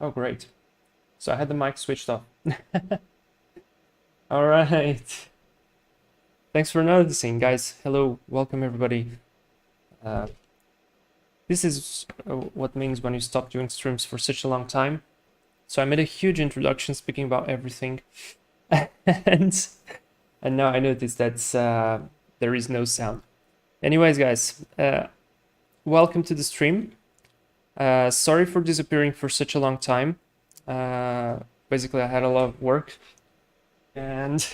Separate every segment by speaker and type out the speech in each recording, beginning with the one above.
Speaker 1: Oh, great. So I had the mic switched off. All right. Thanks for noticing, guys. Hello, welcome everybody. This is what means when you stop doing streams for such a long time. So I made a huge introduction speaking about everything, and now I noticed that there is no sound. Anyways, guys, welcome to the stream. Sorry for disappearing for such a long time. Basically, I had a lot of work, and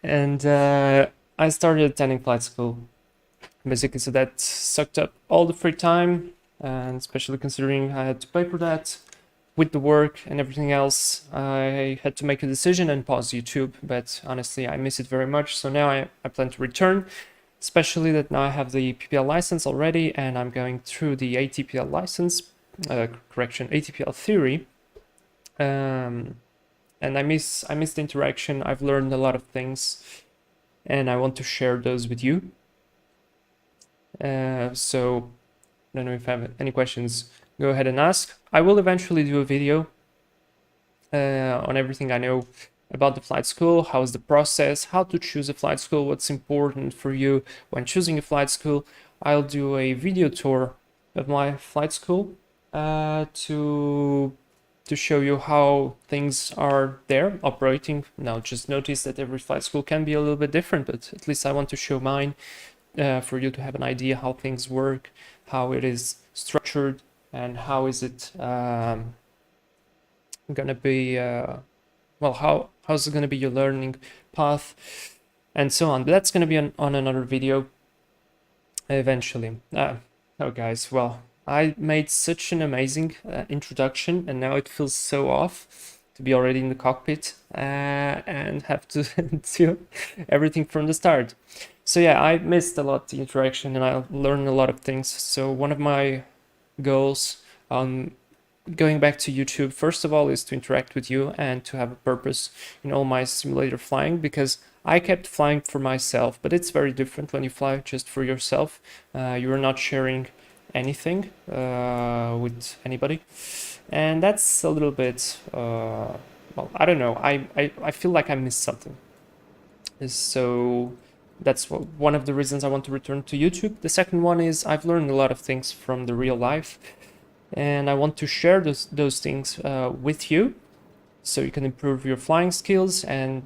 Speaker 1: I started attending flight school. Basically, so that sucked up all the free time, and especially considering I had to pay for that with the work and everything else, I had to make a decision and pause YouTube. But honestly, I miss it very much. So now I plan to return, especially that now I have the PPL license already, and I'm going through the ATPL license, ATPL theory. And I miss the interaction. I've learned a lot of things, and I want to share those with you. So I don't know if I have any questions, go ahead and ask. I will eventually do a video on everything I know about the flight school, how's the process, how to choose a flight school, what's important for you when choosing a flight school. I'll do a video tour of my flight school to show you how things are there operating. Now, just notice that every flight school can be a little bit different, but at least I want to show mine for you to have an idea how things work, how it is structured, and how is it gonna be well, how's it gonna be your learning path and so on. But that's gonna be on another video eventually. Oh guys, well, I made such an amazing introduction, and now it feels so off to be already in the cockpit and have to do everything from the start. So yeah, I missed a lot the interaction, and I learned a lot of things. So one of my goals on going back to YouTube, first of all, is to interact with you and to have a purpose in all my simulator flying, because I kept flying for myself, but it's very different when you fly just for yourself. You are not sharing anything with anybody, and that's a little bit well, I don't know, I feel like I missed something. So that's one of the reasons I want to return to YouTube. The second one is I've learned a lot of things from the real life, and I want to share those things with you, so you can improve your flying skills. And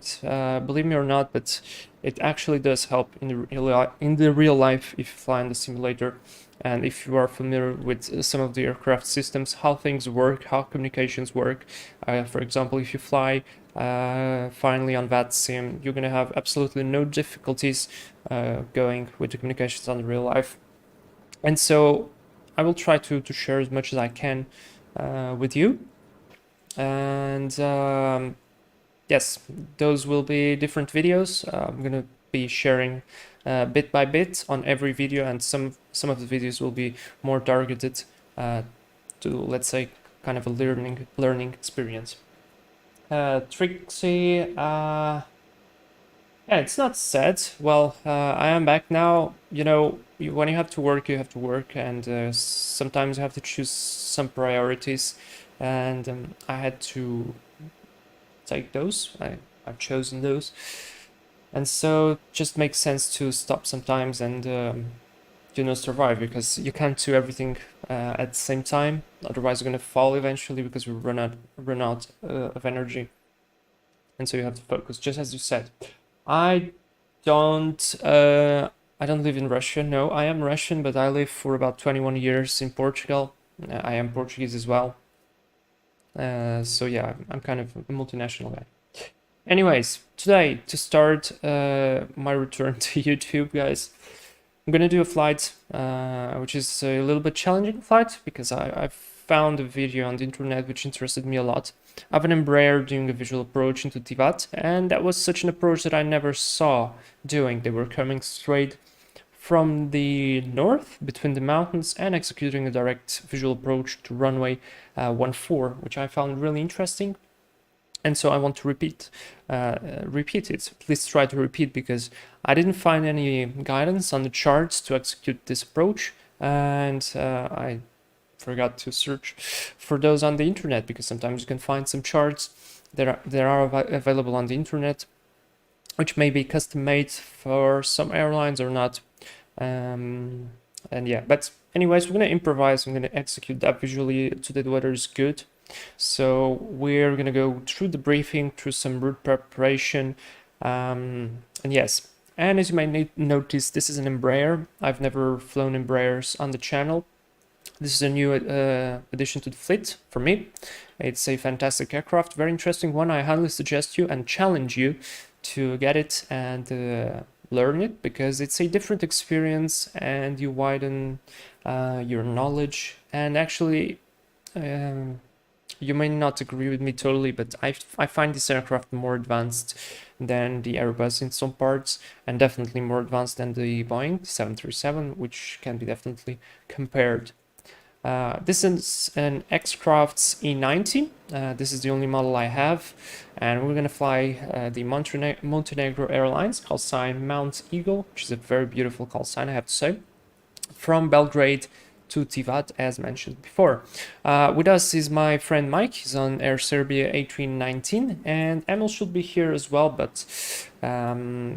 Speaker 1: believe me or not, but it actually does help in the real life if you fly in the simulator, and if you are familiar with some of the aircraft systems, how things work, how communications work. For example, if you fly finally on VATSIM, you're going to have absolutely no difficulties going with the communications on the real life. And so I will try to share as much as I can with you. And yes, those will be different videos. I'm going to be sharing bit by bit on every video, and some of the videos will be more targeted to, let's say, kind of a learning experience. Trixie, yeah, it's not sad. Well, I am back now. You know, when you have to work, you have to work, and sometimes you have to choose some priorities, and I had to take those. I've chosen those, and so it just makes sense to stop sometimes and survive, because you can't do everything at the same time. Otherwise, you're gonna fall eventually, because we run out of energy, and so you have to focus, just as you said. I don't live in Russia. No, I am Russian, but I lived for about 21 years in Portugal. I am Portuguese as well. So yeah, I'm kind of a multinational guy. Anyways, today, to start my return to YouTube, guys, I'm gonna do a flight, which is a little bit challenging flight, because I found a video on the internet which interested me a lot, of an Embraer doing a visual approach into Tivat, and that was such an approach that I never saw doing. They were coming straight from the north between the mountains and executing a direct visual approach to runway 14, which I found really interesting. And so I want to repeat it, at least try to repeat, because I didn't find any guidance on the charts to execute this approach, and forgot to search for those on the internet, because sometimes you can find some charts that are available on the internet, which may be custom made for some airlines or not. And yeah, but anyways, we're gonna improvise. I'm gonna execute that visually so that the weather is good. So we're gonna go through the briefing, through some route preparation, and yes. And as you might notice, this is an Embraer. I've never flown Embraers on the channel. This is a new addition to the fleet for me. It's a fantastic aircraft, very interesting one. I highly suggest you and challenge you to get it and learn it, because it's a different experience and you widen your knowledge. And actually, you may not agree with me totally, but I find this aircraft more advanced than the Airbus in some parts, and definitely more advanced than the Boeing 737, which can be definitely compared. This is an xCrafts E190. This is the only model I have, and we're gonna fly the Montenegro Airlines call sign Mount Eagle, which is a very beautiful call sign, I have to say, from Belgrade to Tivat, as mentioned before. With us is my friend Mike. He's on Air Serbia A319, and Emil should be here as well, but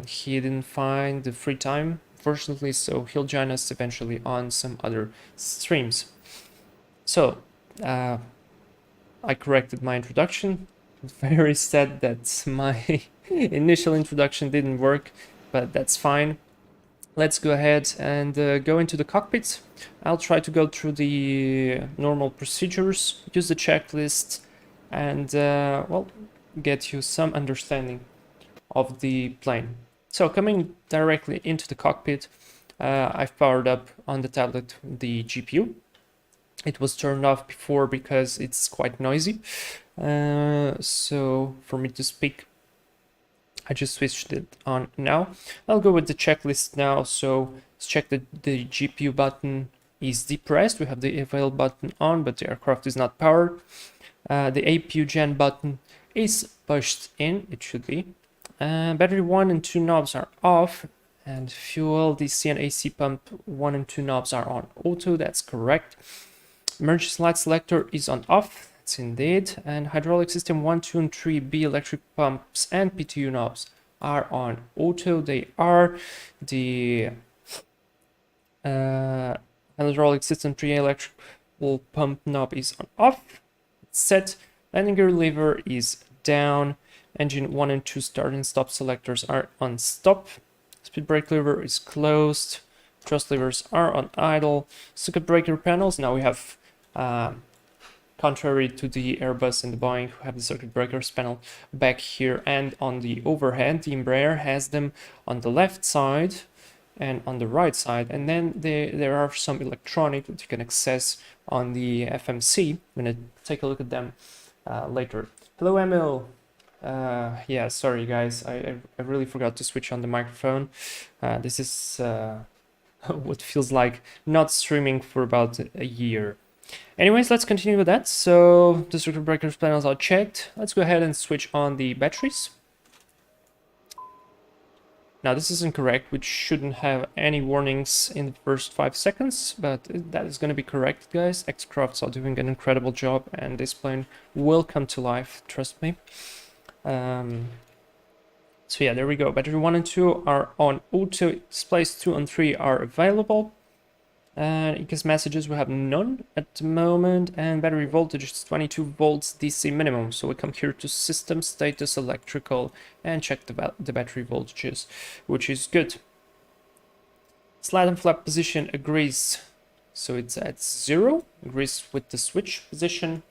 Speaker 1: he didn't find the free time, fortunately, so he'll join us eventually on some other streams. So, I corrected my introduction. Very sad that my initial introduction didn't work, but that's fine. Let's go ahead and go into the cockpit. I'll try to go through the normal procedures, use the checklist, and well, get you some understanding of the plane. So coming directly into the cockpit, I've powered up on the tablet the GPU. It was turned off before because it's quite noisy. So for me to speak, I just switched it on now. I'll go with the checklist now. So let's check that the GPU button is depressed. We have the avail button on, but the aircraft is not powered. The APU gen button is pushed in, it should be. Battery 1 and 2 knobs are off, and fuel, DC and AC pump 1 and 2 knobs are on auto, that's correct. Emergency light selector is on off, that's indeed, and hydraulic system 1, 2, and 3B electric pumps and PTU knobs are on auto. They are. The hydraulic system 3 electrical pump knob is on off, it's set. Landing gear lever is down. Engine 1 and 2 start and stop selectors are on stop. Speed brake lever is closed. Thrust levers are on idle. Circuit breaker panels. Now we have, contrary to the Airbus and the Boeing, who have the circuit breakers panel back here and on the overhead, the Embraer has them on the left side and on the right side. And then there are some electronic that you can access on the FMC. I'm going to take a look at them later. Hello, Emil. Yeah, sorry guys, I really forgot to switch on the microphone. This is what feels like not streaming for about a year. Anyways, let's continue with that. So the circuit breakers panels are checked. Let's go ahead and switch on the batteries. Now this is incorrect, which shouldn't have any warnings in the first 5 seconds, but that is going to be correct, guys. xCrafts are doing an incredible job, and this plane will come to life, trust me. So yeah, there we go. Battery 1 and 2 are on auto. Displays 2 and 3 are available. And ECAS messages, we have none at the moment. And battery voltage is 22 volts DC minimum. So we come here to system status electrical and check the battery voltages, which is good. Slide and flap position agrees. So it's at 0, agrees with the switch position.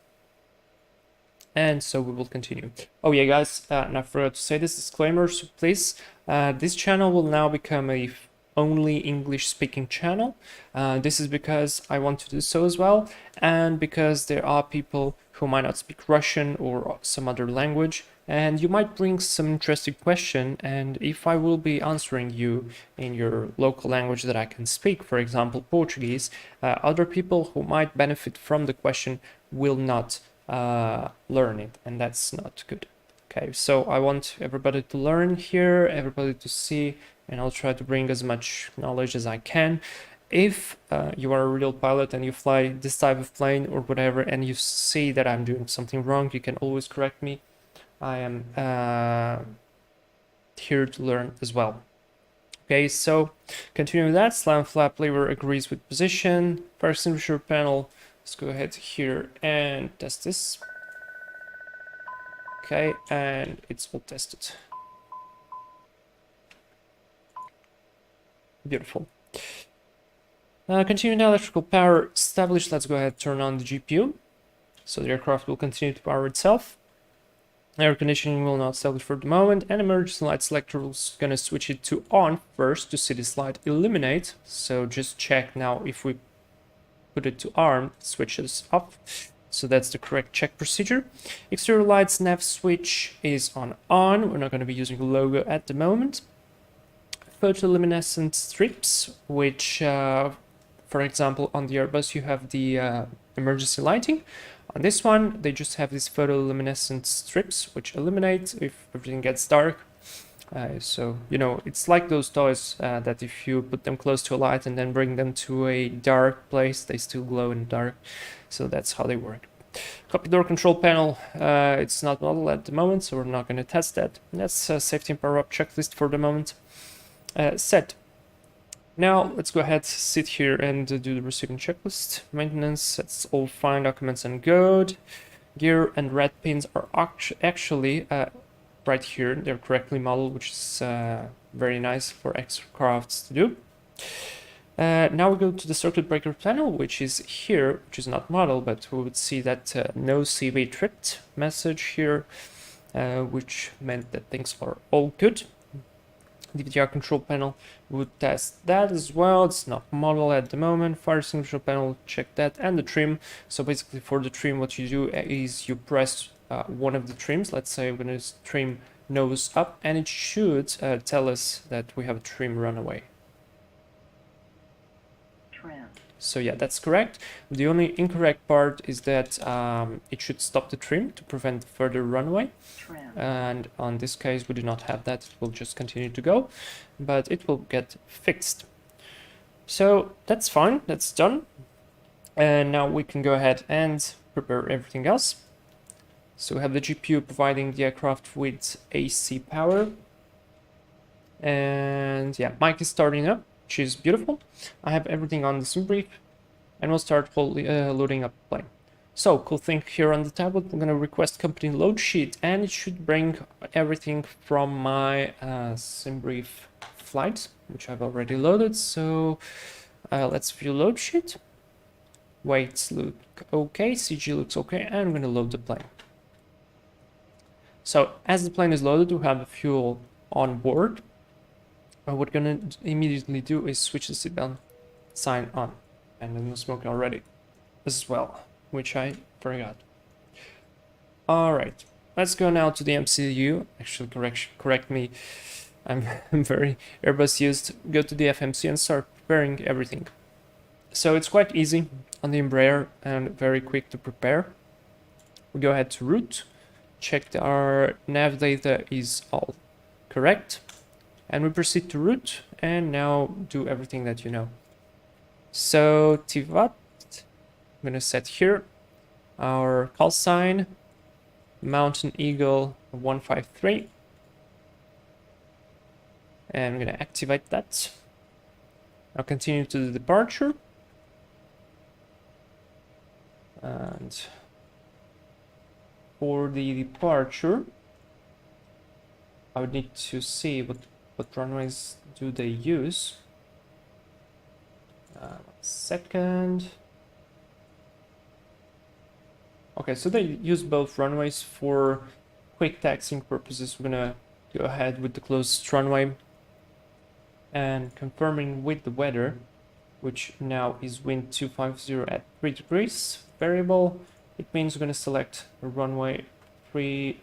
Speaker 1: And so we will continue. Oh yeah, guys, and I forgot to say this disclaimer, so please, this channel will now become a only English-speaking channel. This is because I want to do so as well, and because there are people who might not speak Russian or some other language, and you might bring some interesting question, and if I will be answering you in your local language that I can speak, for example, Portuguese, other people who might benefit from the question will not learn it, and that's not good. Okay, so I want everybody to learn here, everybody to see, and I'll try to bring as much knowledge as I can. if you are a real pilot and you fly this type of plane or whatever, and you see that I'm doing something wrong, you can always correct me. I am here to learn as well. Okay, so continuing that, slam flap lever agrees with position. Fire extinguisher panel. Let's go ahead here and test this. Okay, and it's all tested. Beautiful. Continuing electrical power established. Let's go ahead, turn on the GPU. So the aircraft will continue to power itself. Air conditioning will not establish for the moment, and emergency light selector is going to switch it to on first to see this light illuminate. So just check now if we put it to arm, it switches up. So that's the correct check procedure. Exterior lights nav switch is on. We're not going to be using the logo at the moment. Photoluminescent strips, which, for example, on the Airbus you have the emergency lighting. On this one, they just have these photoluminescent strips, which illuminate if everything gets dark. So, you know, it's like those toys that if you put them close to a light and then bring them to a dark place, they still glow in the dark. So that's how they work. Cockpit door control panel, it's not model at the moment, so we're not going to test that. That's a safety and power up checklist for the moment. Set. Now let's go ahead, sit here and do the receiving checklist. Maintenance, that's all fine, documents and good. Gear and red pins are actually right here. They're correctly modeled, which is very nice for xCrafts to do. Now we go to the circuit breaker panel, which is here, which is not modeled, but we would see that no CV tripped message here, which meant that things are all good. DVR control panel, we would test that as well. It's not modeled at the moment. Fire extinguisher panel, check that, and the trim. So basically for the trim, what you do is you press one of the trims. Let's say I'm going to trim nose up, and it should tell us that we have a trim runaway. So yeah, that's correct. The only incorrect part is that it should stop the trim to prevent further runaway. And on this case, we do not have that. It will just continue to go, but it will get fixed. So that's fine. That's done. And now we can go ahead and prepare everything else. So we have the GPU providing the aircraft with AC power. And yeah, mic is starting up, which is beautiful. I have everything on the sim brief, and we'll start loading up the plane. So, cool thing here on the tablet, I'm going to request company load sheet, and it should bring everything from my sim brief flight, which I've already loaded. So let's view load sheet. Weights look okay, CG looks okay, and I'm going to load the plane. So as the plane is loaded, we have the fuel on board. What we're gonna immediately do is switch the seatbelt sign on, and then no smoking already as well, which I forgot. All right, let's go now to the MCU. Actually, correct me. I'm very Airbus used. Go to the FMC and start preparing everything. So it's quite easy on the Embraer and very quick to prepare. We go ahead to root, check that our nav data is all correct, and we proceed to root and now do everything that you know. So Tivat, I'm gonna set here our call sign, Mountain Eagle 153, and I'm gonna activate that. I'll continue to the departure, and for the departure I would need to see what runways do they use. 1 second. Okay, so they use both runways for quick taxiing purposes. We're gonna go ahead with the closest runway and confirming with the weather, which now is wind 250 at 3 degrees variable. It means we're gonna select a runway 30.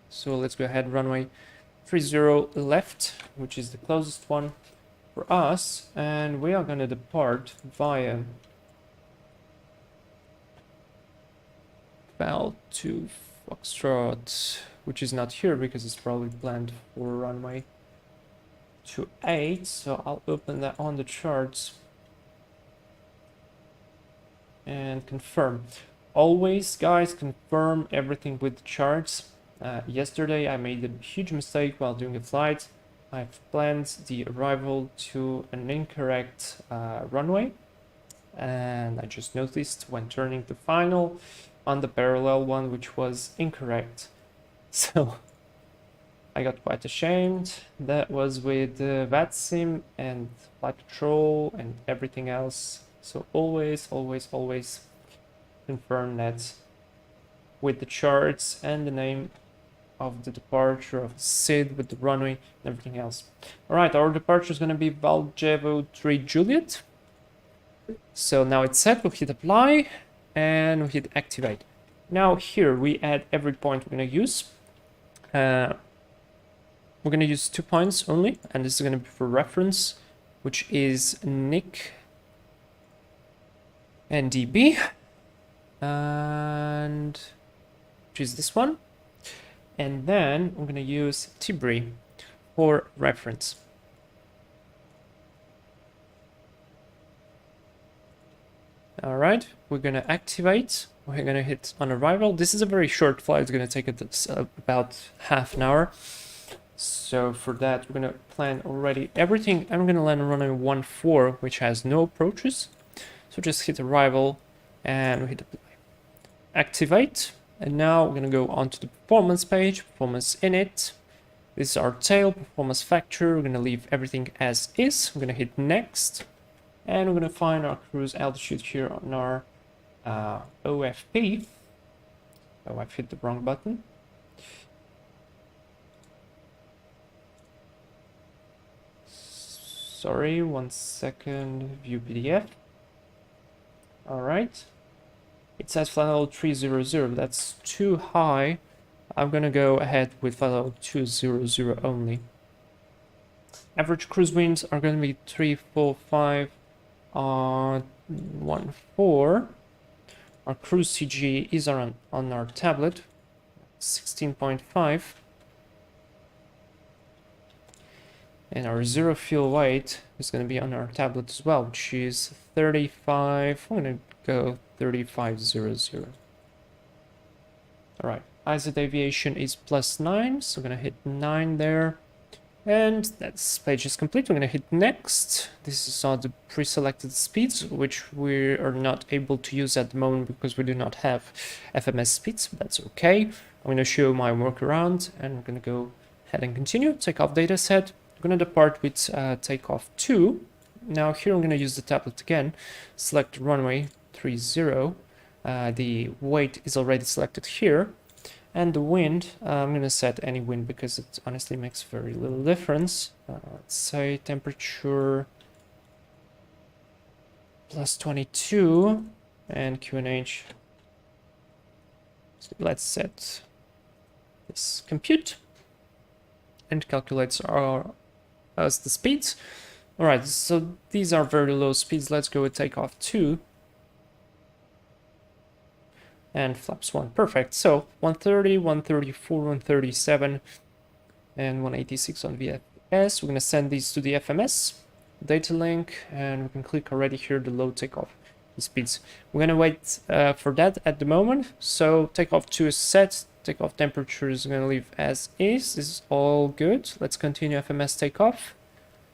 Speaker 1: So let's go ahead, runway 30 left, which is the closest one for us, and we are gonna depart via Val to Foxtrot, which is not here because it's probably planned for runway to 8, so I'll open that on the charts and confirm. Always, guys, confirm everything with the charts. Yesterday I made a huge mistake while doing a flight. I've planned the arrival to an incorrect runway, and I just noticed when turning the final on the parallel one, which was incorrect. So I got quite ashamed. That was with VATSIM and flight control and everything else. So always confirm that with the charts and the name of the departure of SID with the runway and everything else. All right, our departure is going to be Valjevo 3 Juliet. So now it's set. We'll hit apply and we hit activate. Now here we add every point we're going to use. We're going to use 2 points only, and this is going to be for reference, which is Nick and DB, and which is this one. And then I'm going to use Tibri for reference. All right, we're going to activate. We're going to hit on arrival. This is a very short flight. It's going to take us about half an hour. So for that, we're going to plan already everything. I'm going to land on runway 14, which has no approaches. So just hit arrival and we hit apply. Activate. And now we're going to go onto the performance page, performance init. This is our tail, performance factor. We're going to leave everything as is. We're going to hit next. And we're going to find our cruise altitude here on our OFP. Oh, I've hit the wrong button. Sorry, 1 second, view PDF. All right. It says flight level 300, that's too high. I'm gonna go ahead with flight level 200 only. Average cruise winds are gonna be 345 on 14. Our cruise CG is on our tablet, 16.5. And our zero fuel weight is going to be on our tablet as well, which is 35. I'm going to go 3500. All right, IZ Aviation is +9, so we're going to hit 9 there. And that page is complete. We're going to hit next. This is all the pre-selected speeds, which we are not able to use at the moment because we do not have FMS speeds. But that's okay. I'm going to show my workaround, and I'm going to go ahead and continue. Takeoff data set. I'm going to depart with takeoff 2. Now here I'm going to use the tablet again. Select runway 30. The weight is already selected here. And the wind, I'm going to set any wind because it honestly makes very little difference. Let's say temperature +22 and QNH. So let's set this compute and calculates us the speeds. All right, so these are very low speeds. Let's go with takeoff 2. And flaps 1, perfect. So 130, 134, 137, and 186 on VFS. We're gonna send these to the FMS data link, and we can click already here the low takeoff speeds. We're gonna wait for that at the moment. So takeoff 2 is set. Takeoff temperature is gonna leave as is. This is all good. Let's continue FMS takeoff.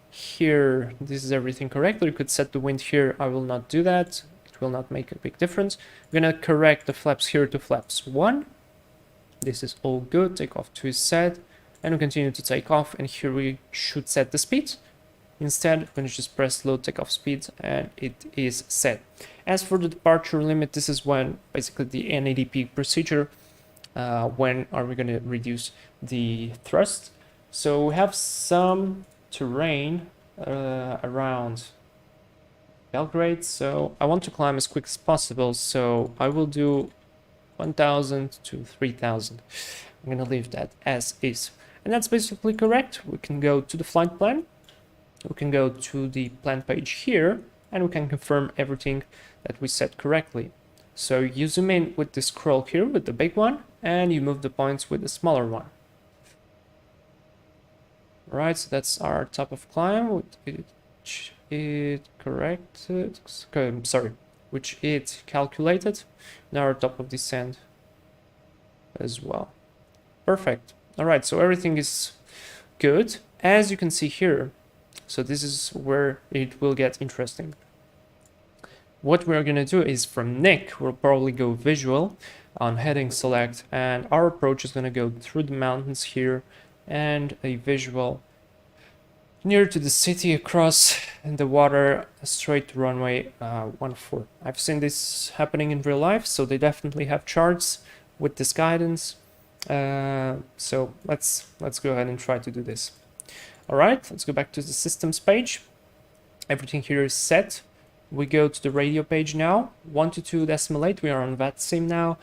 Speaker 1: Here, this is everything correct. You could set the wind here. I will not do that. Will not make a big difference. We're gonna correct the flaps here to flaps 1. This is all good. Takeoff 2 is set, and we continue to take off, and here we should set the speed. Instead, we're gonna just press low takeoff speed, and it is set. As for the departure limit, this is when basically the NADP procedure, when are we gonna reduce the thrust. So we have some terrain around Belgrade, so I want to climb as quick as possible, so I will do 1000 to 3000. I'm gonna leave that as is, and that's basically correct. We can go to the flight plan, we can go to the plan page here, and we can confirm everything that we set correctly. So you zoom in with the scroll here with the big one, and you move the points with the smaller one. Right, so that's our top of climb, which it corrected, sorry, which it calculated. Now our top of descent as well. Perfect. All right, so everything is good. As you can see here, so this is where it will get interesting. What we're going to do is from Nick, we'll probably go visual on heading select, and our approach is going to go through the mountains here and a visual near to the city across the water straight to runway 14. I've seen this happening in real life, so they definitely have charts with this guidance. So let's go ahead and try to do this. All right, let's go back to the systems page. Everything here is set. We go to the radio page now. 122.8. We are on VATSIM now.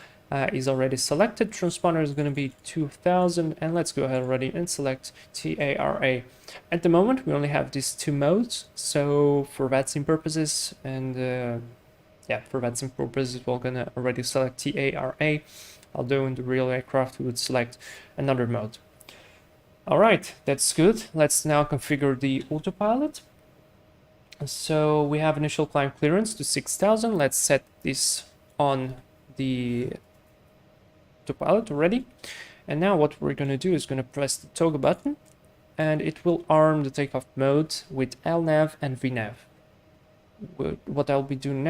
Speaker 1: Is already selected. Transponder is going to be 2000, and let's go ahead already and select TARA. At the moment, we only have these two modes. So for VATSIM purposes, and for VATSIM purposes, we're going to already select TARA. Although in the real aircraft, we would select another mode. All right, that's good. Let's now configure the autopilot. So we have initial climb clearance to 6000. Let's set this on the autopilot already. And now what we're going to do is going to press the toggle button, and it will arm the takeoff mode with LNAV and VNAV. What I'll be doing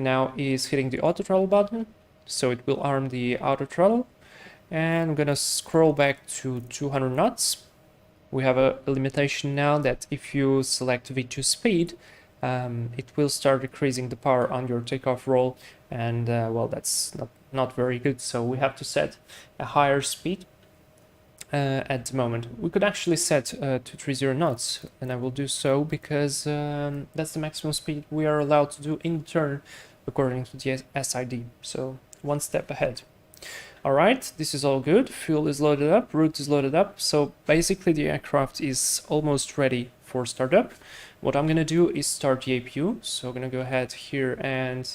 Speaker 1: now is hitting the auto throttle button, so it will arm the auto throttle, and I'm gonna scroll back to 200 knots. We have a limitation now that if you select V2 speed, it will start decreasing the power on your takeoff roll, and well, that's not very good, so we have to set a higher speed. At the moment we could actually set to 30 knots, and I will do so because that's the maximum speed we are allowed to do in turn according to the SID, so one step ahead. All right, this is all good. Fuel is loaded up, route is loaded up, so basically the aircraft is almost ready for startup. What I'm gonna do is start the APU, so I'm gonna go ahead here and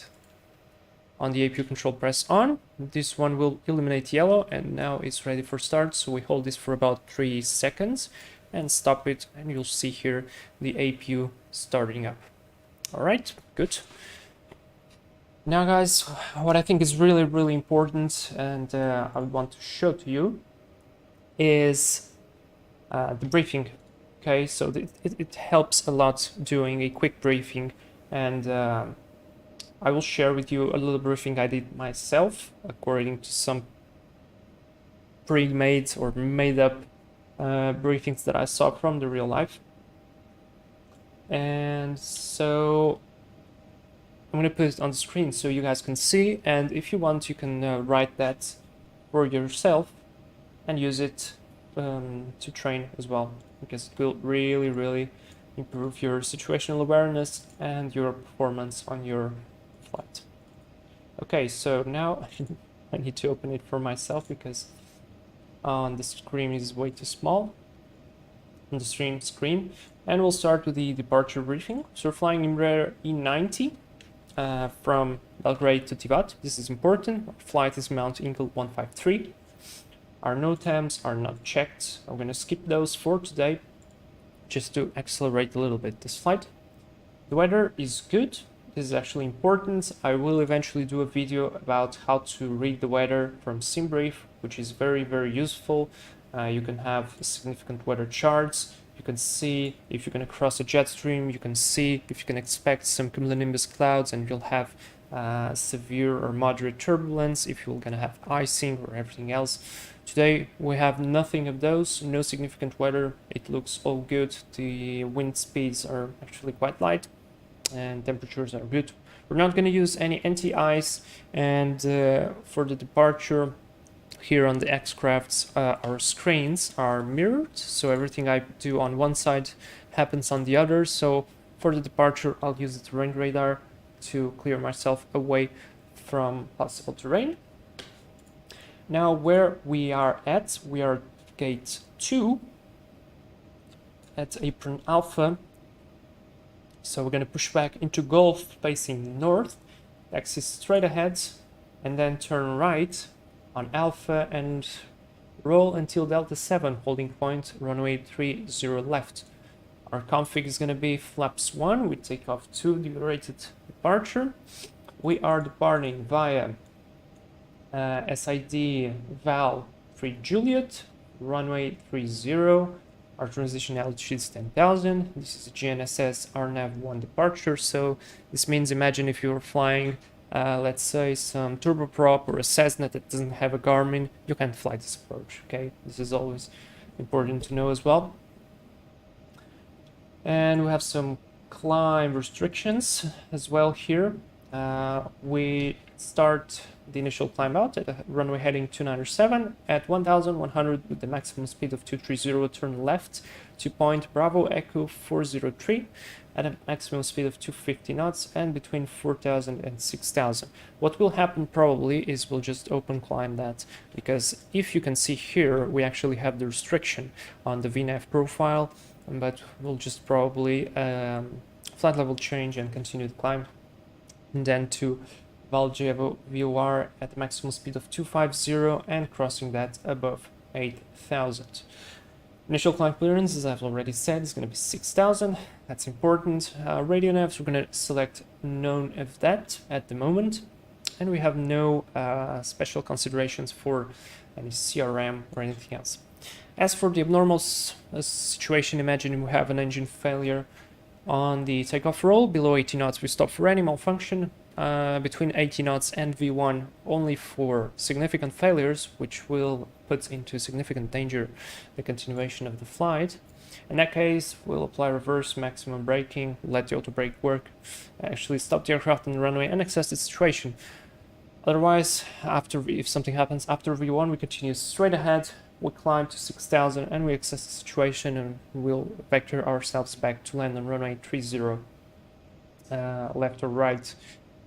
Speaker 1: on the APU control press on. This one will illuminate yellow, and now it's ready for start, so we hold this for about 3 seconds and stop it, and you'll see here the APU starting up. All right, good. Now guys, what I think is really important, and I want to show to you, is the briefing. Okay, so it helps a lot doing a quick briefing, and I will share with you a little briefing I did myself according to some pre-made or made-up briefings that I saw from the real life. And so I'm going to put it on the screen so you guys can see, and if you want you can write that for yourself and use it to train as well, because it will really improve your situational awareness and your performance on your flight. Okay, so now I need to open it for myself because on the screen is way too small on the stream screen, and we'll start with the departure briefing. So we're flying Embraer E190 from Belgrade to Tivat. This is important. Our flight is Mount Ingle 153. Our NOTAMs are not checked. I'm going to skip those for today just to accelerate a little bit this flight. The weather is good. This is actually important. I will eventually do a video about how to read the weather from SimBrief, which is very useful. You can have significant weather charts. You can see if you're going to cross a jet stream. You can see if you can expect some cumulonimbus clouds, and you'll have severe or moderate turbulence, if you're going to have icing or everything else. Today we have nothing of those, no significant weather. It looks all good. The wind speeds are actually quite light and temperatures are good. We're not going to use any anti-ice, and for the departure here on the xCrafts, our screens are mirrored, so everything I do on one side happens on the other. So for the departure I'll use the terrain radar to clear myself away from possible terrain. Now where we are at, we are gate 2 at apron alpha. So we're going to push back into Golf facing north, exit straight ahead, and then turn right on Alpha, and Roll until Delta 7, holding point, runway 30 left. Our config is going to be flaps 1 with takeoff 2, decelerated departure. We are departing via SID Val 3 Juliet, runway 30. Our transition altitude is 10,000. This is a GNSS RNAV1 departure, so this means imagine if you're flying, let's say, some turboprop or a Cessna that doesn't have a Garmin, you can't fly this approach, okay? This is always important to know as well. And we have some climb restrictions as well here. We start the initial climb out at a runway heading 297 at 1,100 with the maximum speed of 230, turn left to point Bravo Echo 403 at a maximum speed of 250 knots and between 4,000 and 6,000. What will happen probably is we'll just open climb that, because if you can see here, we actually have the restriction on the VNAV profile, but we'll just probably flight level change and continue the climb. And then to Valjevo VOR at the maximum speed of 250 and crossing that above 8,000. Initial climb clearance, as I've already said, is going to be 6,000. That's important. Radio navs, we're going to select none of that at the moment. And we have no special considerations for any CRM or anything else. As for the abnormal situation, imagine we have an engine failure on the takeoff roll. Below 80 knots, we stop for any malfunction. Between 80 knots and V1 only for significant failures, which will put into significant danger the continuation of the flight. In that case, we'll apply reverse maximum braking, let the auto brake work, actually stop the aircraft on the runway and assess the situation. Otherwise, if something happens after V1, we continue straight ahead, we climb to 6,000 and we assess the situation, and we'll vector ourselves back to land on runway 30, left or right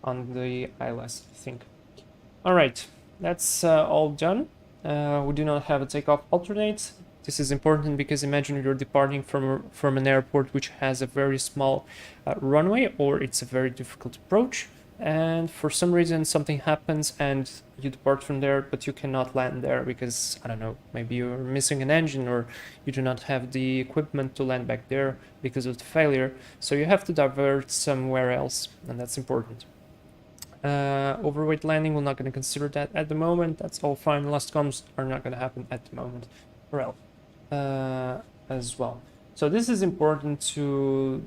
Speaker 1: on the ILS, I think. Alright, that's all done. We do not have a takeoff alternate. This is important because imagine you're departing from an airport which has a very small runway, or it's a very difficult approach, and for some reason something happens and you depart from there, but you cannot land there because, I don't know, maybe you're missing an engine or you do not have the equipment to land back there because of the failure, so you have to divert somewhere else, and that's important. Overweight landing, we're not going to consider that at the moment. That's all fine. Lost comms are not going to happen at the moment. Well, as well. So this is important to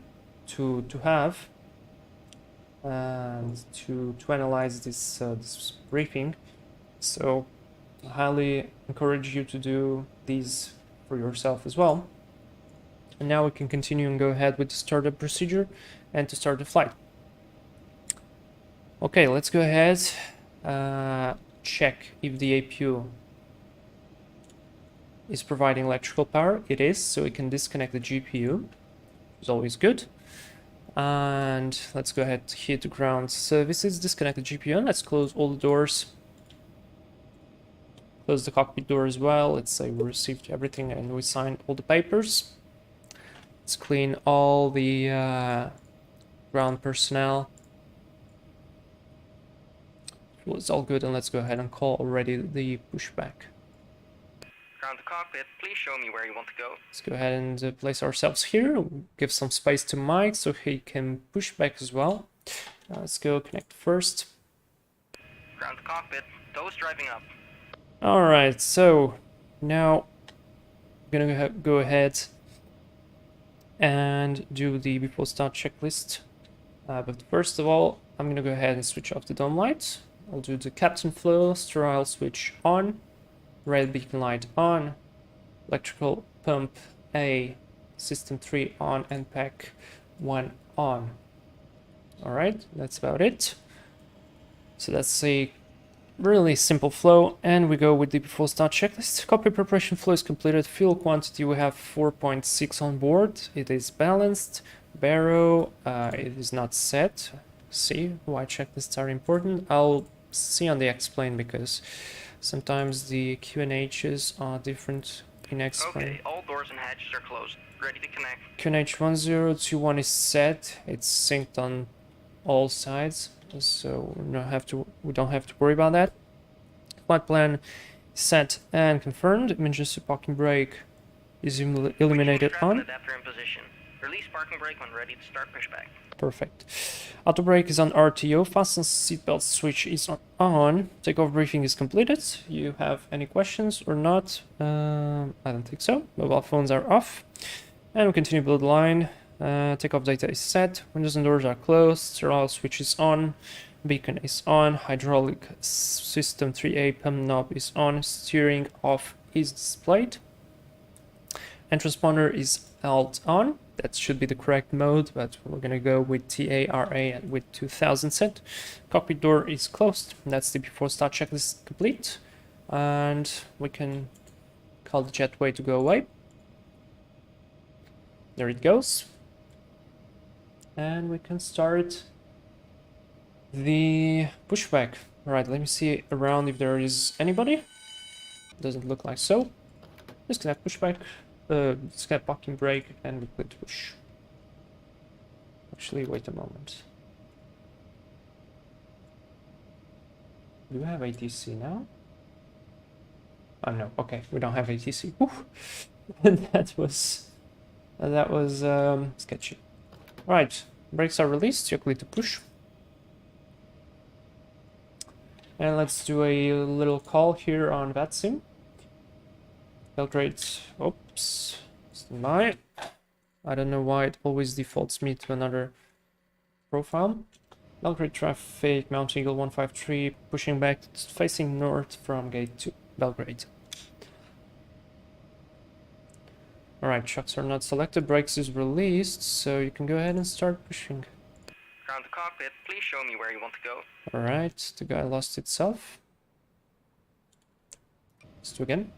Speaker 1: have and to analyze this this briefing. So I highly encourage you to do these for yourself as well. And now we can continue and go ahead with the startup procedure and to start the flight. Okay, let's go ahead, check if the APU is providing electrical power. It is, so we can disconnect the GPU, which is always good. And let's go ahead, hit the ground services, disconnect the GPU, and let's close all the doors. Close the cockpit door as well. Let's say we received everything and we signed all the papers. Let's clean all the ground personnel. It's all good, and let's go ahead and call already the pushback.
Speaker 2: Ground to cockpit, please show me where you want to go.
Speaker 1: Let's go ahead and place ourselves here. Give some space to Mike so he can push back as well. Let's go connect first.
Speaker 2: Ground to cockpit, those driving up.
Speaker 1: Alright, so now I'm gonna go ahead and do the before start checklist. But first of all, I'm gonna go ahead and switch off the dome lights. I'll do the captain flow, sterile switch on, red beacon light on, electrical pump A, system 3 on, and pack 1 on. Alright, that's about it. So that's a really simple flow, and we go with the before start checklist. Cockpit preparation flow is completed. Fuel quantity, we have 4.6 on board. It is balanced. Barrow, it is not set. See why checklists are important. I'll see on the explain because sometimes the QNHs are different in explain.
Speaker 2: Okay, all doors and hatches are closed. Ready to connect.
Speaker 1: QNH 1021 is set. It's synced on all sides, so we don't have to worry about that. Flight plan set and confirmed. Emergency parking brake is illuminated
Speaker 2: Strap an
Speaker 1: on.
Speaker 2: adapter in position. Release parking brake when ready to start pushback.
Speaker 1: Perfect. Auto brake is on RTO. Fasten seatbelt switch is on. Takeoff briefing is completed. You have any questions or not? I don't think so. Mobile phones are off. And we continue below the line. Takeoff data is set. Windows and doors are closed. Throttle switch is on. Beacon is on. Hydraulic system 3A pump knob is on. Steering off is displayed. And transponder is alt on. That should be the correct mode, but we're gonna go with TARA and with 2000 set. Cockpit door is closed. That's the before start checklist complete. And we can call the jetway to go away. There it goes. And we can start the pushback. All right, let me see around if there is anybody. Doesn't look like so. Disconnect pushback. Disconnect parking brake, and we click push. Actually, wait a moment. Do we have ATC now? Oh no, okay, we don't have ATC. that was sketchy. All right, brakes are released. You click to push. And let's do a little call here on VATSIM. Belgrade, oops, stand by. I don't know why it always defaults me to another profile. Belgrade traffic, Mount Eagle 153, pushing back, facing north from gate 2, Belgrade. Alright, shocks are not selected, brakes is released, so you can go ahead and start pushing.
Speaker 2: Ground to cockpit, please show me where you want to go.
Speaker 1: Alright, the guy lost itself. Let's do again.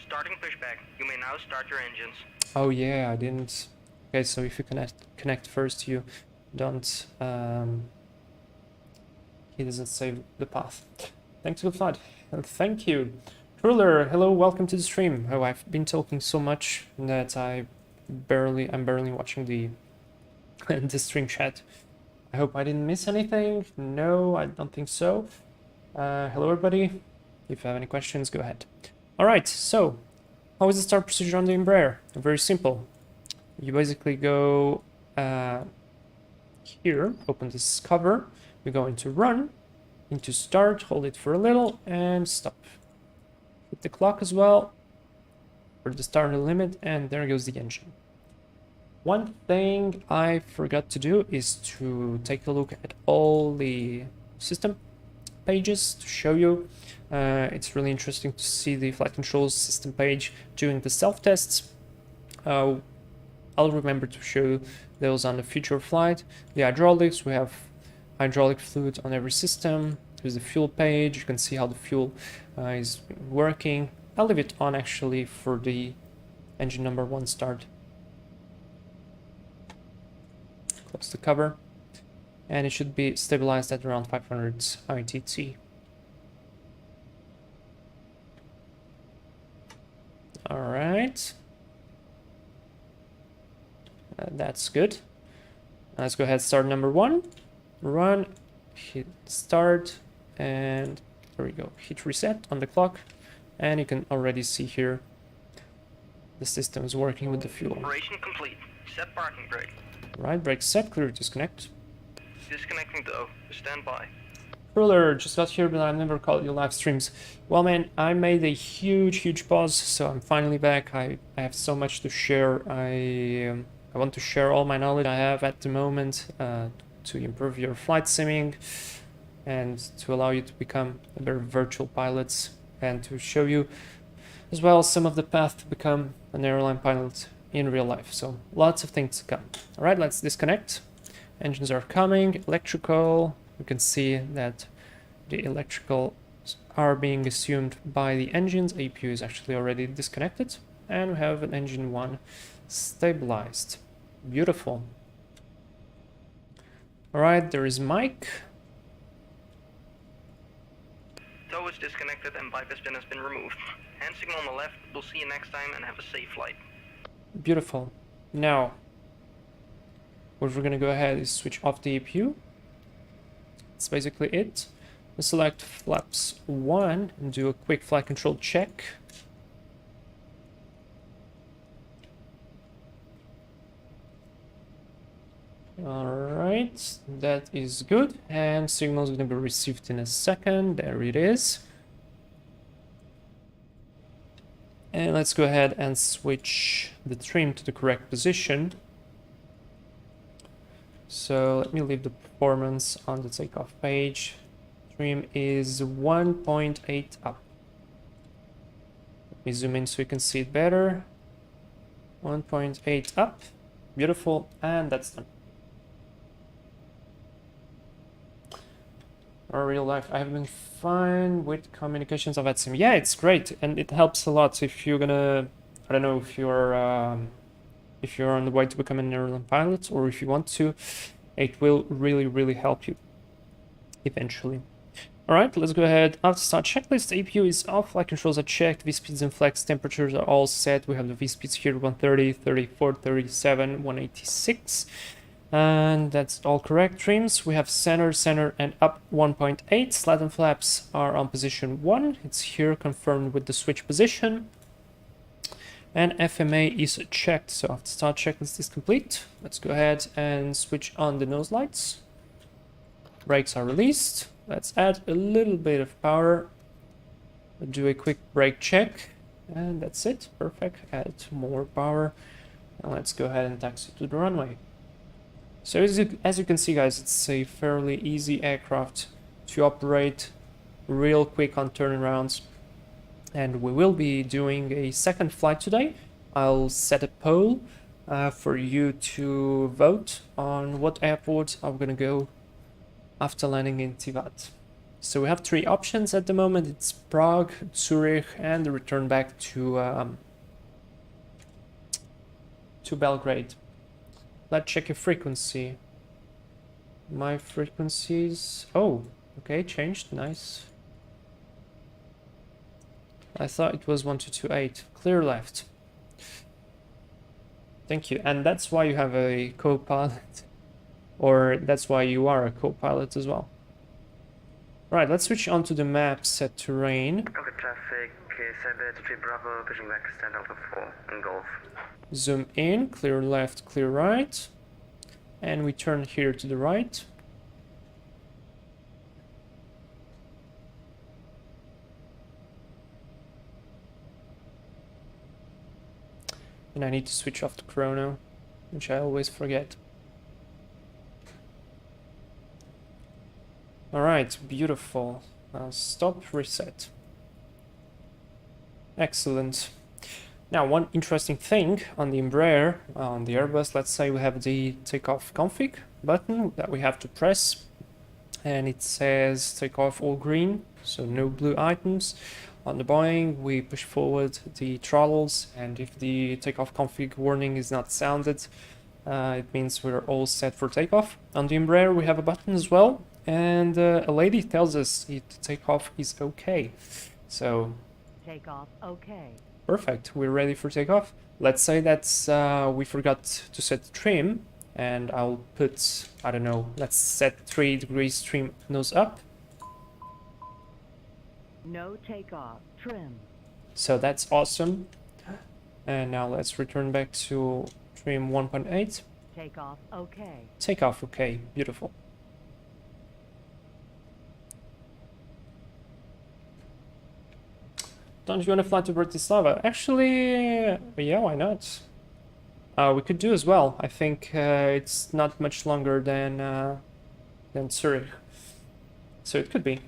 Speaker 2: Starting pushback. You may now start your engines.
Speaker 1: Oh yeah, I didn't. Okay, so if you connect first, you don't. He doesn't save the path. Thanks to the flood. And thank you, Truller. Hello, welcome to the stream. Oh, I've been talking so much that I'm barely watching the the stream chat. I hope I didn't miss anything. No, I don't think so. Hello, everybody. If you have any questions, go ahead. All right, so how is the start procedure on the Embraer? Very simple. You basically go here, open this cover, you go into run, into start, hold it for a little, and stop. Hit the clock as well for the start limit, and there goes the engine. One thing I forgot to do is to take a look at all the system pages to show you. It's really interesting to see the flight controls system page doing the self-tests. I'll remember to show those on the future flight. The hydraulics, we have hydraulic fluid on every system. There's the fuel page, you can see how the fuel is working. I'll leave it on actually for the engine number 1 start. Close the cover. And it should be stabilized at around 500 ITT. All right. That's good. Let's go ahead, start number 1. Run, hit start, and there we go. Hit reset on the clock, and you can already see here the system is working with the fuel.
Speaker 2: Operation complete. Set parking brake.
Speaker 1: Right, brake set, clear disconnect.
Speaker 2: Disconnecting though. Stand by.
Speaker 1: Ruler, just got here, but I've never called you live streams. Well, man, I made a huge pause, so I'm finally back. I have so much to share. I want to share all my knowledge I have at the moment to improve your flight simming and to allow you to become a better virtual pilots, and to show you as well some of the path to become an airline pilot in real life. So lots of things to come. All right, let's disconnect. Engines are coming. Electrical, you can see that the electrical are being assumed by the engines. APU is actually already disconnected, and we have an engine 1 stabilized. Beautiful. All right, there is Mike.
Speaker 2: Tow is disconnected and bypass pin has been removed. Hand signal on the left. We'll see you next time and have a safe flight.
Speaker 1: Beautiful. Now, what we're gonna go ahead is switch off the APU. That's basically it. select flaps 1 and do a quick flight control check. Alright, that is good, and signal is going to be received in a second. There it is. And let's go ahead and switch the trim to the correct position. So let me leave the performance on the takeoff page. Trim is 1.8 up. Let me zoom in so you can see it better. 1.8 up. Beautiful, and that's done. Or real life, I have been fine with communications of AdSim. Yeah, it's great, and it helps a lot if you're gonna, I don't know, if you're on the way to become an airline pilot, or if you want to, it will really help you eventually. All right, let's go ahead. After start checklist, APU is off, flight controls are checked, V-speeds and flex temperatures are all set. We have the V-speeds here, 130, 34, 37, 186. And that's all correct. Trims, we have center, and up 1.8. Slat and flaps are on position 1. It's here confirmed with the switch position. And FMA is checked, so after start checklist is complete. Let's go ahead and switch on the nose lights. Brakes are released. Let's add a little bit of power. Do a quick brake check. And that's it. Perfect. Add more power. And let's go ahead and taxi to the runway. So as you can see, guys, it's a fairly easy aircraft to operate, real quick on turnarounds. And we will be doing a second flight today. I'll set a poll for you to vote on what airport I'm gonna go after landing in Tivat. So we have 3 options at the moment. It's Prague, Zurich, and the return back to Belgrade. Let's check your frequency. My frequencies... Oh, okay, changed. Nice. I thought it was 1228. Clear left. Thank you. And that's why you have a co-pilot. Or that's why you are a co-pilot as well. Right, let's switch on to the map, set terrain.
Speaker 2: Okay, traffic, 73 Bravo, pushing back, stand over 4, and Golf.
Speaker 1: Zoom in, clear left, clear right. And we turn here to the right. And I need to switch off the chrono, which I always forget. Alright, beautiful. Stop, reset. Excellent. Now, one interesting thing on the Embraer, on the Airbus, let's say we have the takeoff config button that we have to press, and it says takeoff all green, so no blue items. On the Boeing, we push forward the throttles, and if the takeoff config warning is not sounded, it means we're all set for takeoff. On the Embraer, we have a button as well, and a lady tells us if the takeoff is okay. So,
Speaker 3: takeoff okay.
Speaker 1: Perfect, we're ready for takeoff. Let's say that we forgot to set the trim, and I'll put, I don't know, let's set 3 degrees trim nose up.
Speaker 3: No takeoff, trim.
Speaker 1: So that's awesome. And now let's return back to trim 1.8.
Speaker 3: Takeoff okay.
Speaker 1: Takeoff okay, beautiful. Don't you want to fly to Bratislava? Actually, yeah, why not? We could do as well. I think it's not much longer than Zurich, so it could be.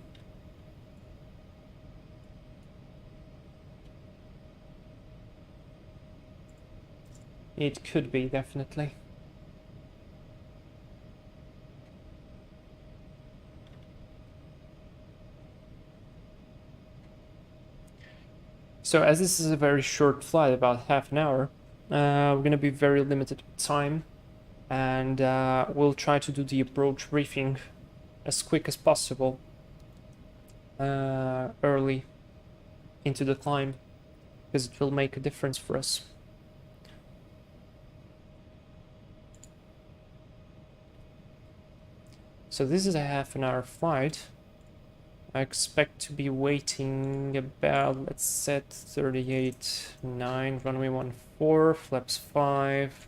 Speaker 1: It could be, definitely. So as this is a very short flight, about half an hour, we're going to be very limited with time, and we'll try to do the approach briefing as quick as possible early into the climb, because it will make a difference for us. So this is a half an hour flight. I expect to be waiting about, let's set 38.9, runway 14, flaps 5.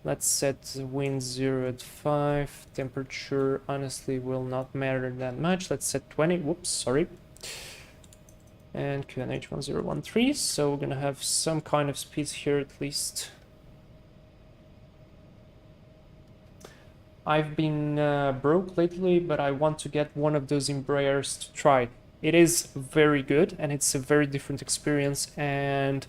Speaker 1: Let's set wind 0 at 5. Temperature honestly will not matter that much. Let's set 20. Whoops, sorry. And QNH 1013. So we're gonna have some kind of speeds here at least. I've been broke lately, but I want to get one of those Embraers to try. It is very good and it's a very different experience, and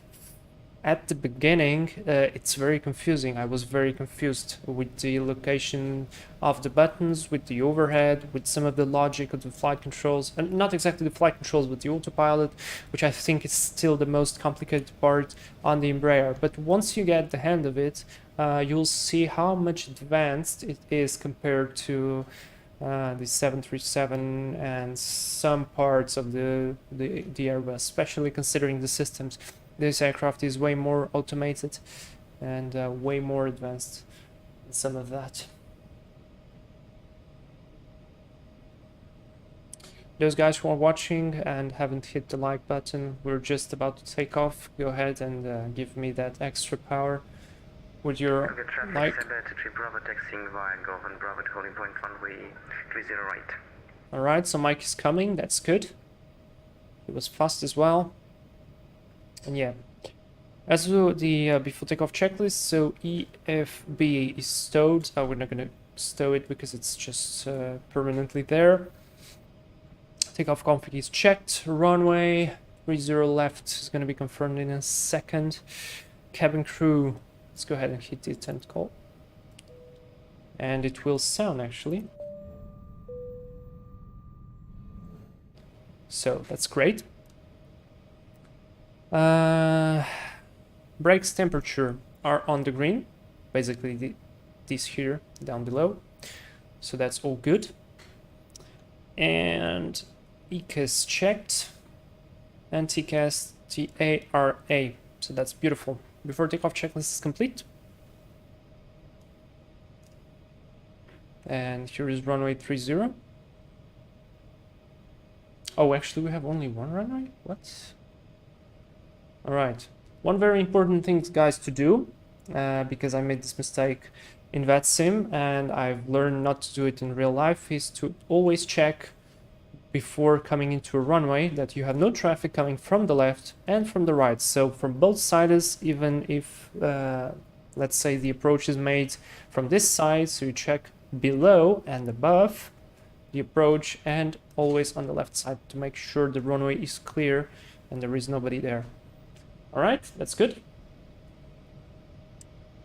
Speaker 1: at the beginning it's very confusing. I was very confused with the location of the buttons, with the overhead, with some of the logic of the flight controls, and not exactly the flight controls but the autopilot, which I think is still the most complicated part on the Embraer. But once you get the hang of it, you'll see how much advanced it is compared to the 737 and some parts of the Airbus, especially considering the systems. This aircraft is way more automated and way more advanced than some of that. Those guys who are watching and haven't hit the like button, we're just about to take off. Go ahead and give me that extra power with your like.
Speaker 2: Bravo taxiing via Golf and Bravo holding point runway 30 right.
Speaker 1: Alright, so Mike is coming, that's good. He was fast as well. And yeah, as to the before takeoff checklist, so EFB is stowed. We're not going to stow it because it's just permanently there. Takeoff config is checked. Runway 30 left is going to be confirmed in a second. Cabin crew, let's go ahead and hit the attempt call. And it will sound actually. So that's great. Brakes temperature are on the green, basically this here down below, so that's all good. And ECAS checked and TCAS TARA, so that's beautiful. Before takeoff checklist is complete. And here is runway 30. Oh, actually we have only one runway? What? Alright, one very important thing, guys, to do, because I made this mistake in VATSIM and I've learned not to do it in real life, is to always check before coming into a runway that you have no traffic coming from the left and from the right. So from both sides, even if, let's say, the approach is made from this side, so you check below and above the approach and always on the left side to make sure the runway is clear and there is nobody there. Alright, that's good.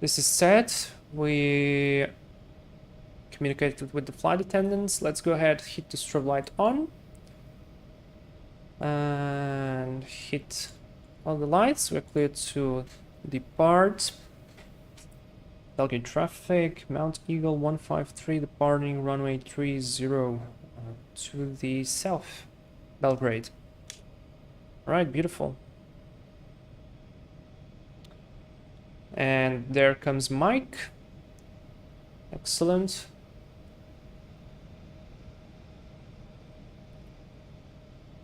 Speaker 1: This is set. We communicated with the flight attendants. Let's go ahead, hit the strobe light on. And hit all the lights. We're clear to depart. Belgrade traffic, Mount Eagle 153, departing runway 30 to the south, Belgrade. Alright, beautiful. And there comes Mike. Excellent.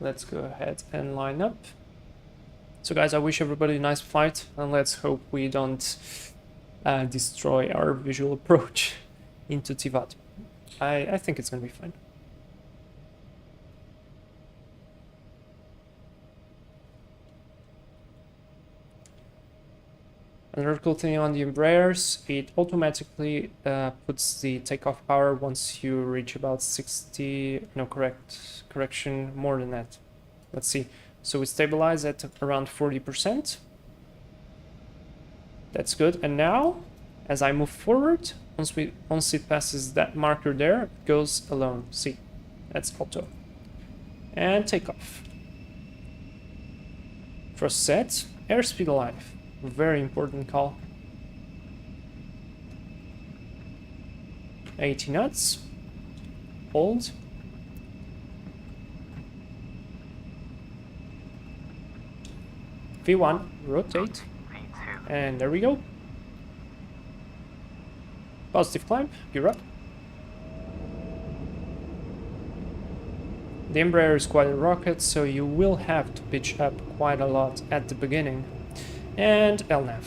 Speaker 1: Let's go ahead and line up. So guys, I wish everybody a nice flight, and let's hope we don't destroy our visual approach into Tivat. I think it's gonna be fine. Another cool thing on the Embraers, it automatically puts the takeoff power once you reach about 60, no, correction, more than that. Let's see. So we stabilize at around 40%. That's good. And now, as I move forward, once it passes that marker there, it goes alone. See, that's auto. And takeoff. First set, airspeed alive. Very important call. 80 knots. Hold. V1, rotate. And there we go. Positive climb, gear up. The Embraer is quite a rocket, so you will have to pitch up quite a lot at the beginning. And LNAV.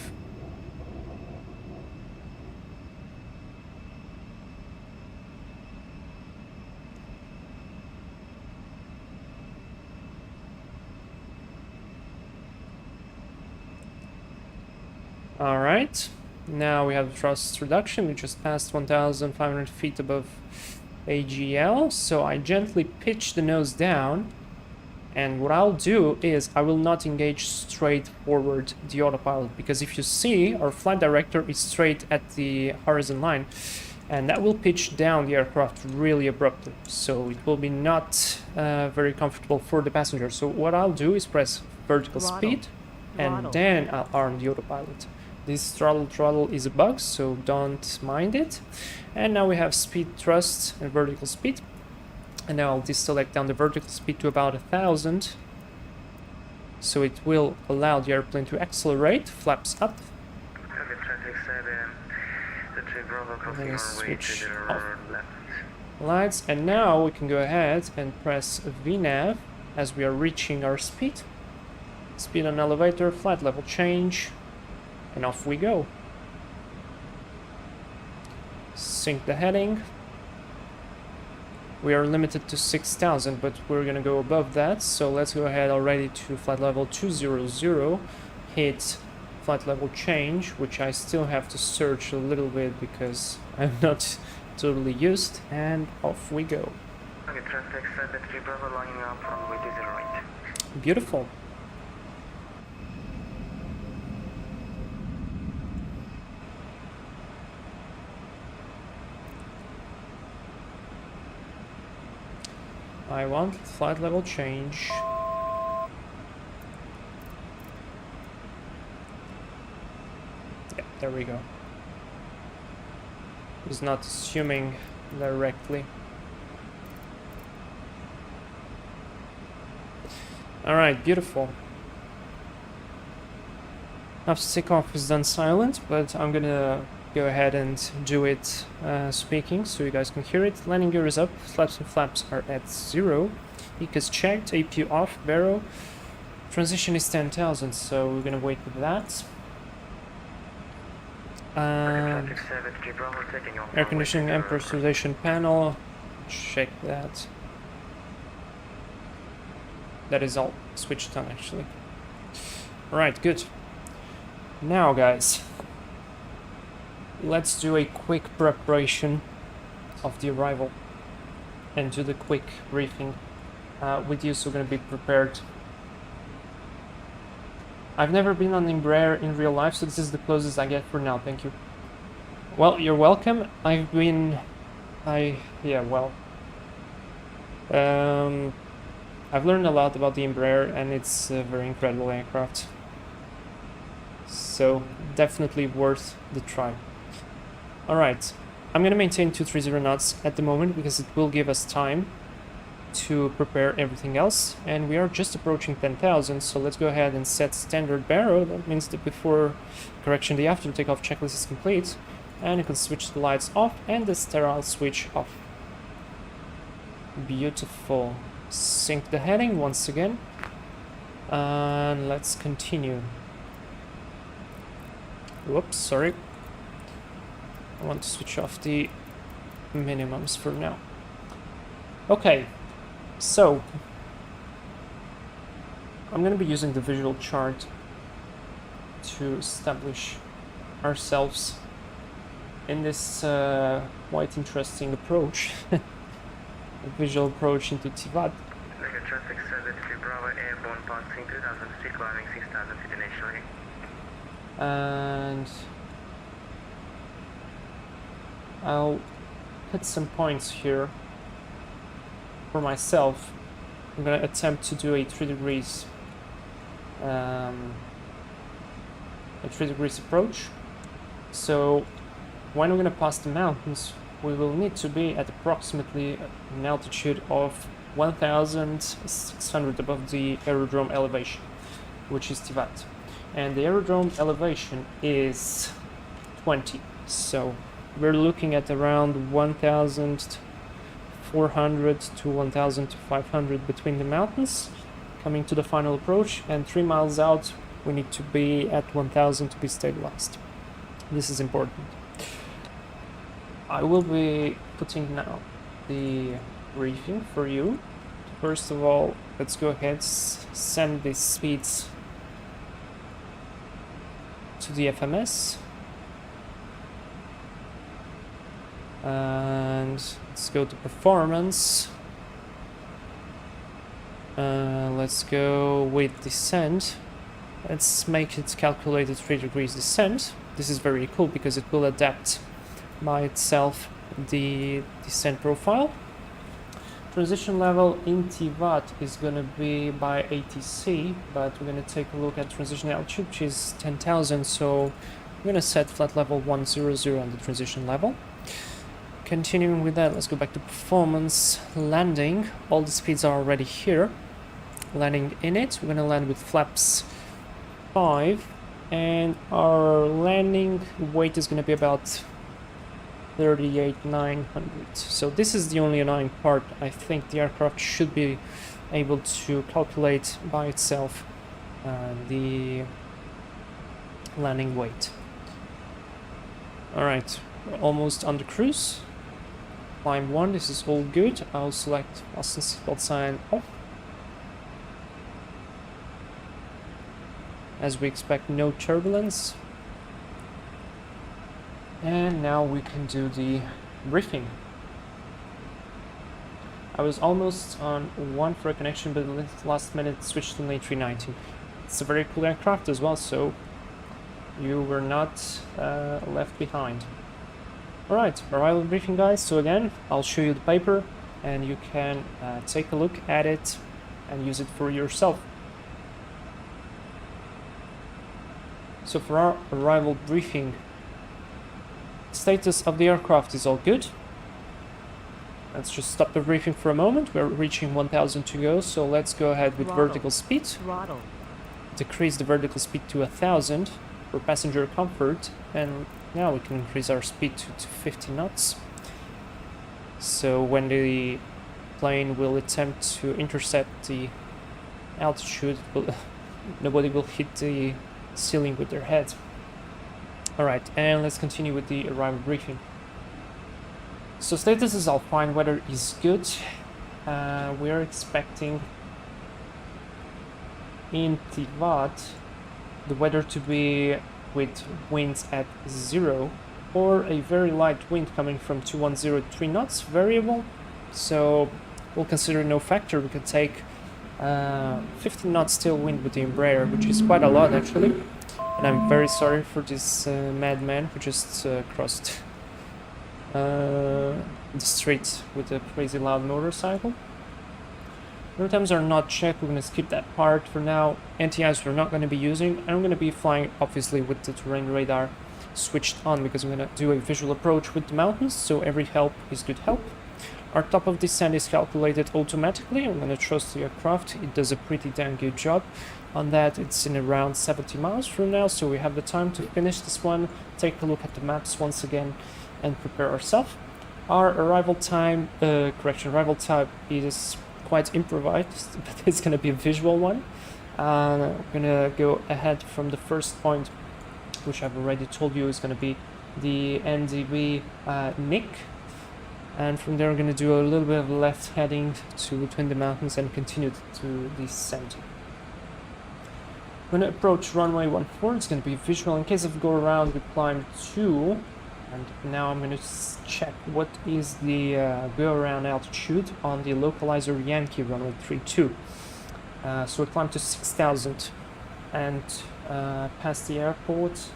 Speaker 1: Alright, now we have thrust reduction. We just passed 1,500 feet above AGL, so I gently pitch the nose down, and what I'll do is I will not engage straight forward the autopilot, because if you see, our flight director is straight at the horizon line, and that will pitch down the aircraft really abruptly, so it will be not very comfortable for the passenger. So what I'll do is press vertical
Speaker 3: Throttle.
Speaker 1: speed, and
Speaker 3: Throttle.
Speaker 1: then I'll arm the autopilot. This throttle is a bug, so don't mind it. And now we have speed, thrust, and vertical speed. And now I'll deselect down the vertical speed to about 1,000. So it will allow the airplane to accelerate, flaps up.
Speaker 2: Okay, traffic 7, the 2 Bravo crossing
Speaker 1: Then
Speaker 2: runway
Speaker 1: switch
Speaker 2: 20
Speaker 1: off.
Speaker 2: left.
Speaker 1: Lights, and now we can go ahead and press VNAV as we are reaching our speed. Speed on elevator, flight level change, and off we go. Sync the heading. We are limited to 6,000, but we're gonna go above that, so let's go ahead already to flight level 200, hit flight level change, which I still have to search a little bit because I'm not totally used, and off we go.
Speaker 2: Okay, traffic 7, 3 Bravo lining up runway 208.
Speaker 1: Beautiful. I want flight level change. Yeah, there we go. He's not assuming directly. Alright, beautiful. After takeoff is done silent, but I'm gonna go ahead and do it speaking so you guys can hear it. Landing gear is up, flaps and flaps are at 0. ECA's checked, APU off, barrow. Transition is 10,000, so we're gonna wait with that.
Speaker 2: Traffic 7, 3 Bravo taking off.
Speaker 1: Air conditioning and pressurization panel, check that. That is all switched on actually. Alright, good. Now guys, let's do a quick preparation of the arrival and do the quick briefing with you, so we're going to be prepared. I've never been on Embraer in real life, so this is the closest I get for now. Thank you. Well, you're welcome. I've learned a lot about the Embraer, and it's a very incredible aircraft. So definitely worth the try. Alright, I'm gonna maintain 230 knots at the moment because it will give us time to prepare everything else, and we are just approaching 10,000, so let's go ahead and set standard barrow. That means that before correction the after takeoff checklist is complete, and you can switch the lights off and the sterile switch off. Beautiful. Sync the heading once again, and let's continue. Whoops, sorry. I want to switch off the minimums for now. Okay, so I'm going to be using the visual chart to establish ourselves in this quite interesting approach, a visual approach into Tivat.
Speaker 2: Negative traffic 73 Bravo airborne passing 2000 feet, climbing 6000 feet initially.
Speaker 1: And I'll put some points here for myself. I'm gonna attempt to do a 3 degrees approach. So when we're gonna pass the mountains, we will need to be at approximately an altitude of 1,600 above the aerodrome elevation, which is Tivat. And the aerodrome elevation is 20, so we're looking at around 1,400 1400 to 1500 between the mountains, coming to the final approach, and 3 miles out we need to be at 1000 to be stabilized. This is important. I will be putting now the briefing for you. First of all, let's go ahead, send the speeds to the FMS. And let's go to performance. Let's go with descent. Let's make it calculated 3 degrees descent. This is very cool because it will adapt by itself the descent profile. Transition level in Tivat is going to be by ATC, but we're going to take a look at transition altitude, which is 10,000, so we're going to set flight level 100 on the transition level. Continuing with that, let's go back to performance. Landing, all the speeds are already here. Landing in it, we're going to land with flaps 5, and our landing weight is going to be about 38,900. So this is the only annoying part. I think the aircraft should be able to calculate by itself the landing weight. Alright, we're almost on the cruise. Climb 1, this is all good. I'll select fasten seatbelt sign off, as we expect no turbulence. And now we can do the briefing. I was almost on 1 for a connection, but last minute switched to an A390. It's a very cool aircraft as well, so you were not left behind. Alright, arrival briefing, guys. So again, I'll show you the paper and you can take a look at it and use it for yourself. So for our arrival briefing, status of the aircraft is all good. Let's just stop the briefing for a moment. We're reaching 1000 to go, so let's go ahead with
Speaker 3: Throttle.
Speaker 1: vertical speed.
Speaker 3: Throttle.
Speaker 1: Decrease the vertical speed to 1000 for passenger comfort, and now we can increase our speed to 50 knots. So when the plane will attempt to intercept the altitude, nobody will hit the ceiling with their head. Alright, and let's continue with the arrival briefing. So status is all fine, weather is good. We are expecting in Tivat the weather to be with winds at 0 or a very light wind coming from 210 3 knots variable. So we'll consider no factor. We could take 15 knots still wind with the Embraer, which is quite a lot actually. And I'm very sorry for this madman who just crossed the street with a crazy loud motorcycle. Road times are not checked, we're going to skip that part for now. NTIs we're not going to be using. I'm going to be flying obviously with the terrain radar switched on because I'm going to do a visual approach with the mountains, so every help is good help. Our top of descent is calculated automatically. I'm going to trust the aircraft, it does a pretty damn good job on that. It's in around 70 miles from now, so we have the time to finish this one, take a look at the maps once again and prepare ourselves. Our arrival time, arrival time is quite improvised, but it's going to be a visual one. I'm going to go ahead from the first point, which I've already told you is going to be the NDB Nick. And from there I'm going to do a little bit of left heading to between the mountains and continue to the center. I'm going to approach runway 14, it's going to be visual. In case of go around, we climb 2. And now I'm going to check what is the go around altitude on the localizer Yankee runway 32. So we climb to 6,000 and past the airport,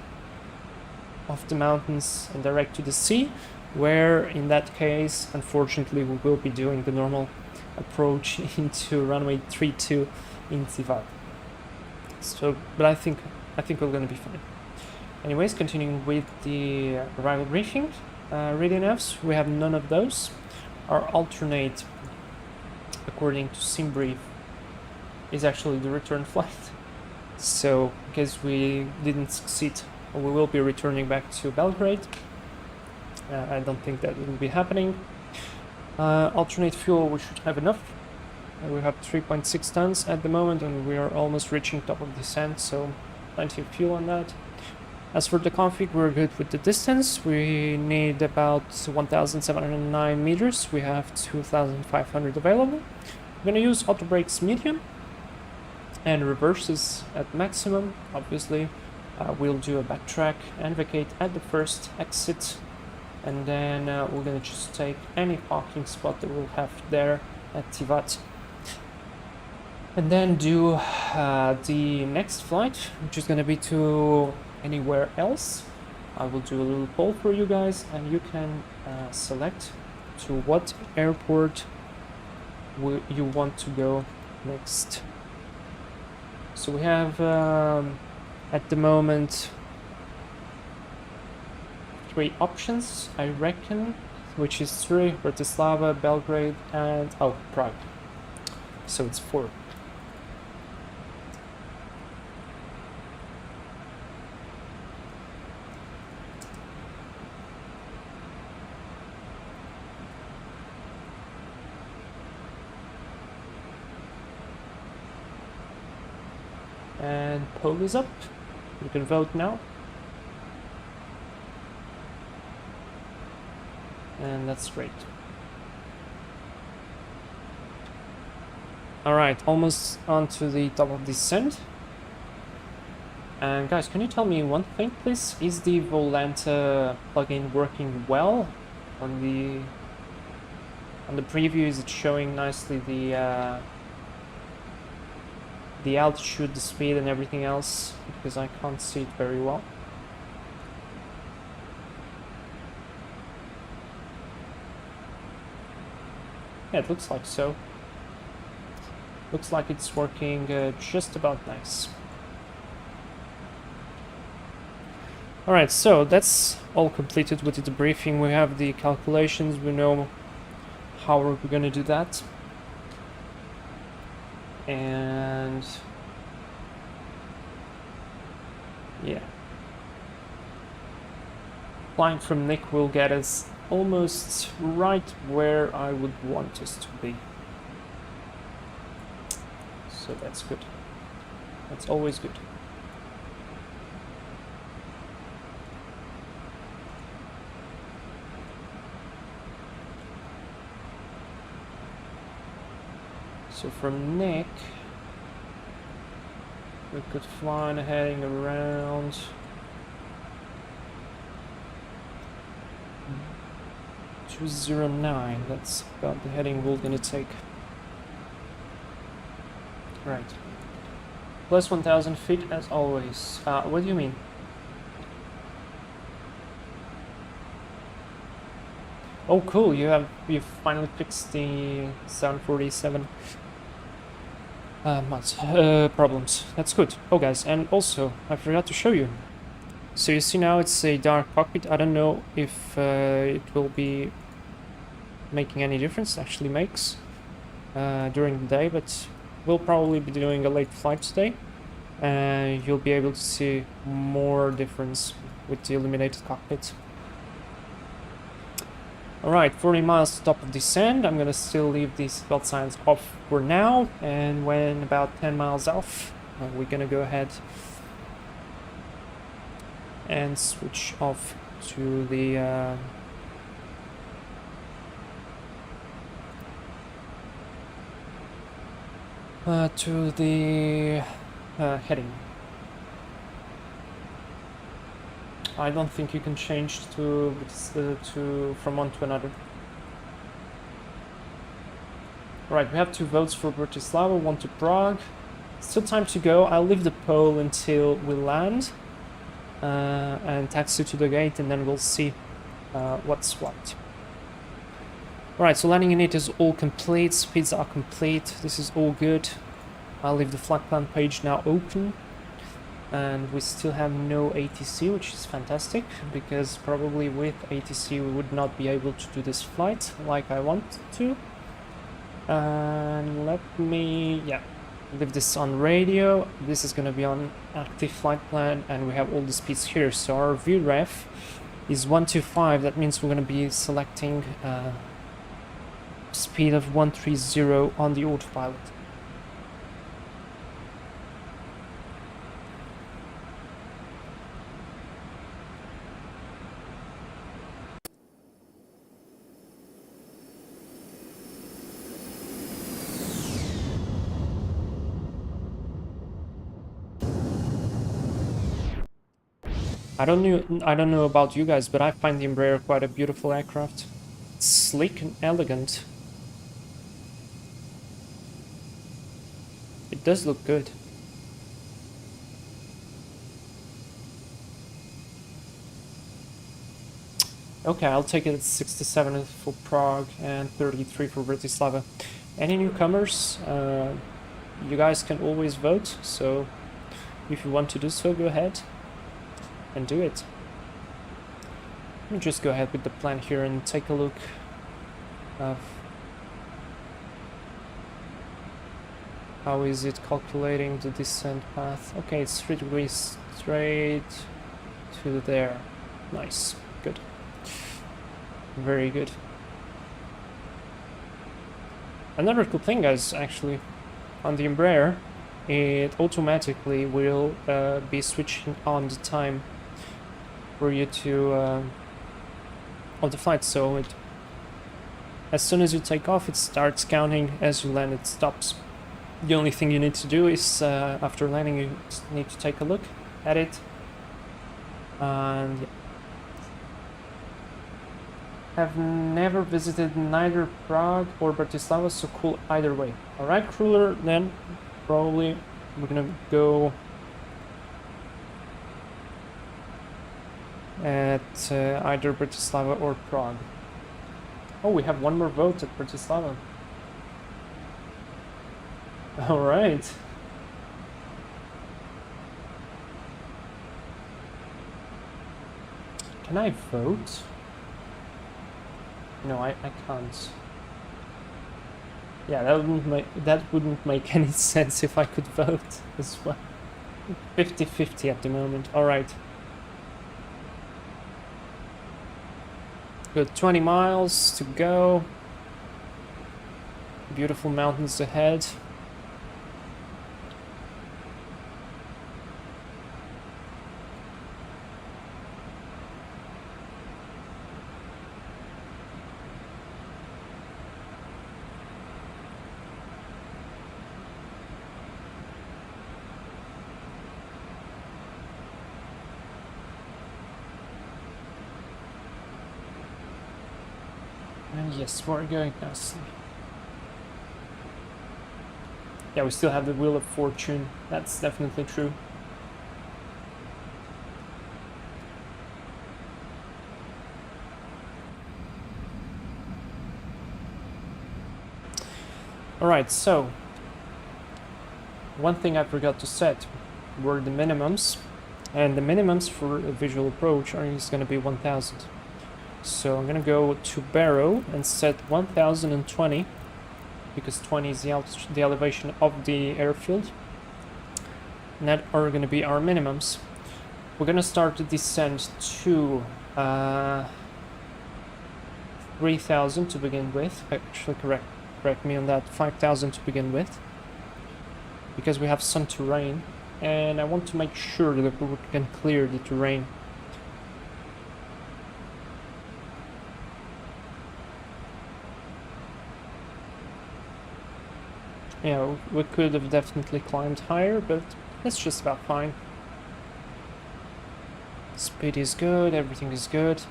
Speaker 1: off the mountains and direct to the sea, where in that case unfortunately we will be doing the normal approach into runway 32 in Tivat. So, but I think we're going to be fine. Anyways, continuing with the arrival briefing, radio navs, we have none of those. Our alternate, according to SimBrief, is actually the return flight. So, in case we didn't succeed, we will be returning back to Belgrade. I don't think that will be happening. Alternate fuel, we should have enough. We have 3.6 tons at the moment, and we are almost reaching top of descent, so plenty of fuel on that. As for the config, we're good with the distance. We need about 1,709 meters. We have 2,500 available. I'm gonna use auto brakes medium and reverses at maximum. Obviously, we'll do a backtrack and vacate at the first exit, and then we're gonna just take any parking spot that we'll have there at Tivat, and then do the next flight, which is gonna be to anywhere else. I will do a little poll for you guys, and you can select to what airport you want to go next. So we have at the moment 3 options, I reckon, which is 3: Bratislava, Belgrade, and Prague. So it's 4. And poll is up. You can vote now. And that's great. Alright, almost onto the top of descent. And guys, can you tell me one thing, please? Is the Volanta plugin working well on the preview? Is it showing nicely the altitude, the speed, and everything else? Because I can't see it very well. Yeah, it looks like so. Looks like it's working just about nice. Alright, so that's all completed with the debriefing. We have the calculations, we know how we're gonna do that. And yeah, flying from Nick will get us almost right where I would want us to be. So that's good. That's always good. So from Nick, we could fly and heading around 209. That's about the heading we're gonna take. Right. Plus 1,000 feet as always. What do you mean? Oh, cool! You finally fixed the 747 problems. That's good. Oh, guys, and also I forgot to show you. So you see now it's a dark cockpit. I don't know if it will be making any difference. It actually makes during the day, but we'll probably be doing a late flight today, and you'll be able to see more difference with the illuminated cockpit. Alright, 40 miles to top of descent. I'm gonna still leave these seatbelt signs off for now, and when about 10 miles off, we're gonna go ahead and switch off to the heading. I don't think you can change from one to another. Right, we have 2 votes for Bratislava, 1 to Prague. Still time to go. I'll leave the poll until we land and taxi to the gate, and then we'll see what's what. Right, so landing unit is all complete, speeds are complete, this is all good. I'll leave the flight plan page now open. And we still have no ATC, which is fantastic, because probably with ATC we would not be able to do this flight like I want to. And let me, leave this on radio. This is going to be on active flight plan, and we have all the speeds here. So our VREF is 125, that means we're going to be selecting speed of 130 on the autopilot. I don't know about you guys, but I find the Embraer quite a beautiful aircraft. It's sleek and elegant. It does look good. Okay, I'll take it at 67 for Prague and 33 for Bratislava. Any newcomers? You guys can always vote, so if you want to do so, go ahead and do it. Let me just go ahead with the plan here and take a look of how is it calculating the descent path. Okay, it's 3 degrees straight to there. Nice, good, very good. Another cool thing, guys, actually, on the Embraer, it automatically will be switching on the time for you to of the flight, so it, as soon as you take off, it starts counting. As you land, it stops. The only thing you need to do is after landing, you need to take a look at it, and yeah. Have never visited neither Prague or Bratislava, so cool either way. Alright, crueler, then probably we're gonna go at either Bratislava or Prague. Oh, we have one more vote at Bratislava. Alright. Can I vote? No, I can't. Yeah, that wouldn't make any sense if I could vote as well. 50-50 at the moment. Alright. Good, 20 miles to go. Beautiful mountains ahead. And yes, we're going nicely. Yeah, we still have the Wheel of Fortune. That's definitely true. Alright, so one thing I forgot to set were the minimums, and the minimums for a visual approach is going to be 1000. So I'm gonna go to Barrow and set 1020, because 20 is the elevation of the airfield, and that are gonna be our minimums. We're gonna start the descent to 3000 to begin with. Actually, correct me on that. 5000 to begin with, because we have some terrain, and I want to make sure that we can clear the terrain. Yeah, we could have definitely climbed higher, but it's just about fine. Speed is good, everything is good.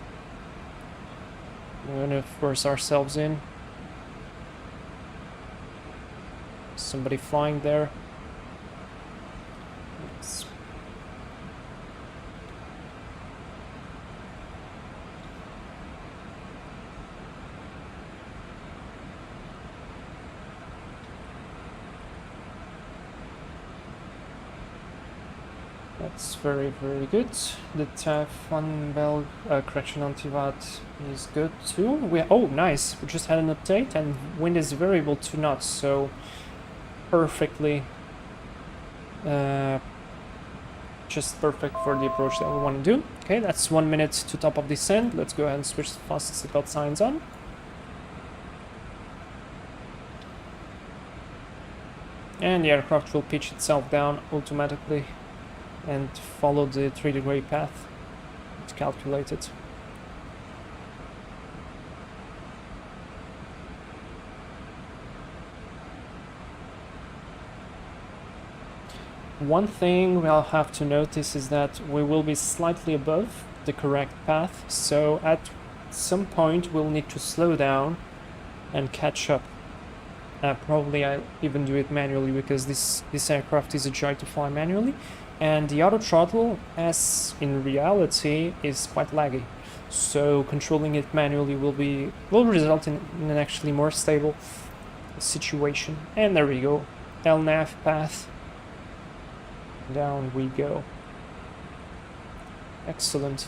Speaker 1: We're gonna force ourselves in. Somebody flying there. Yes. That's very, very good. The Fan Bell correction on Tivat is good too. Oh, nice. We just had an update, and wind is variable to knots, so perfectly, just perfect for the approach that we want to do. Okay, that's 1 minute to top of descent. Let's go ahead and switch the fastest seatbelt signs on. And the aircraft will pitch itself down automatically and follow the 3-degree path it's calculated. One thing we'll have to notice is that we will be slightly above the correct path, so at some point we'll need to slow down and catch up. Probably I'll even do it manually because this aircraft is a joy to fly manually, and the auto throttle, as in reality, is quite laggy. So controlling it manually will result in an actually more stable situation. And there we go, LNAV path. Down we go. Excellent.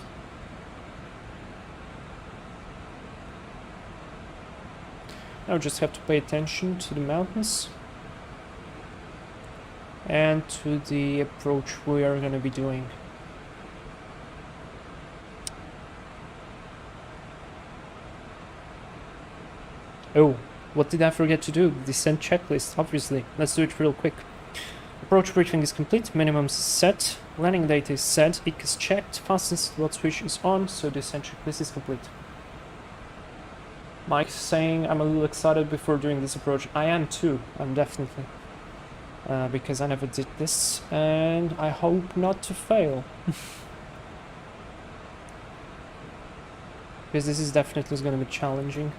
Speaker 1: Now just have to pay attention to the mountains and to the approach we are going to be doing. Oh, what did I forget to do? Descent checklist, obviously. Let's do it real quick. Approach briefing is complete, minimums is set, landing data is set, EC is checked, fastest slot switch is on, so the descent checklist is complete. Mike's saying I'm a little excited before doing this approach. I am too, I'm definitely. Because I never did this, and I hope not to fail. Because this is definitely going to be challenging.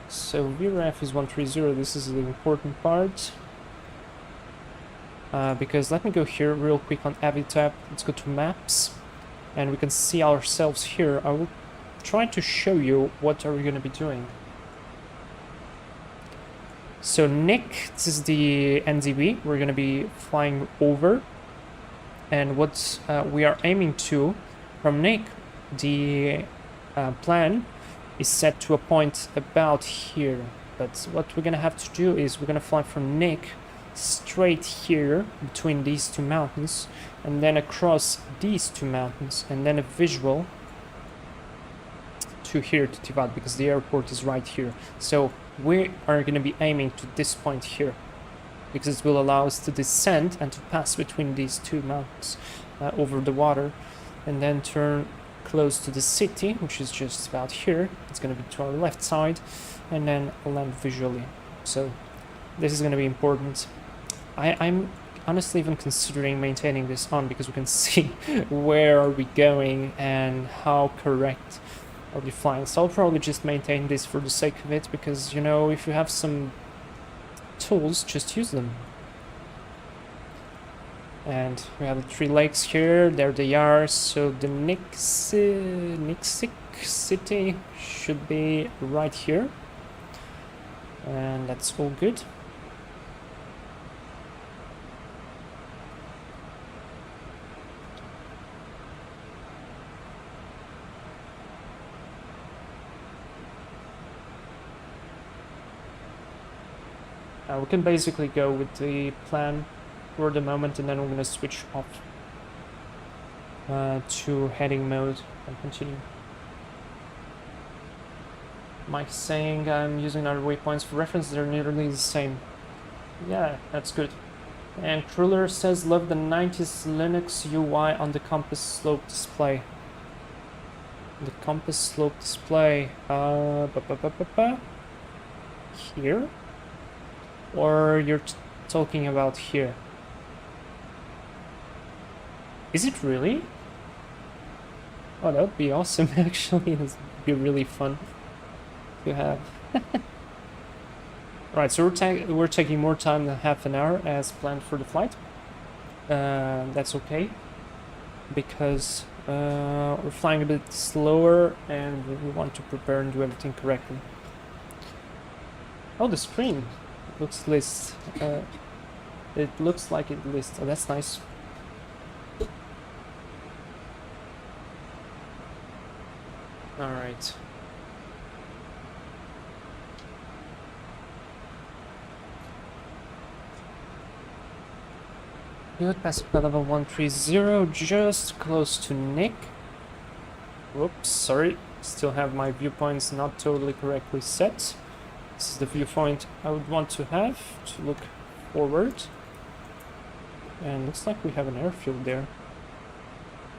Speaker 1: So VREF is 130, this is the important part. Because let me go here real quick on Avitab. Let's go to maps and we can see ourselves here. I will try to show you what are we going to be doing. So Nick, this is the NDB we're going to be flying over, and what we are aiming to from Nick, the plan is set to a point about here, but what we're going to have to do is we're going to fly from Nick straight here between these two mountains and then across these two mountains and then a visual to here to Tivat because the airport is right here. So we are going to be aiming to this point here because it will allow us to descend and to pass between these two mountains over the water and then turn close to the city, which is just about here. It's going to be to our left side and then land visually. So this is going to be important. I'm honestly even considering maintaining this on because we can see where are we going and how correct are we flying. So I'll probably just maintain this for the sake of it because, you know, if you have some tools, just use them. And we have the 3 lakes here, there they are. So the Nixic city should be right here. And that's all good. We can basically go with the plan for the moment and then we're going to switch off to heading mode and continue. Mike's saying I'm using other waypoints for reference, they're nearly the same. Yeah, that's good. And Kruller says love the 90s Linux UI on the compass slope display. The compass slope display, here? Or you're talking about here? Is it really? Oh, that would be awesome actually, it would be really fun to have. Right, so we're taking more time than half an hour as planned for the flight. That's okay, because we're flying a bit slower and we want to prepare and do everything correctly. Oh, the screen looks list. It looks like it lists. Oh, that's nice. All right. Good, passive level 130, just close to Nick. Whoops, sorry. Still have my viewpoints not totally correctly set. This is the viewpoint I would want to have to look forward. And looks like we have an airfield there.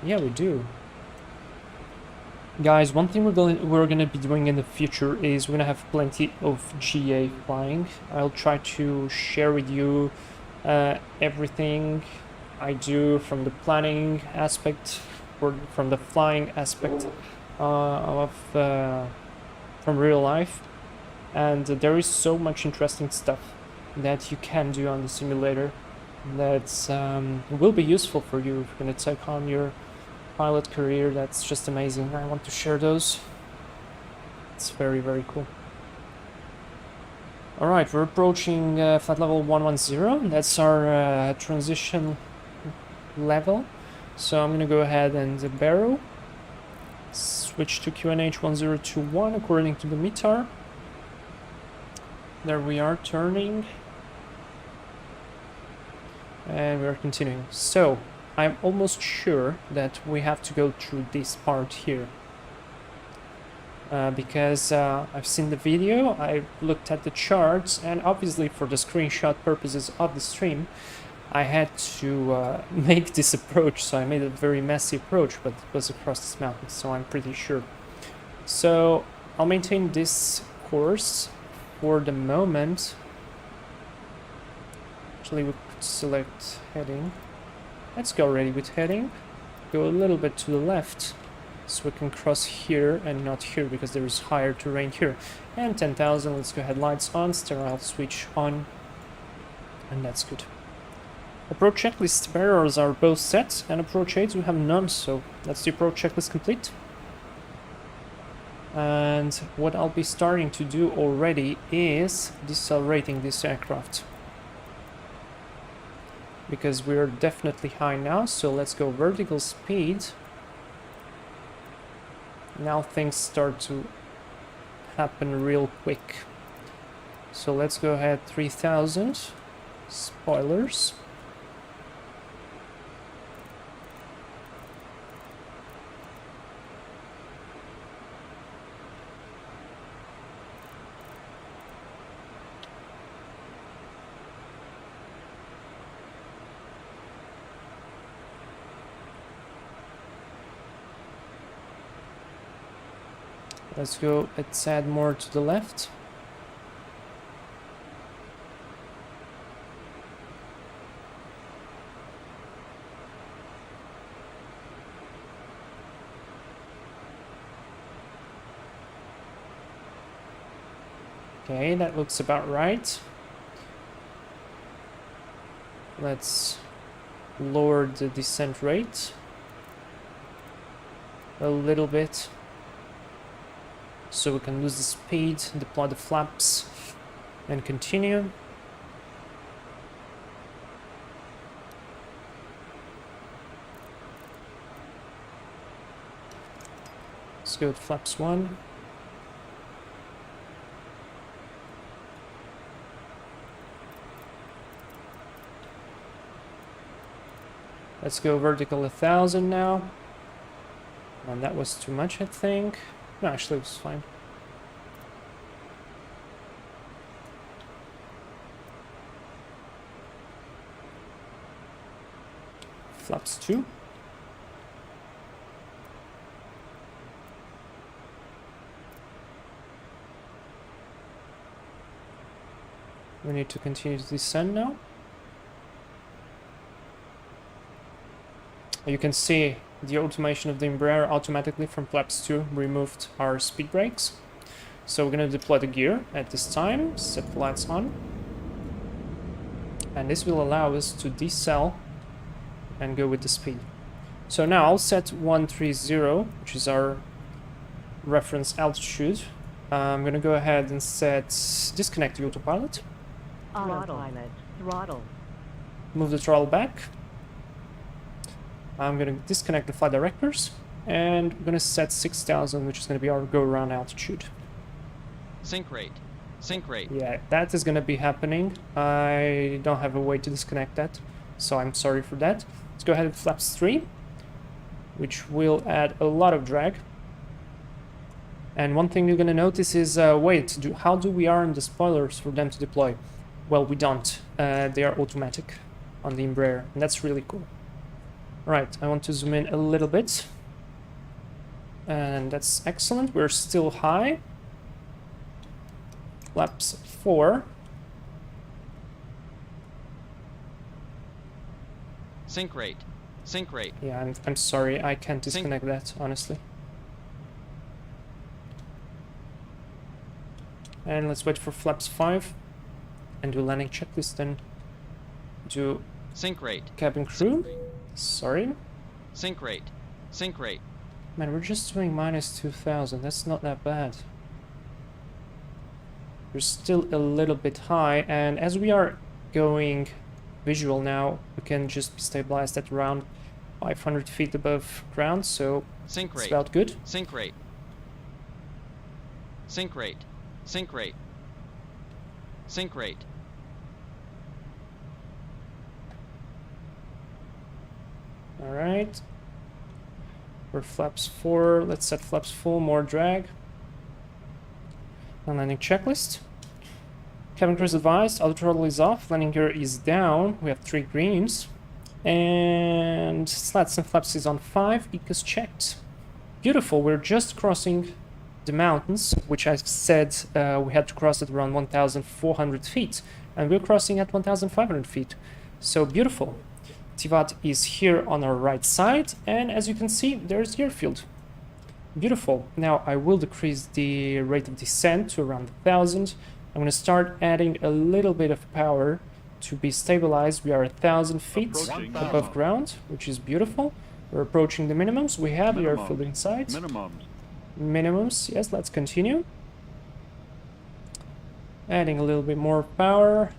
Speaker 1: Yeah, we do. Guys, one thing we're gonna be doing in the future is we're gonna have plenty of GA flying. I'll try to share with you everything I do from the planning aspect, or from the flying aspect from real life. And there is so much interesting stuff that you can do on the simulator that will be useful for you if you're gonna take on your pilot career. That's just amazing. I want to share those. It's very, very cool. Alright, we're approaching flight level 110. That's our transition level. So I'm gonna go ahead and barrel. Switch to QNH 1021 according to the METAR. There we are, turning. And we're continuing. So I'm almost sure that we have to go through this part here. Because I've seen the video, I've looked at the charts, and obviously for the screenshot purposes of the stream, I had to make this approach, so I made a very messy approach, but it was across this mountain, so I'm pretty sure. So I'll maintain this course for the moment. Actually, we could select heading. Let's go already with heading. Go a little bit to the left, so we can cross here and not here because there is higher terrain here. And 10,000, let's go ahead, lights on, sterile switch on, and that's good. Approach checklist barriers are both set, and approach aids we have none, so that's the approach checklist complete. And what I'll be starting to do already is decelerating this aircraft, because we're definitely high now. So let's go vertical speed. Now things start to happen real quick. So let's go ahead, 3000 spoilers. Let's go, let's add more to the left. Okay, that looks about right. Let's lower the descent rate a little bit, so we can lose the speed, deploy the flaps, and continue. Let's go with flaps 1. Let's go vertical 1000 now. And that was too much, I think. No, actually it was fine. Flaps 2. We need to continue to descend now. You can see the automation of the Embraer automatically from flaps 2 removed our speed brakes. So we're going to deploy the gear at this time, set the lights on. And this will allow us to decel and go with the speed. So now I'll set 130, which is our reference altitude. I'm going to go ahead and set disconnect the autopilot.
Speaker 3: Autopilot. Throttle.
Speaker 1: Move the throttle back. I'm going to disconnect the flight directors, and we're going to set 6,000, which is going to be our go-around altitude.
Speaker 4: Sync rate. Sync rate.
Speaker 1: Yeah, that is going to be happening. I don't have a way to disconnect that, so I'm sorry for that. Let's go ahead with flaps 3, which will add a lot of drag. And one thing you're going to notice is, how do we arm the spoilers for them to deploy? Well, we don't. they are automatic on the Embraer, and that's really cool. Right, I want to zoom in a little bit. And that's excellent. We're still high. Flaps 4.
Speaker 4: Sync rate. Sync rate.
Speaker 1: Yeah, I'm sorry, I can't disconnect that, honestly. And let's wait for flaps 5 and do landing checklist, then do
Speaker 4: Sync rate.
Speaker 1: cabin crew. Sorry.
Speaker 4: Sync rate. Sync rate.
Speaker 1: Man, we're just doing minus 2000. That's not that bad. We're still a little bit high, and as we are going visual now, we can just be stabilized at around 500 feet above ground, so
Speaker 4: Sync
Speaker 1: it's
Speaker 4: rate.
Speaker 1: about good.
Speaker 4: Sync rate. Sync rate. Sync rate. Sync rate.
Speaker 1: All right. We're flaps 4. Let's set flaps full, more drag. And landing checklist. Cabin crew is advised, auto throttle is off, landing gear is down. We have 3 greens. And slats and flaps is on 5, ECO's checked. Beautiful, we're just crossing the mountains, which I said we had to cross at around 1,400 feet. And we're crossing at 1,500 feet. So beautiful. Tivat is here on our right side, and as you can see, there's the airfield. Beautiful. Now I will decrease the rate of descent to around 1,000. I'm going to start adding a little bit of power to be stabilized. We are 1,000 feet above ground, which is beautiful. We're approaching the minimums. We have the airfield inside. Minimums, yes, let's continue. Adding a little bit more power.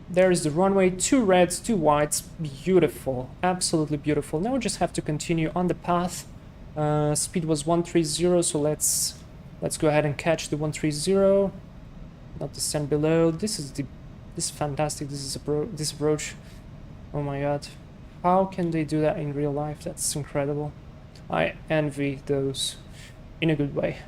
Speaker 1: There's the runway, 2 reds, 2 whites, beautiful, absolutely beautiful. Now we just have to continue on the path. Speed was 130, so let's go ahead and catch the 130. Not descend below. This is fantastic. This approach. Oh my god, how can they do that in real life? That's incredible. I envy those in a good way.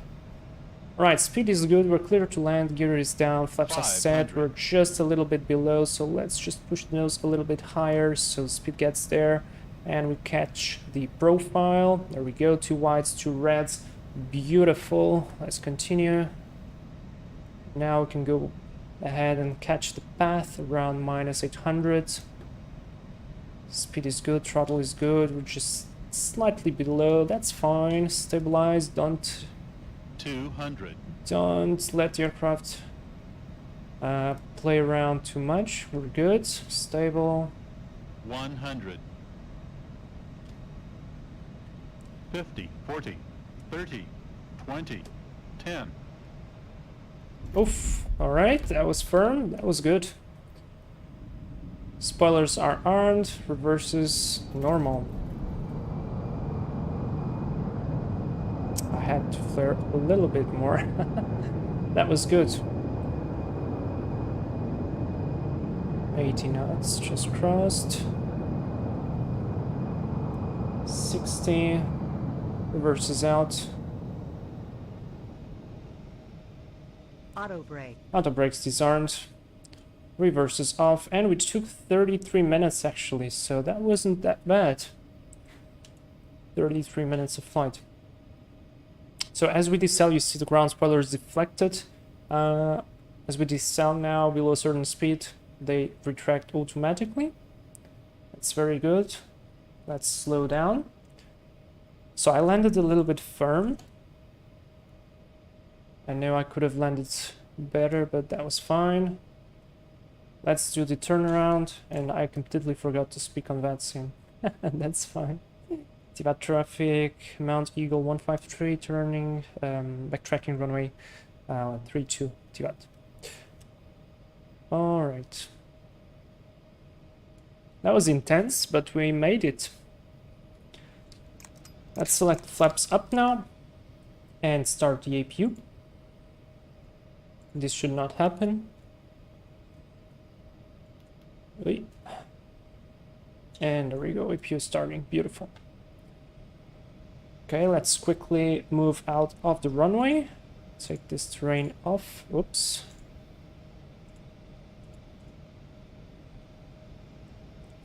Speaker 1: Right, speed is good, we're clear to land, gear is down, flaps are set, we're just a little bit below, so let's just push the nose a little bit higher so speed gets there, and we catch the profile. There we go, 2 whites, 2 reds, beautiful. Let's continue. Now we can go ahead and catch the path around minus 800. Speed is good, throttle is good, we're just slightly below, that's fine. Stabilize, don't
Speaker 5: 200.
Speaker 1: Don't let the aircraft play around too much. We're good. Stable.
Speaker 5: 100. 50, 40, 30, 20, 10.
Speaker 1: Oof. Alright, that was firm. That was good. Spoilers are armed. Reverses normal. I had to flare a little bit more. That was good. 80 knots just crossed. 60. Reverses out.
Speaker 3: Auto brake.
Speaker 1: Auto brakes disarmed. Reverses off, and we took 33 minutes actually, so that wasn't that bad. 33 minutes of flight. So as we decel, you see the ground spoiler is deflected. As we decel now below a certain speed, they retract automatically. That's very good. Let's slow down. So I landed a little bit firm. I know I could have landed better, but that was fine. Let's do the turnaround, and I completely forgot to speak on that scene. That's fine. Tivat traffic, Mount Eagle 153, turning, backtracking runway 32, Tivat. Alright. That was intense, but we made it. Let's select flaps up now, and start the APU. This should not happen. Wait. And there we go, APU starting, beautiful. Okay, let's quickly move out of the runway. Take this terrain off, oops.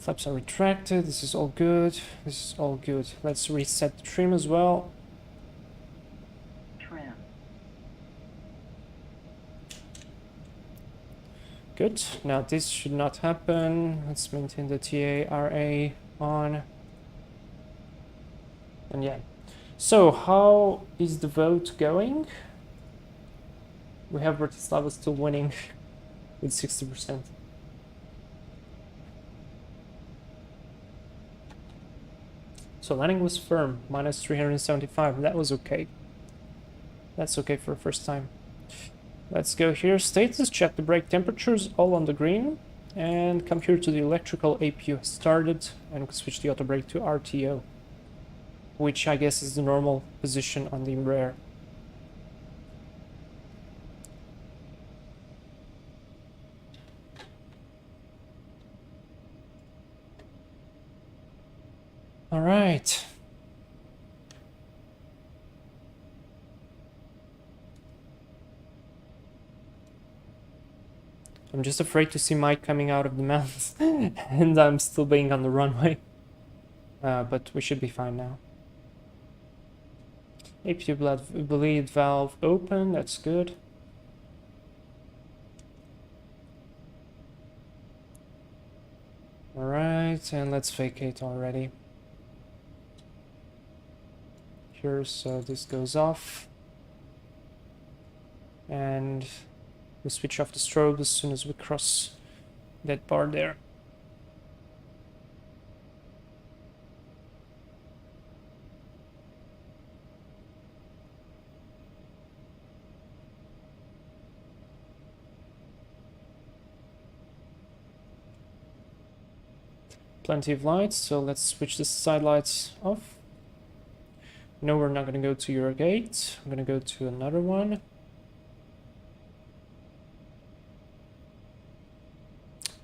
Speaker 1: Flaps are retracted. This is all good. This is all good. Let's reset the trim as well.
Speaker 3: Trim.
Speaker 1: Good. Now this should not happen. Let's maintain the TARA on. And yeah. So how is the vote going? We have Bratislava still winning with 60%. So landing was firm, minus 375. That was okay. That's okay for the first time. Let's go here. Status, check the brake temperatures, all on the green. And come here to the electrical APU started, and we can switch the auto brake to RTO, which I guess is the normal position on the Embraer. All right. I'm just afraid to see Mike coming out of the mountains and I'm still being on the runway. But we should be fine now. APU bleed valve open, that's good. Alright, and let's vacate already. Here, so this goes off. And we switch off the strobe as soon as we cross that bar there. Plenty of lights, so let's switch the side lights off. No, we're not going to go to your gate. I'm going to go to another one.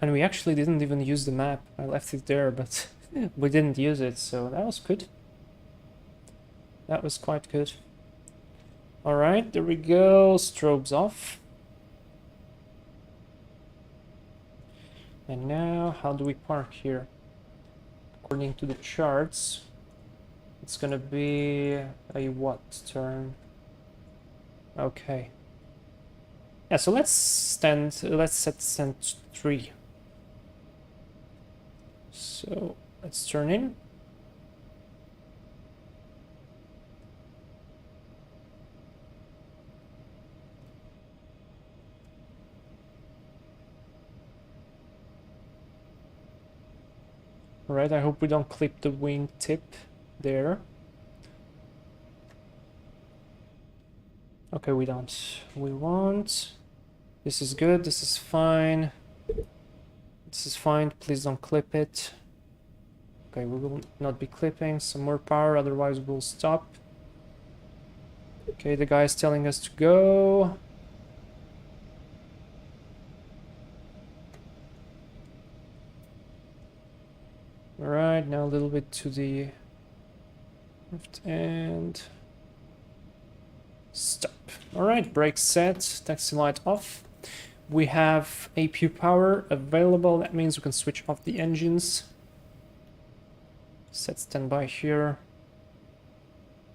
Speaker 1: And we actually didn't even use the map. I left it there, but we didn't use it, so that was good. That was quite good. Alright, there we go. Strobes off. And now, how do we park here? According to the charts, it's gonna be a what turn? Okay. Yeah, so let's set stand 3. So let's turn in. Alright, I hope we don't clip the wing tip there. Okay, we don't. We won't. This is good, this is fine. This is fine, please don't clip it. Okay, we will not be clipping. Some more power, otherwise we'll stop. Okay, the guy is telling us to go. Alright, now a little bit to the left and stop. Alright, brake set, taxi light off. We have APU power available, that means we can switch off the engines. Set standby here.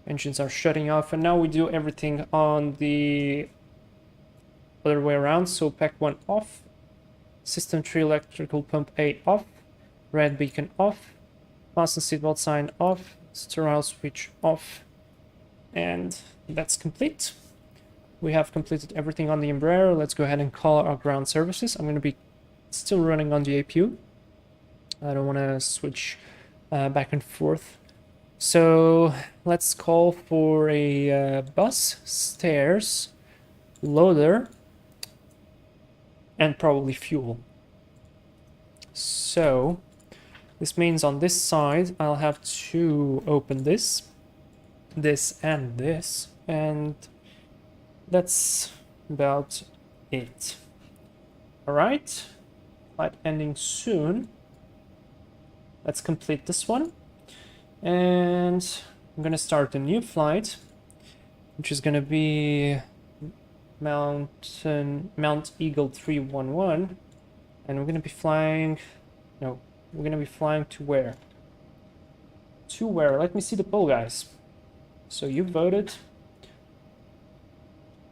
Speaker 1: Engines are shutting off, and now we do everything on the other way around. So pack 1 off, system 3 electrical pump A off, red beacon off, fasten seatbelt sign off, steering switch off, and that's complete. We have completed everything on the Embraer. Let's go ahead and call our ground services. I'm going to be still running on the APU. I don't want to switch back and forth. So let's call for a bus, stairs, loader, and probably fuel. So this means on this side I'll have to open this, and this, and that's about it. Alright, flight ending soon. Let's complete this one. And I'm gonna start a new flight, which is gonna be Mount Eagle 311. And we're gonna be flying, no, We're gonna be flying to where? To where? Let me see the poll, guys. So you voted.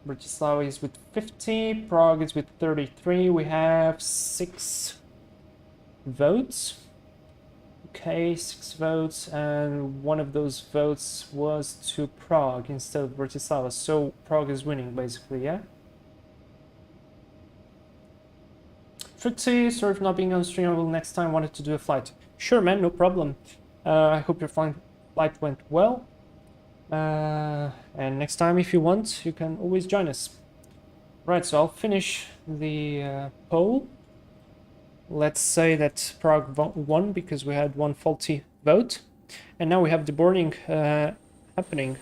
Speaker 1: Bratislava is with 50, Prague is with 33. We have 6 votes. Okay, 6 votes, and one of those votes was to Prague instead of Bratislava. So Prague is winning, basically, yeah? Trixie, sorry for not being on stream. I will next time wanted to do a flight. Sure, man, no problem. I hope your flight went well. And next time, if you want, you can always join us. Right, so I'll finish the poll. Let's say that Prague won because we had one faulty vote. And now we have deboarding happening,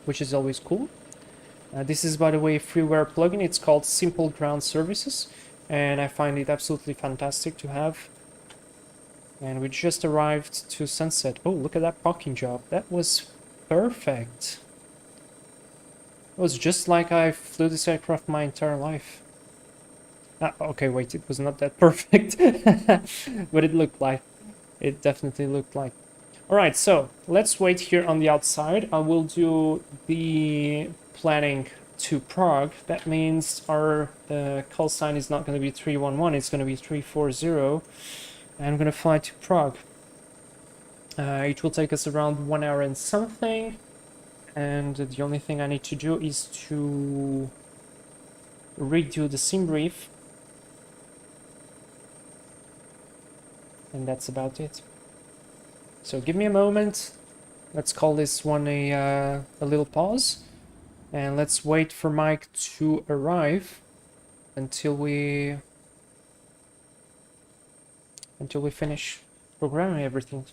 Speaker 1: which is always cool. This is, by the way, a freeware plugin. It's called Simple Ground Services, and I find it absolutely fantastic to have. And we just arrived to Sunset. Oh, look at that parking job. That was perfect. It was just like I flew this aircraft my entire life. Okay, wait, it was not that perfect. But it looked like. It definitely looked like. Alright, so let's wait here on the outside. I will do the planning to Prague. That means our call sign is not going to be 311, it's going to be 340. And I'm going to fly to Prague. It will take us around 1 hour and something. And the only thing I need to do is to redo the sim brief. And that's about it. So give me a moment. Let's call this one a little pause. And let's wait for Mike to arrive until we finish programming everything.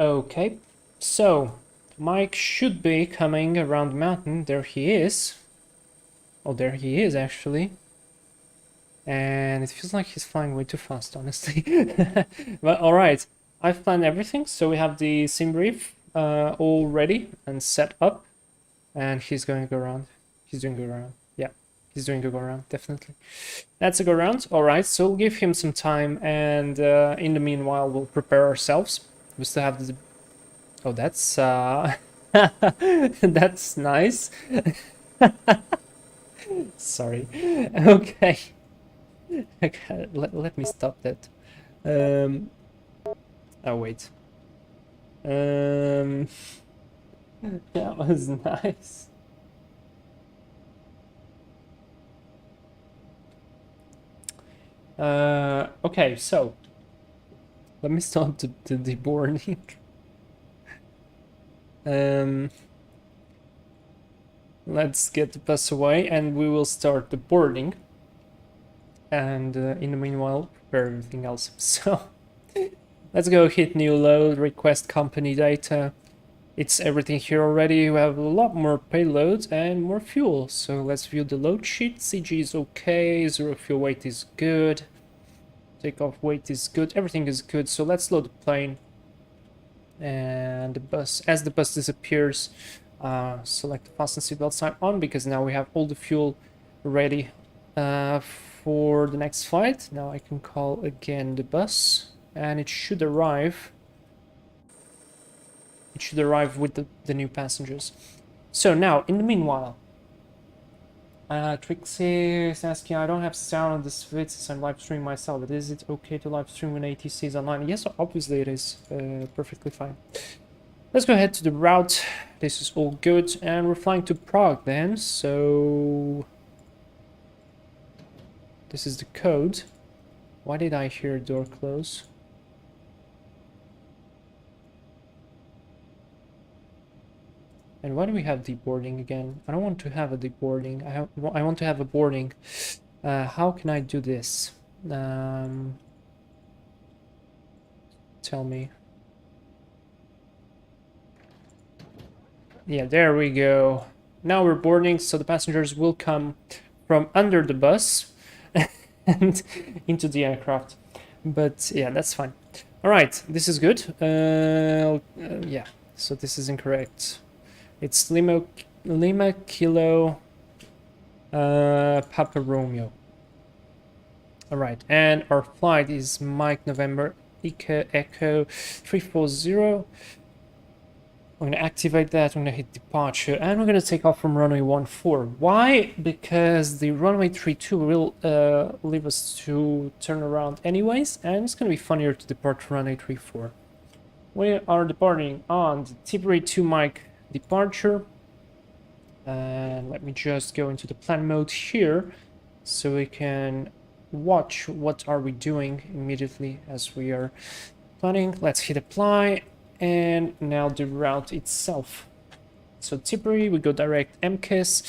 Speaker 1: Okay, so Mike should be coming around the mountain. There he is. Oh, there he is actually. And it feels like he's flying way too fast, honestly. But alright, I've planned everything. So we have the sim brief all ready and set up. And he's going to go around. He's doing a go around. Yeah, he's doing a go around, definitely. That's a go around. Alright, so we'll give him some time. And in the meanwhile, we'll prepare ourselves. We still have the... Oh, that's... that's nice. Sorry. Okay. Okay, let me stop that. Oh wait. That was nice. Okay, so let me stop the deboarding. Let's get the bus away and we will start the boarding. And in the meanwhile, prepare everything else. So let's go hit new load, request company data. It's everything here already. We have a lot more payload and more fuel. So let's view the load sheet. CG is okay, zero fuel weight is good. Takeoff weight is good, everything is good. So let's load the plane. And the bus, as the bus disappears, select the fasten seatbelt sign on because now we have all the fuel ready for the next flight. Now I can call again the bus and it should arrive. It should arrive with the new passengers. So now, in the meanwhile, Trixie is asking, I don't have sound on this vid since I'm live streaming myself, but is it okay to live stream when ATC is online? Yes, obviously it is perfectly fine. Let's go ahead to the route. This is all good, and we're flying to Prague then, so... This is the code. Why did I hear a door close? And why do we have deboarding again? I don't want to have a deboarding. I want to have a boarding. How can I do this? Tell me. Yeah, there we go. Now we're boarding, so the passengers will come from under the bus and into the aircraft. But yeah, that's fine. All right, this is good. Yeah, so this is incorrect. It's Lima Kilo Papa Romeo. All right, and our flight is Mike November Echo 340. I'm going to activate that, I'm going to hit departure, and we're going to take off from runway 14. Why? Because the runway 32 will leave us to turn around anyways, and it's going to be funnier to depart from runway 34. We are departing on the Tiberi to Mike departure. And let me just go into the plan mode here, so we can watch what are we doing immediately as we are planning. Let's hit apply. And now the route itself. So Tiberi, we go direct MKIS.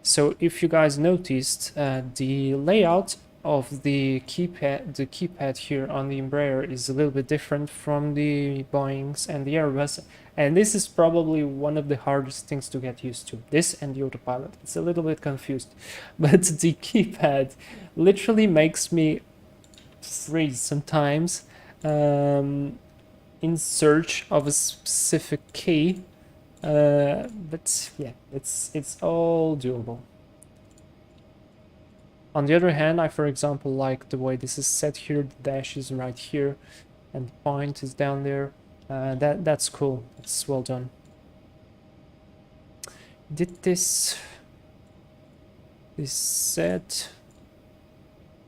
Speaker 1: So if you guys noticed, the layout of the keypad here on the Embraer is a little bit different from the Boeings and the Airbus. And this is probably one of the hardest things to get used to. This and the autopilot. It's a little bit confused. But the keypad literally makes me freeze sometimes. In search of a specific key, but yeah, it's all doable. On the other hand, I for example like the way this is set here. The dash is right here and the point is down there. That's cool. It's well done. Did this set,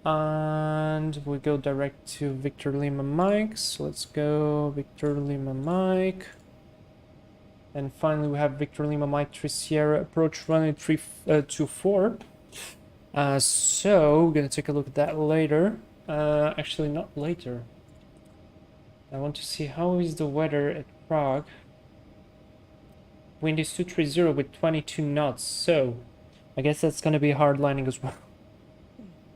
Speaker 1: and we go direct to Victor Lima Mike. So let's go Victor Lima Mike, and finally we have Victor Lima Mike 3 Sierra approach runway 324. So we're gonna take a look at that later. Actually not later. I want to see how is the weather at Prague. Wind is 230 with 22 knots, so I guess that's gonna be a hard landing as well.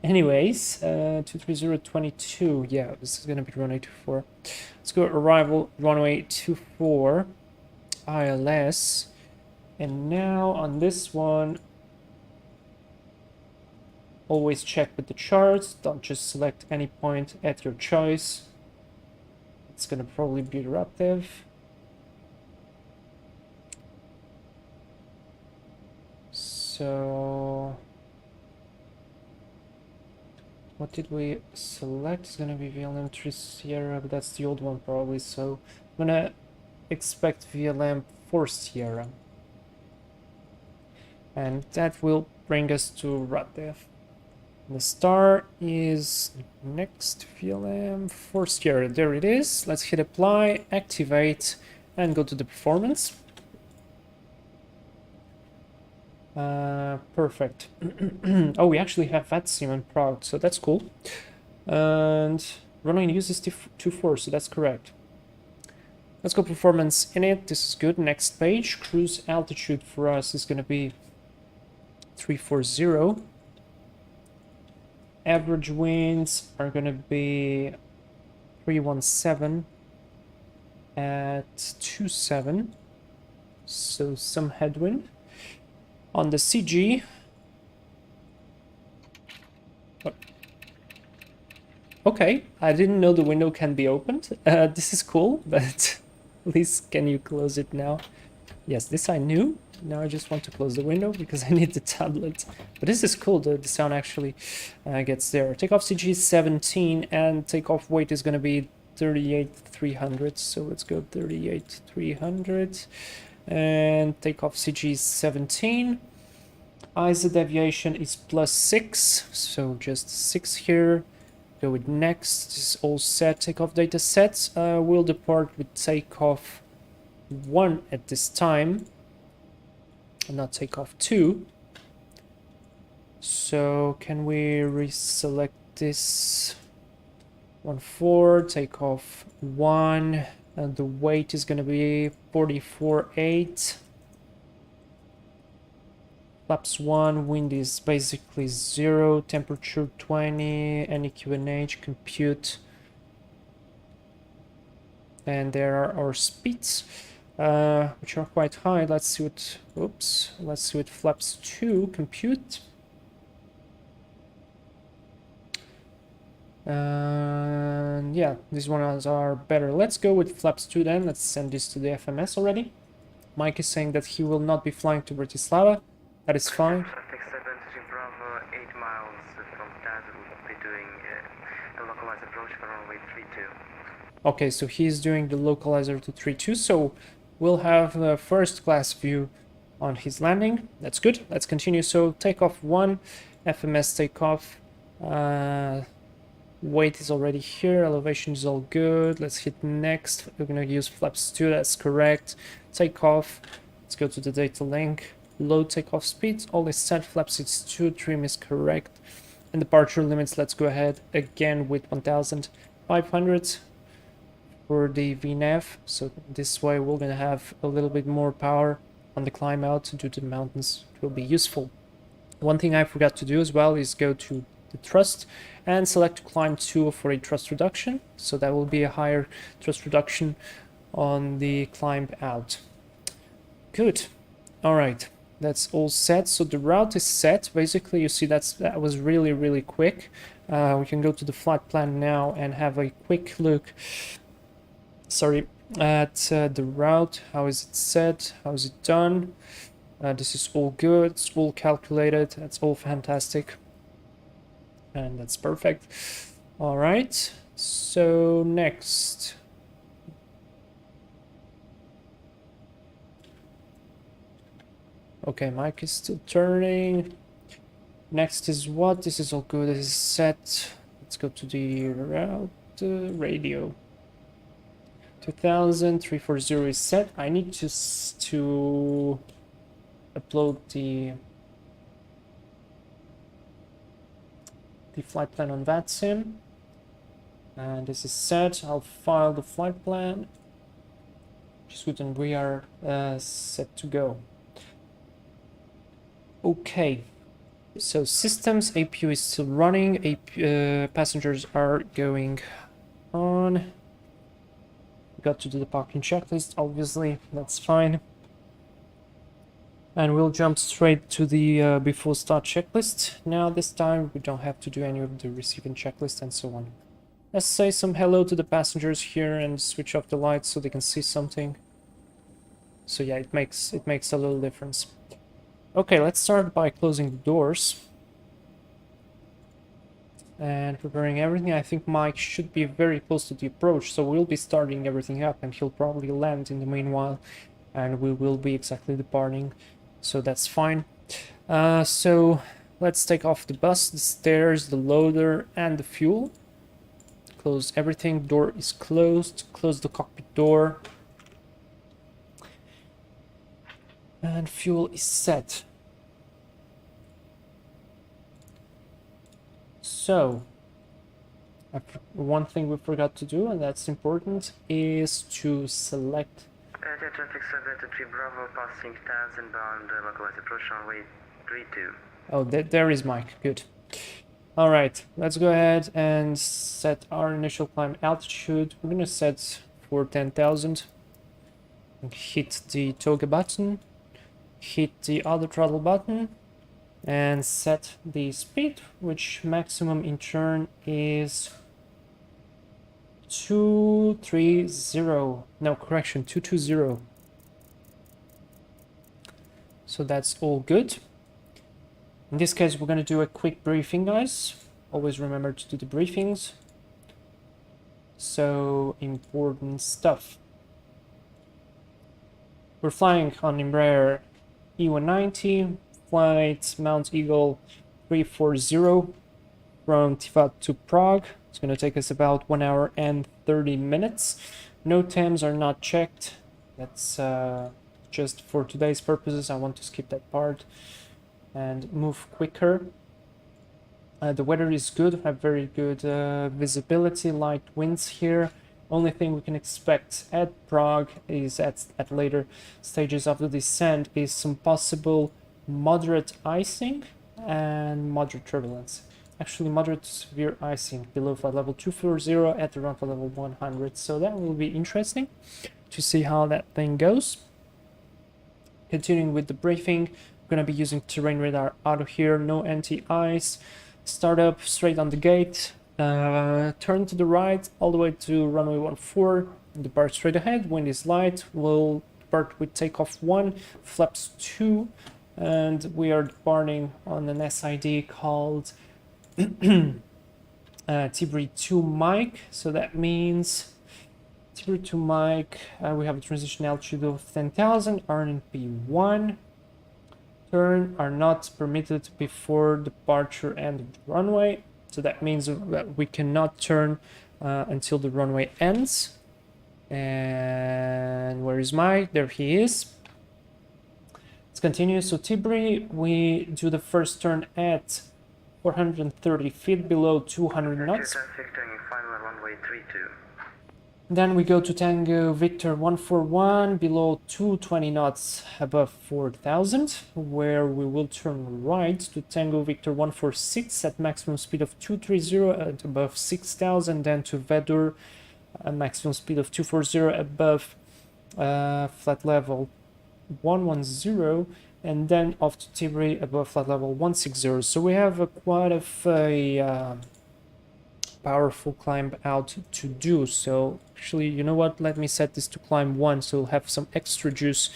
Speaker 1: Anyways, 23022. Yeah, this is gonna be runway 24. Let's go arrival runway 24, ILS. And now on this one, always check with the charts. Don't just select any point at your choice. It's gonna probably be eruptive. So what did we select? It's gonna be VLM 3 Sierra, but that's the old one probably. So I'm gonna expect VLM 4 Sierra, and that will bring us to Radev. The star is next, VLM 4 Sierra. There it is. Let's hit apply, activate, and go to the performance. Perfect. Oh, we actually have that sim in Prague, so that's cool. And running uses 24, so that's correct. Let's go performance in it. This is good. Next page. Cruise altitude for us is going to be 340. Average winds are going to be 317 at 27. So some headwind. On the CG, okay, I didn't know the window can be opened. This is cool, but please can you close it now? Yes, this I knew. Now I just want to close the window because I need the tablet. But this is cool, the sound actually gets there. Takeoff CG is 17 and takeoff weight is going to be 38,300. So let's go 38,300. And takeoff CG is 17. ISO deviation is +6, so just 6 here. Go with next. This is all set. Takeoff data set. We'll depart with takeoff 1 at this time, and not takeoff 2. So can we reselect this? 14, takeoff 1. And the weight is going to be 44.8. Flaps 1, wind is basically 0, temperature 20, NEQNH, compute. And there are our speeds, which are quite high. Let's see what, oops, let's see what flaps 2, compute. And yeah, these ones are better. Let's go with flaps 2 then. Let's send this to the FMS already. Mike is saying that he will not be flying to Bratislava. That is fine.
Speaker 6: Traffic 7 Bravo, 8 miles from that, we'll be doing a localized approach for runway 32.
Speaker 1: Okay, so he's doing the localizer to 32, so we'll have a first class view on his landing. That's good. Let's continue. So takeoff 1, FMS takeoff. Weight is already here, elevation is all good. Let's hit next. We're gonna use flaps 2, that's correct. Takeoff, let's go to the data link. Low takeoff speed, all is set. Flaps is 2, trim is correct. And departure limits, let's go ahead again with 1500 for the VNAV. So this way we're gonna have a little bit more power on the climb out due to the mountains. It will be useful. One thing I forgot to do as well is go to the thrust and select to climb 2 for a thrust reduction. So that will be a higher thrust reduction on the climb out. Good. All right. That's all set. So the route is set. Basically, you see that was really quick. We can go to the flight plan now and have a quick look. Sorry, at the route. How is it set? How is it done? This is all good. It's all calculated. That's all fantastic. And that's perfect. All right. So next. Okay, Mike is still turning. Next is what? This is all good. This is set. Let's go to the route radio. 2000 340 is set. I need to upload the flight plan on VATSIM. And this is set. I'll file the flight plan. Which is good, and we are set to go. Okay, So systems, APU is still running, passengers are going on. Got to do the parking checklist, obviously, that's fine. And we'll jump straight to the before start checklist. Now this time we don't have to do any of the receiving checklist and so on. Let's say some hello to the passengers here and switch off the lights so they can see something. So yeah, it makes a little difference. Okay, let's start by closing the doors and preparing everything. I think Mike should be very close to the approach, so we'll be starting everything up and he'll probably land in the meanwhile and we will be exactly departing, so that's fine. So let's take off the bus, the stairs, the loader and the fuel. Close everything, door is closed, close the cockpit door. And fuel is set. So, one thing we forgot to do, and that's important, is to select.
Speaker 6: Traffic subject to 3 Bravo passing 1000 bound localized approach runway 32.
Speaker 1: Oh, there is Mike. Good. All right, let's go ahead and set our initial climb altitude. We're gonna set for 10,000. Hit the toggle button. Hit the auto throttle button and set the speed, which maximum in turn is 230. No, correction, 220. So that's all good. In this case, we're going to do a quick briefing, guys. Always remember to do the briefings. So important stuff. We're flying on Embraer E190, flight Mount Eagle 340 from Tivat to Prague. It's going to take us about 1 hour and 30 minutes. No TEMs are not checked. That's just for today's purposes. I want to skip that part and move quicker. The weather is good. We have very good visibility, light winds here. Only thing we can expect at Prague is at later stages of the descent is some possible moderate icing and moderate turbulence. Actually, moderate to severe icing below flight level 240 at around flight level 100. So that will be interesting to see how that thing goes. Continuing with the briefing, we're going to be using terrain radar auto here, no anti-ice. Start up straight on the gate. Turn to the right all the way to runway 14, depart straight ahead, wind is light, we'll depart with takeoff 1, flaps 2, and we are departing on an SID called Tibri 2 Mike, so that means Tibri 2 Mike, we have a transition altitude of 10,000, RNP 1, turn are not permitted before departure end of the runway. So that means that we cannot turn until the runway ends. And where is Mike? There he is. Let's continue. So Tibri, we do the first turn at 430 feet below 200 knots.
Speaker 6: Traffic turning final runway 32.
Speaker 1: Then we go to Tango Victor 141 below 220 knots above 4,000, where we will turn right to Tango Victor 146 at maximum speed of 230 at above 6,000, then to Vedur at maximum speed of 240 above flat level 110, and then off to Tibri above flat level 160. So we have quite a powerful climb out to do. So actually, you know what, let me set this to climb 1 so we'll have some extra juice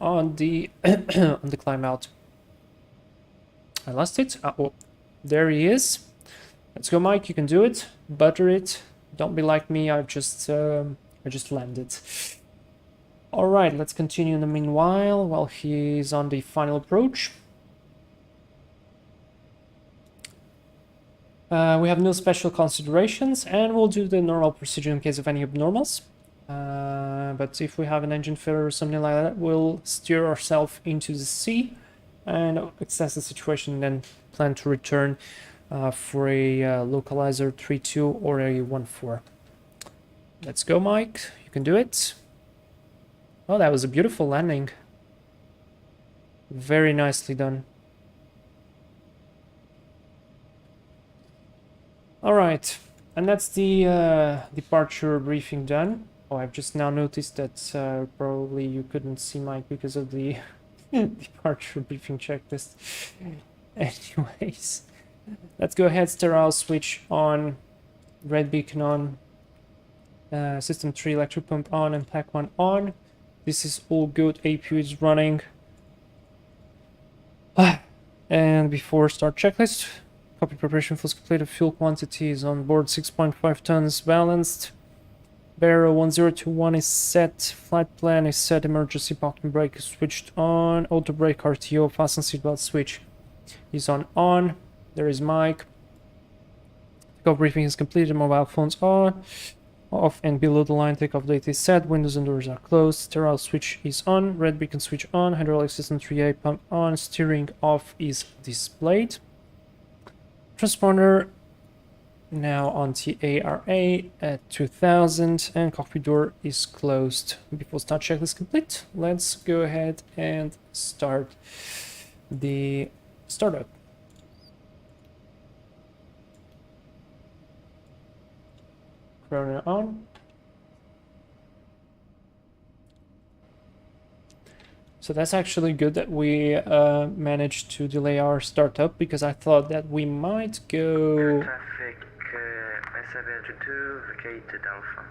Speaker 1: on the on the climb out. I lost it. Oh, there he is. Let's go, Mike, you can do it. Butter it. Don't be like me, I just landed. All right, let's continue in the meanwhile while he's on the final approach. We have no special considerations, and we'll do the normal procedure in case of any abnormals. But if we have an engine failure or something like that, we'll steer ourselves into the sea and assess the situation, and then plan to return for a localizer 3.2 or a 1.4. Let's go, Mike. You can do it. Oh, that was a beautiful landing. Very nicely done. Alright, and that's the departure briefing done. Oh, I've just now noticed that probably you couldn't see Mike because of the departure briefing checklist. Anyways, let's go ahead, sterile switch on, red beacon on, system 3 electric pump on, and pack 1 on. This is all good, APU is running. And before start checklist, cockpit preparation full completed, fuel quantity is on board 6.5 tons balanced. Barrow 1021 is set, flight plan is set, emergency parking brake is switched on, auto brake RTO, fasten seatbelt switch is on. There is Mike. Takeoff briefing is completed, mobile phones on, off and below the line, takeoff date is set, windows and doors are closed, sterile switch is on, red beacon switch on, hydraulic system 3A pump on, steering off is displayed. Transponder now on TARA at 2000 and cockpit door is closed. Before start checklist complete, let's go ahead and start the startup. Chrono on. So that's actually good that we managed to delay our startup, because I thought that we might go...
Speaker 6: Traffic, SW2, vacated Alpha.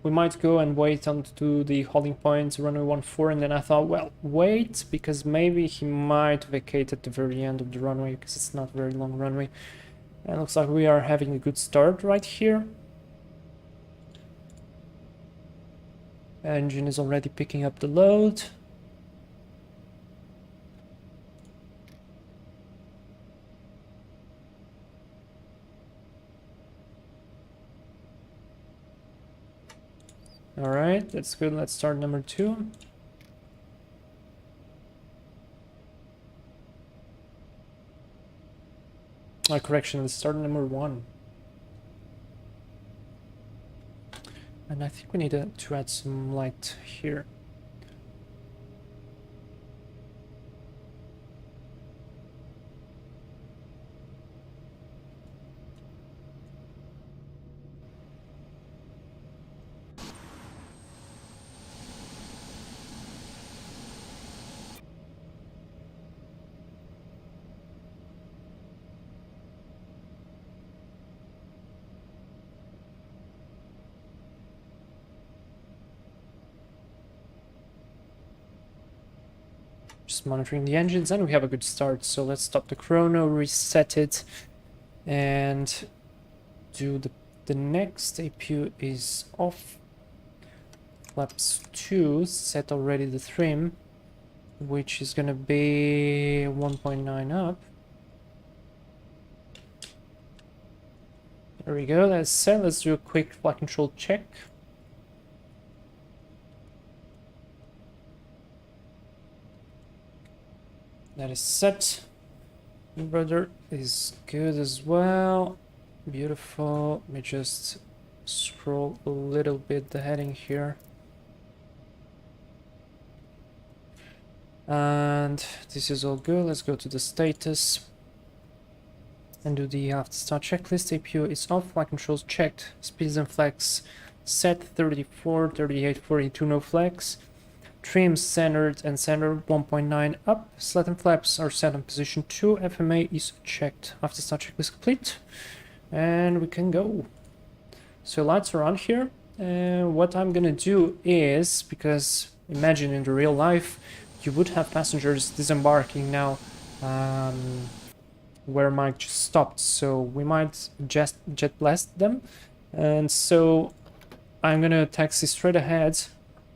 Speaker 1: We might go and wait onto the holding point, runway 14, and then I thought, well, wait, because maybe he might vacate at the very end of the runway, because it's not a very long runway. And it looks like we are having a good start right here. Engine is already picking up the load. All right, that's good. Let's start number 2. Correction, let's start number 1. And I think we need to add some light here. Just monitoring the engines, and we have a good start. So let's stop the chrono, reset it, and do the next. APU is off. Flaps 2, set already the trim, which is gonna be 1.9 up. There we go, that's set. Let's do a quick flight control check. That is set. Rudder is good as well. Beautiful. Let me just scroll a little bit the heading here. And this is all good. Let's go to the status and do the after start checklist. APU is off, flight controls checked, speeds and flex set 34, 38, 42, no flex. Trim centered and center 1.9 up. Slat and flaps are set on position 2. FMA is checked. After start checklist complete, and we can go. So lights are on here. What I'm gonna do is, because imagine in the real life you would have passengers disembarking now where Mike just stopped, so we might just jet blast them. And so I'm gonna taxi straight ahead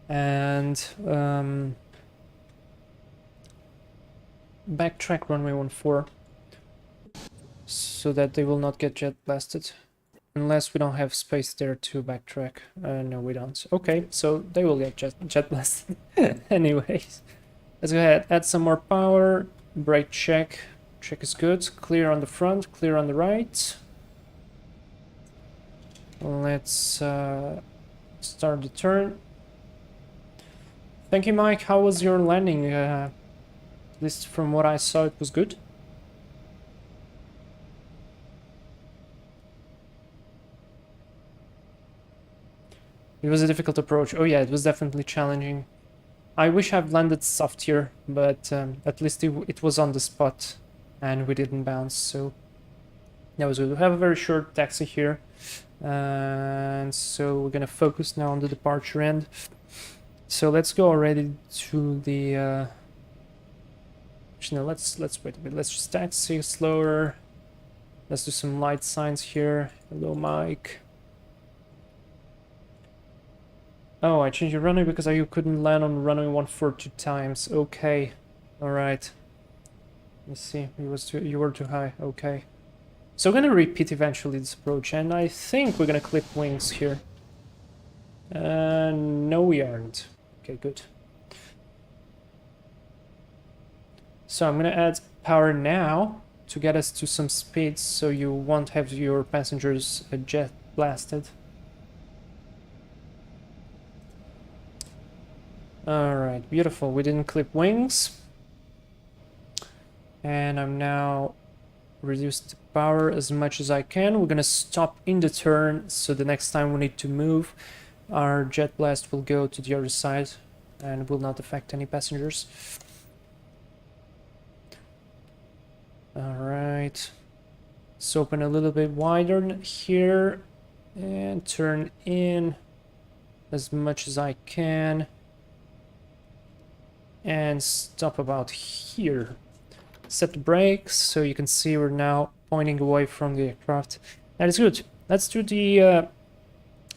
Speaker 1: and backtrack runway 14 so that they will not get jet blasted, unless we don't have space there to backtrack. No, we don't. Okay, so they will get jet blasted. Anyways, let's go ahead, add some more power, brake check is good, clear on the front, clear on the right. Let's start the turn. Thank you, Mike. How was your landing? At least from what I saw, it was good. It was a difficult approach. Oh yeah, it was definitely challenging. I wish I've landed softer, but at least it was on the spot and we didn't bounce, so that was good. We have a very short taxi here, and so we're gonna focus now on the departure end. So let's go already to the actually no, let's wait a bit. Let's just taxi slower. Let's do some light signs here. Hello, Mike. Oh, I changed your runway because you couldn't land on runway 14 2 times. Okay, all right. Let's see. You were too high. Okay. So we're gonna repeat eventually this approach, and I think we're gonna clip wings here. No, we aren't. Okay, good. So I'm gonna add power now to get us to some speed, so you won't have your passengers jet blasted. Alright, beautiful. We didn't clip wings. And I'm now reduced the power as much as I can. We're gonna stop in the turn, so the next time we need to move, our jet blast will go to the other side and will not affect any passengers. Alright. Let's open a little bit wider here and turn in as much as I can. And stop about here. Set the brakes so you can see we're now pointing away from the aircraft. That is good. Let's do the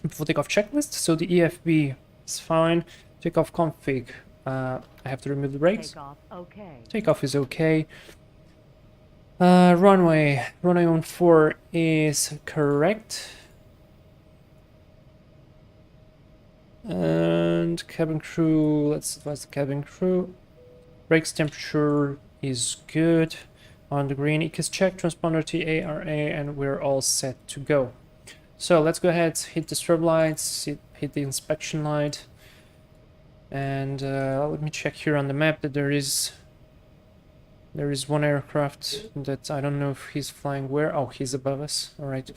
Speaker 1: before takeoff checklist. So the EFB is fine. Takeoff config. I have to remove the brakes.
Speaker 3: Takeoff, okay.
Speaker 1: Takeoff is okay. Runway 14 is correct. And cabin crew, let's advise the cabin crew. Brakes temperature is good. On the green, ECAS check, transponder TARA, and we're all set to go. So let's go ahead, hit the strobe lights, hit the inspection light. And let me check here on the map that there is one aircraft that I don't know if he's flying where. Oh, he's above us. All right.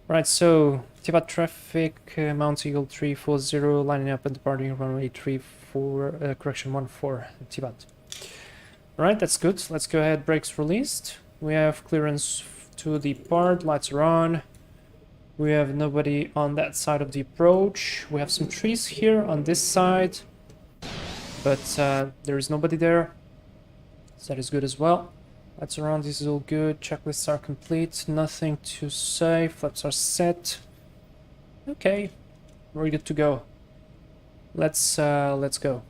Speaker 1: Right, so Tivat traffic, Mount Eagle 340, lining up and departing runway 14, correction 14, Tivat. Alright, that's good. Let's go ahead, brakes released. We have clearance to depart, lights are on. We have nobody on that side of the approach. We have some trees here on this side, but there is nobody there. So that is good as well. Lights are on, this is all good. Checklists are complete, nothing to say. Flaps are set. Okay, we're good to go. Let's go.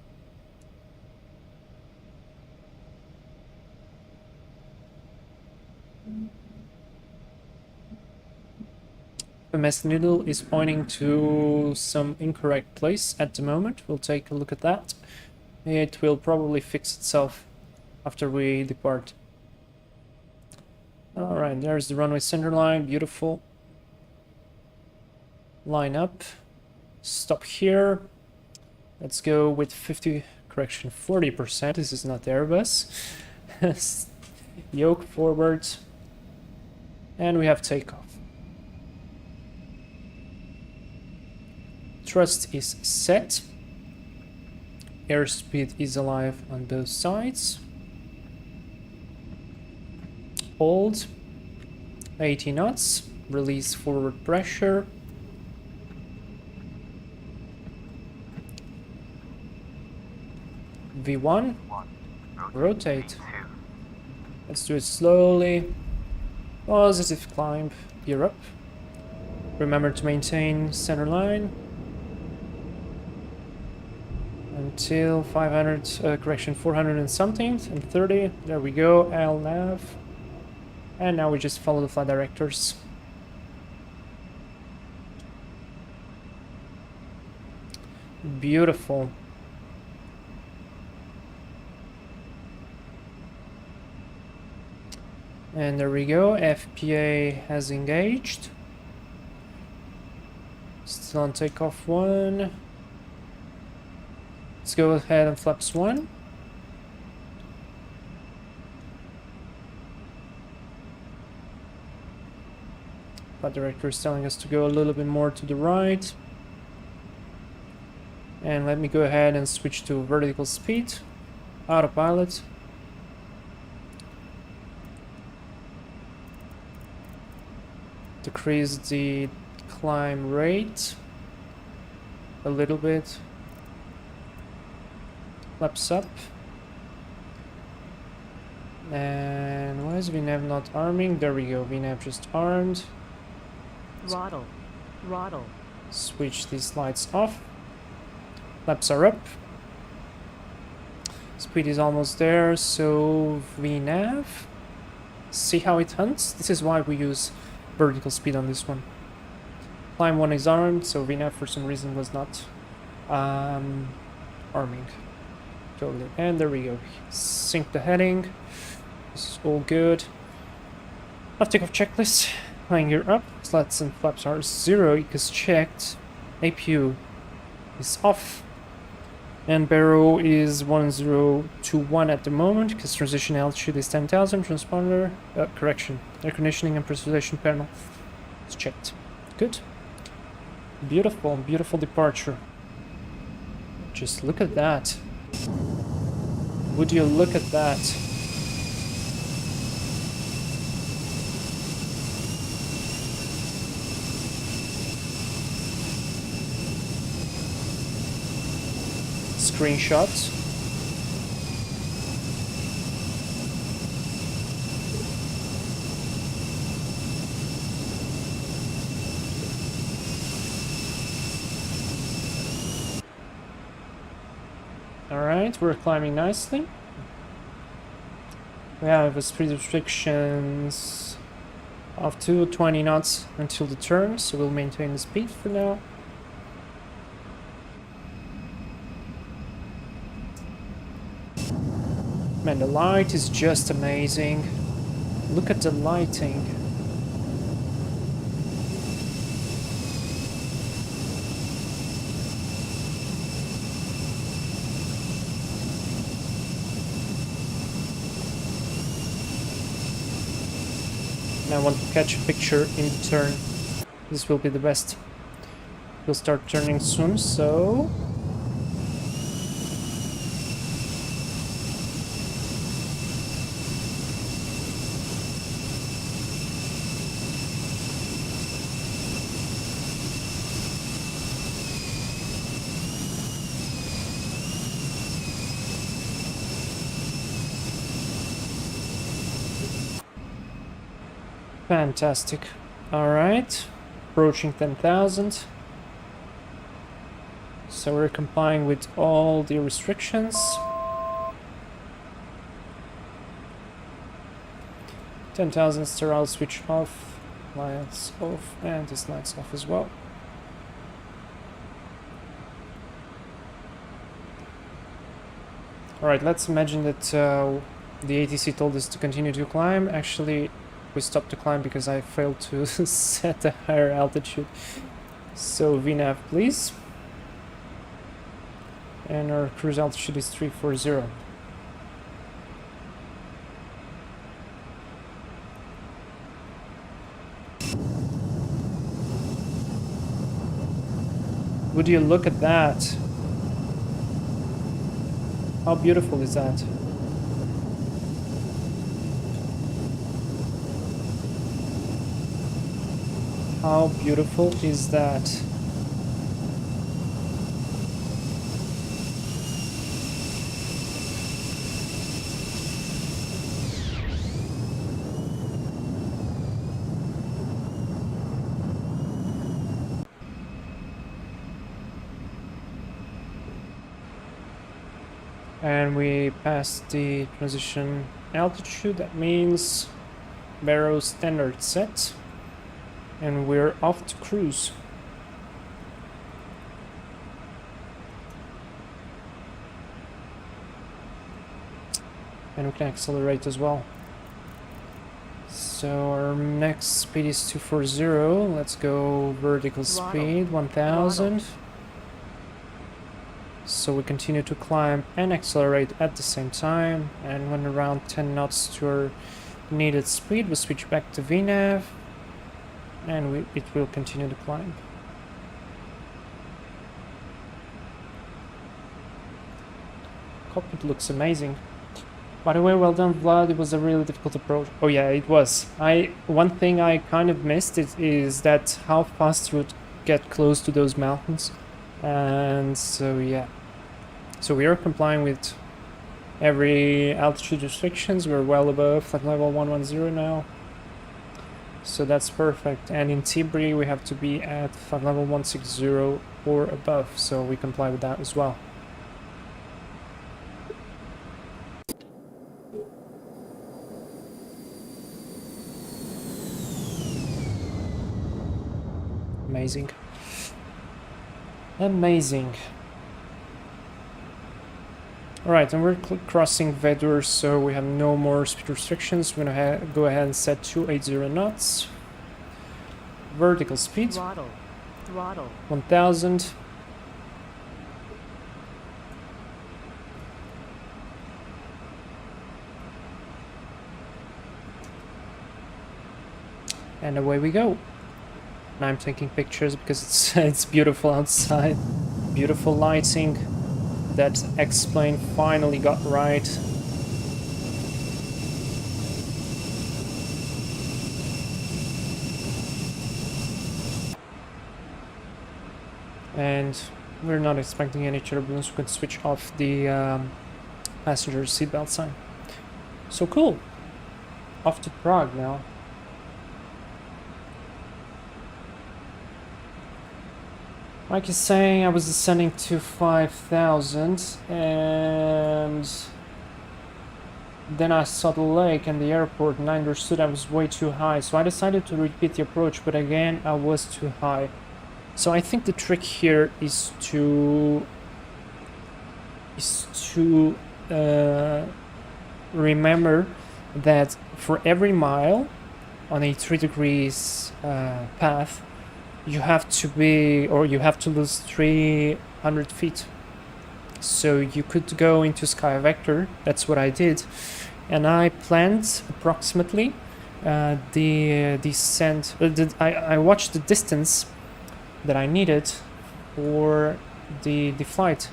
Speaker 1: The mess needle is pointing to some incorrect place at the moment. We'll take a look at that. It will probably fix itself after we depart. Alright, there's the runway center line, beautiful. Line up. Stop here. Let's go with 40%. This is not Airbus. Yoke forward. And we have takeoff. Thrust is set. Airspeed is alive on both sides. Hold. 80 knots. Release forward pressure. V1. Rotate. Let's do it slowly. Positive climb. Gear up. Remember to maintain center line until 500, correction, 400 and something, and 30. There we go, LNAV. And now we just follow the flight directors. Beautiful. And there we go, FPA has engaged. Still on takeoff 1. Let's go ahead and flaps 1. Flight director is telling us to go a little bit more to the right. And let me go ahead and switch to vertical speed, autopilot. Decrease the climb rate a little bit. Flaps up. And why is VNAV not arming? There we go, VNAV just armed.
Speaker 3: Throttle. Throttle.
Speaker 1: Switch these lights off. Flaps are up. Speed is almost there, so VNAV. See how it hunts? This is why we use vertical speed on this one. Climb 1 is armed, so VNAV for some reason was not arming. Totally. And there we go. Sync the heading. This is all good. Takeoff checklist. Flying gear up. Slats and flaps are 0 because checked. APU is off. And barrow is 1021 at the moment because transition altitude is 10,000. Transponder, correction. Air conditioning and pressurization panel is checked. Good. Beautiful, beautiful departure. Just look at that. Would you look at that? Screenshots. Alright, we're climbing nicely. We have a speed restrictions of 220 knots until the turn, so we'll maintain the speed for now. Man, the light is just amazing. Look at the lighting. I want to catch a picture in turn. This will be the best. We'll start turning soon, so... Fantastic. Alright. Approaching 10,000. So we're complying with all the restrictions. 10,000 sterile switch off. Lights off. And this lights off as well. Alright, let's imagine that the ATC told us to continue to climb. Actually, we stopped the climb because I failed to set a higher altitude. So VNAV, please. And our cruise altitude is 340. Would you look at that? How beautiful is that? How beautiful is that? And we passed the transition altitude. That means barrow standard set. And we're off to cruise. And we can accelerate as well. So our next speed is 240. Let's go vertical speed, 1000. So we continue to climb and accelerate at the same time. And when around 10 knots to our needed speed, we switch back to VNAV. And it will continue to climb. Cockpit looks amazing. By the way, well done, Vlad. It was a really difficult approach. Oh yeah, it was. One thing I kind of missed is that how fast you would get close to those mountains. And so yeah. So we are complying with every altitude restrictions. We're well above flight level 110 now. So that's perfect. And in Tibri we have to be at flight level 160 or above. So we comply with that as well. Amazing. Amazing. Alright, and we're crossing Vedur, so we have no more speed restrictions. We're gonna go ahead and set 280 knots. Vertical speed.
Speaker 3: Throttle. Throttle.
Speaker 1: 1000. And away we go. And I'm taking pictures because it's beautiful outside. Beautiful lighting. That X-plane finally got right. And we're not expecting any turbulence. We can switch off the passenger seatbelt sign. So cool. Off to Prague now. Like you're saying, I was descending to 5,000 and then I saw the lake and the airport and I understood I was way too high. So I decided to repeat the approach, but again, I was too high. So I think the trick here is to remember that for every mile on a 3 degrees path, you have to lose 300 feet. So you could go into sky vector. That's what I did, and I planned approximately the descent. I watched the distance that I needed for the flight.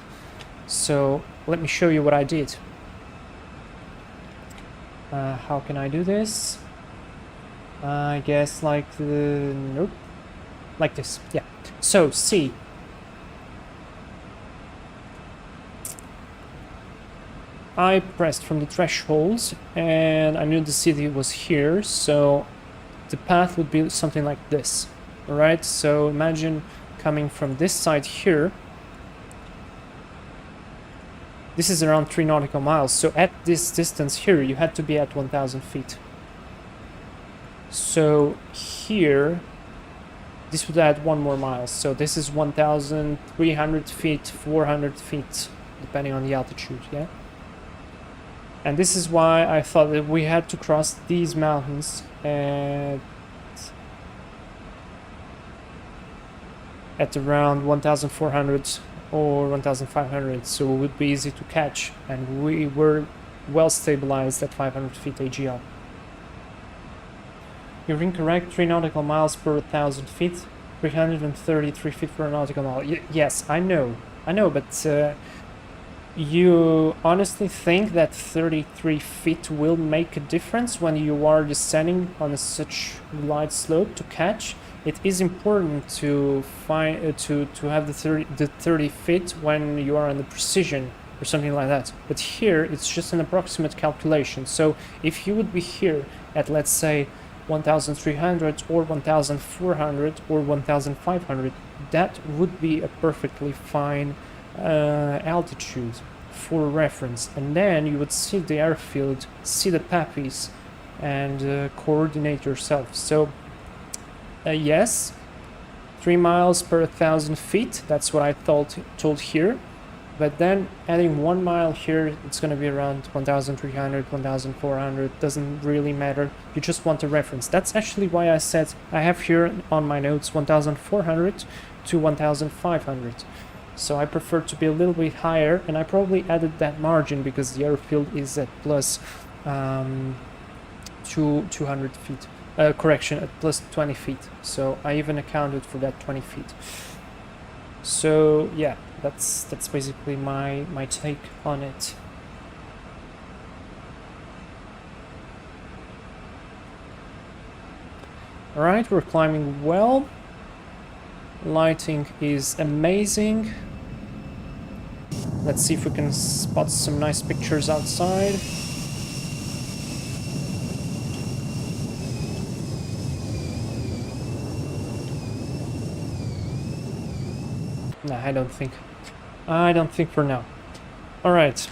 Speaker 1: So let me show you what I did. How can I do this? I guess like nope. Like this, yeah. So, see. I pressed from the thresholds and I knew the city was here, so the path would be something like this. Alright, so imagine coming from this side here. This is around 3 nautical miles, so at this distance here, you had to be at 1,000 feet. So here, this would add 1 more mile, so this is 1,300 feet, 400 feet, depending on the altitude, yeah? And this is why I thought that we had to cross these mountains at around 1,400 or 1,500, so it would be easy to catch, and we were well stabilized at 500 feet AGL. You're incorrect, 3 nautical miles per 1,000 feet, 333 feet per nautical mile. Yes, I know, but you honestly think that 33 feet will make a difference when you are descending on such light slope to catch? It is important to find to have the 30 feet when you are on the precision or something like that. But here it's just an approximate calculation. So if you would be here at, let's say, 1,300 or 1,400 or 1,500, that would be a perfectly fine altitude for reference. And then you would see the airfield, see the PAPIs, and coordinate yourself. So yes, 3 miles per 1,000 feet, that's what I told here. But then adding 1 mile here, it's going to be around 1,300, 1,400, doesn't really matter. You just want a reference. That's actually why I said I have here on my notes 1,400 to 1,500. So I prefer to be a little bit higher, and I probably added that margin because the airfield is at plus 200 feet. Correction, at plus 20 feet. So I even accounted for that 20 feet. So yeah, that's basically my take on it. Alright, we're climbing well. Lighting is amazing. Let's see if we can spot some nice pictures outside. Nah, I don't think. I don't think for now. Alright.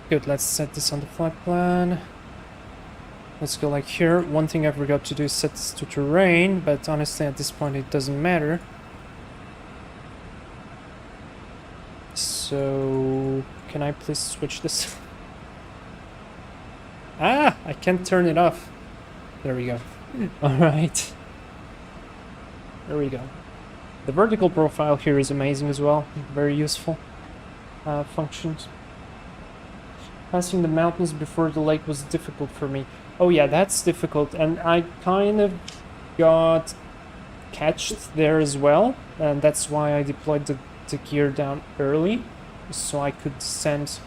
Speaker 1: Good, let's set this on the flight plan. Let's go like here. One thing I forgot to do is set this to terrain, but honestly at this point it doesn't matter. So, can I please switch this? Ah, I can't turn it off. There we go. Alright. There we go. The vertical profile here is amazing as well. Very useful functions. Passing the mountains before the lake was difficult for me. Oh yeah, that's difficult, and I kind of got catched there as well, and that's why I deployed the gear down early, so I could descend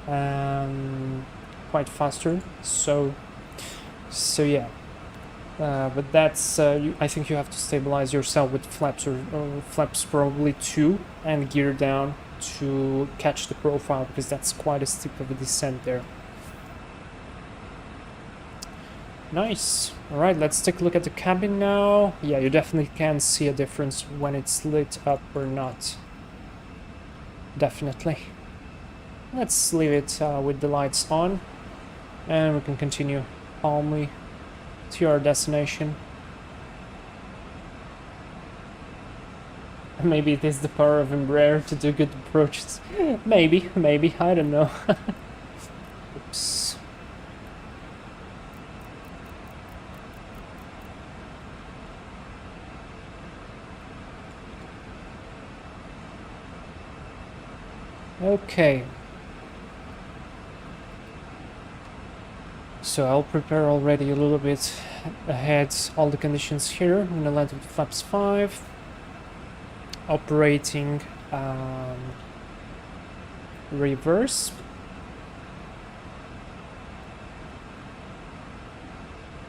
Speaker 1: quite faster. So yeah. But that's, I think you have to stabilize yourself with flaps or flaps probably 2 and gear down to catch the profile, because that's quite a steep of a descent there. Nice. Alright, let's take a look at the cabin now. Yeah, you definitely can see a difference when it's lit up or not. Definitely. Let's leave it with the lights on, and we can continue calmly to our destination. Maybe it is the power of Embraer to do good approaches. Maybe, I don't know. Oops. Okay. So I'll prepare already a little bit ahead all the conditions here. I'm gonna land with flaps 5, operating reverse.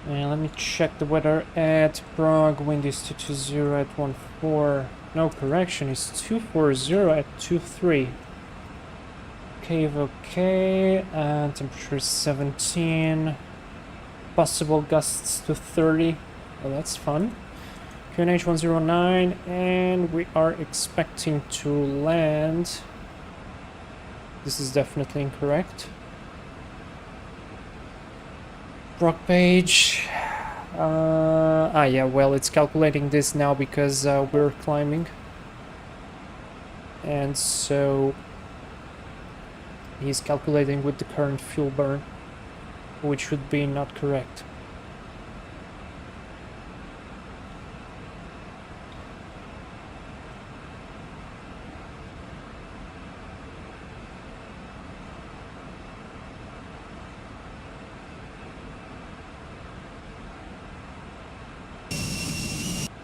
Speaker 1: And let me check the weather at Prague. Wind is 220 at 14. No, correction, is 240 at 23. Okay, temperature is 17, possible gusts to 30, well that's fun. QNH 109, and we are expecting to land. This is definitely incorrect. Rock page, yeah, well it's calculating this now because we're climbing, and so he's calculating with the current fuel burn, which would be not correct.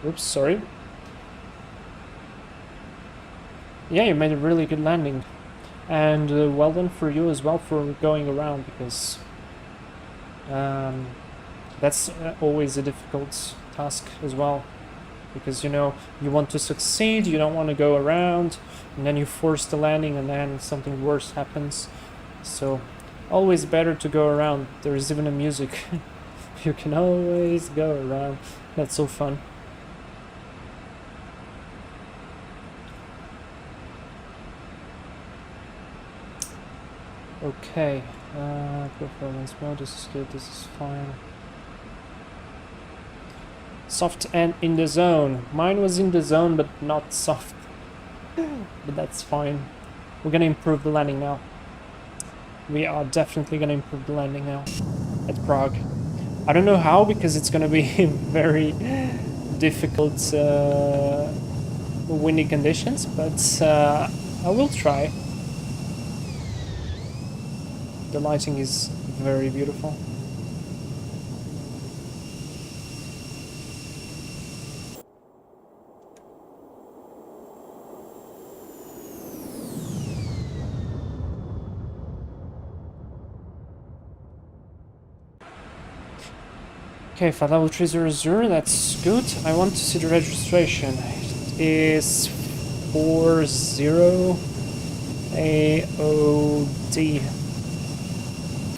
Speaker 1: Oops, sorry. Yeah, you made a really good landing. And well done for you as well for going around, because that's always a difficult task as well, because you know you want to succeed, you don't want to go around and then you force the landing and then something worse happens. So always better to go around. There is even a music. You can always go around. That's so fun. Okay, performance mode, this is good, this is fine. Soft and in the zone. Mine was in the zone, but not soft. But that's fine. We're gonna improve the landing now. We are definitely gonna improve the landing now at Prague. I don't know how, because it's gonna be very difficult windy conditions, but I will try. The lighting is very beautiful. Okay, flight level 300, that's good. I want to see the registration. It is 40 AOD.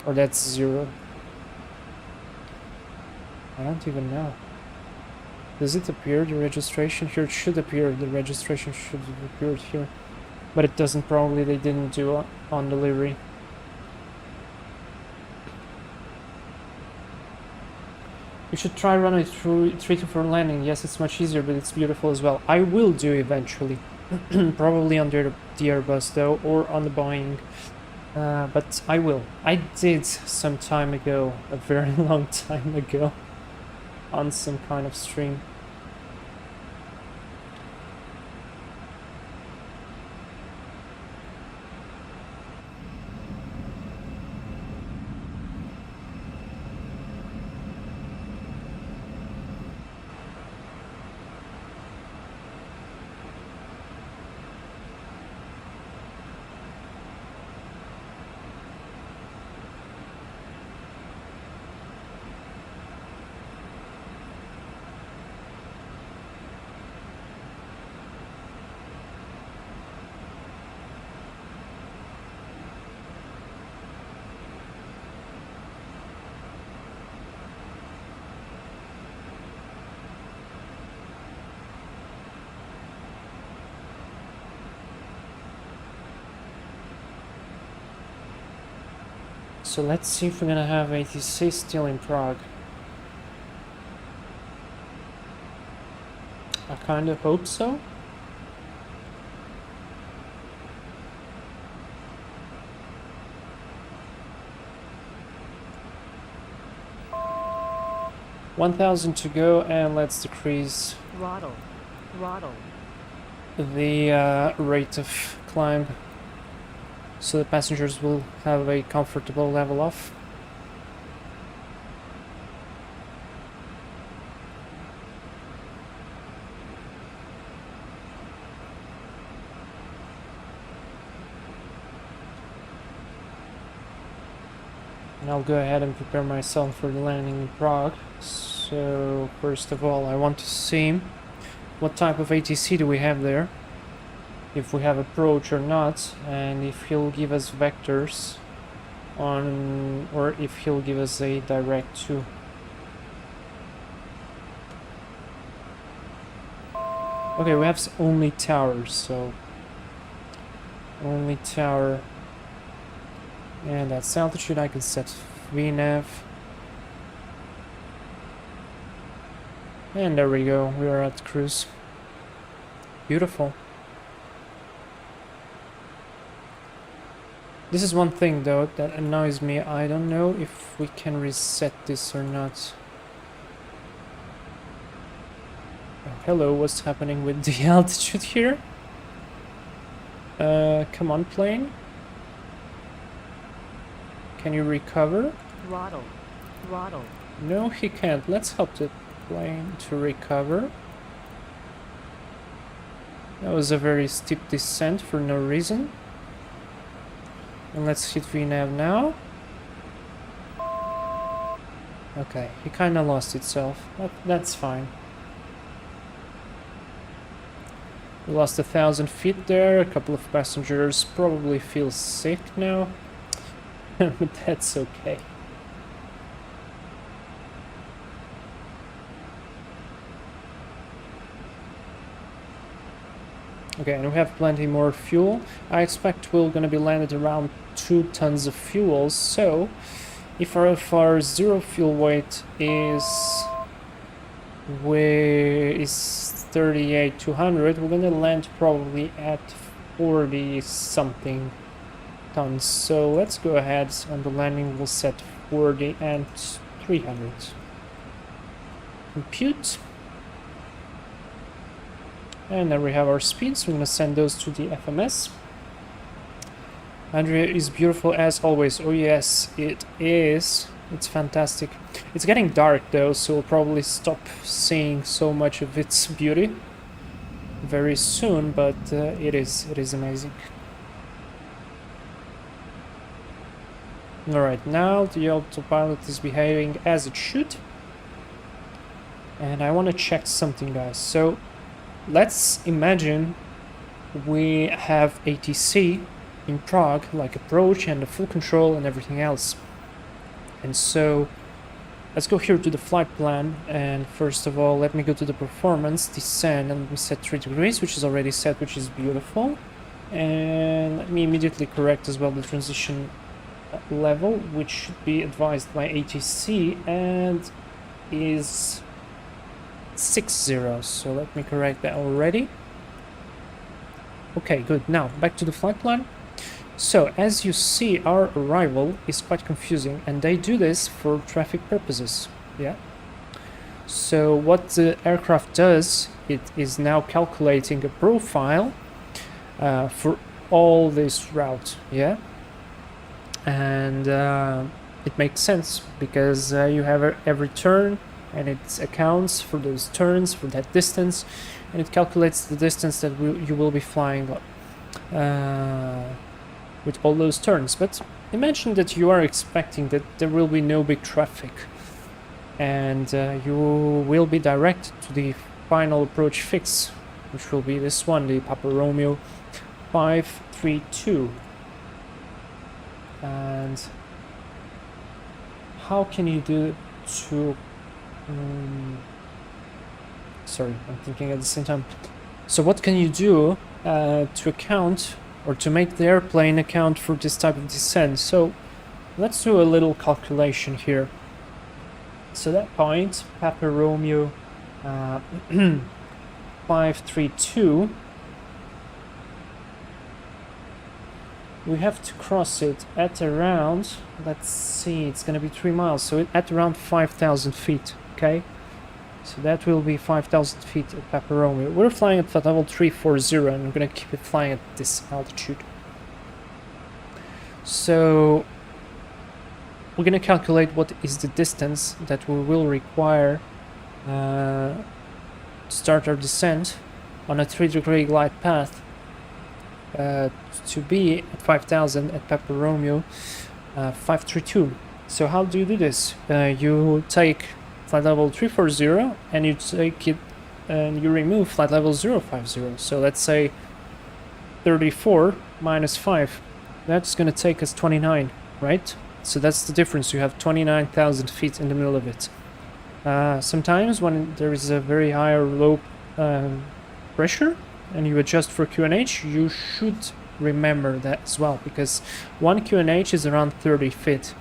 Speaker 1: Or that's 0. I don't even know. Does it appear, the registration here? It should appear, the registration should have appeared here. But it doesn't, probably they didn't do it on delivery. You should try runway 324 landing. Yes, it's much easier, but it's beautiful as well. I will do eventually. Probably under the Airbus though, or on the Boeing. But I will. I did some time ago, a very long time ago, on some kind of stream. So let's see if we're gonna have ATC still in Prague. I kind of hope so. $1,000 to go, and let's decrease
Speaker 3: Throttle. Throttle.
Speaker 1: the rate of climb, so the passengers will have a comfortable level off. And I'll go ahead and prepare myself for the landing in Prague. So first of all, I want to see what type of ATC do we have there, if we have approach or not, and if he'll give us vectors on, or if he'll give us a direct to. Okay, we have only towers, so only tower, and that's altitude. I can set VNAV, and there we go, we are at cruise. Beautiful. This is one thing though that annoys me. I don't know if we can reset this or not. Oh, hello, what's happening with the altitude here? Come on, plane. Can you recover?
Speaker 3: Throttle. Throttle.
Speaker 1: No, he can't. Let's help the plane to recover. That was a very steep descent for no reason. And let's hit VNAV now. Okay, he kinda lost itself. That's fine. We lost 1,000 feet there. A couple of passengers probably feel sick now. But that's okay. Okay, and we have plenty more fuel. I expect we're gonna be landed around 2 tons of fuel, so if our zero fuel weight is 38,200, we're gonna land probably at 40 something tons. So let's go ahead, on the landing we'll set 40 and 300. Compute. And there we have our speeds. We're gonna send those to the FMS. Andrea is beautiful as always. Oh yes, it is. It's fantastic. It's getting dark though, so we'll probably stop seeing so much of its beauty very soon, but it is amazing. Alright, now the autopilot is behaving as it should. and I want to check something, guys. So let's imagine we have ATC in Prague, like approach and the full control and everything else. And so let's go here to the flight plan, and first of all let me go to the performance, descend, and let me set 3 degrees, which is already set, which is beautiful. And let me immediately correct as well the transition level, which should be advised by ATC and is 60. So let me correct that already. Okay, good. Now back to the flight plan. So as you see, our arrival is quite confusing, and they do this for traffic purposes. Yeah. So what the aircraft does, it is now calculating a profile for all this route. Yeah. And it makes sense because you have every turn, and it accounts for those turns, for that distance, and it calculates the distance that you will be flying with all those turns. But imagine that you are expecting that there will be no big traffic, and you will be directed to the final approach fix, which will be this one, the Papa Romeo 532. And how can you do to sorry, I'm thinking at the same time. So what can you do to account, or to make the airplane account for this type of descent? So let's do a little calculation here. So that point, Papa Romeo 532, we have to cross it at around, let's see, it's gonna be 3 miles, so at around 5,000 feet, okay? So that will be 5,000 feet at Papa Romeo. We're flying at flight level 340, and I'm gonna keep it flying at this altitude. So we're gonna calculate what is the distance that we will require to start our descent on a 3-degree glide path to be at 5,000 at Papa Romeo 532. So how do you do this? You take flight level 340 and you take it and you remove flight level 050. So let's say 34 minus 5. That's going to take us 29, right? So that's the difference. You have 29,000 feet in the middle of it. Sometimes when there is a very high or low pressure and you adjust for QNH, you should remember that as well, because 1 QNH is around 30 feet.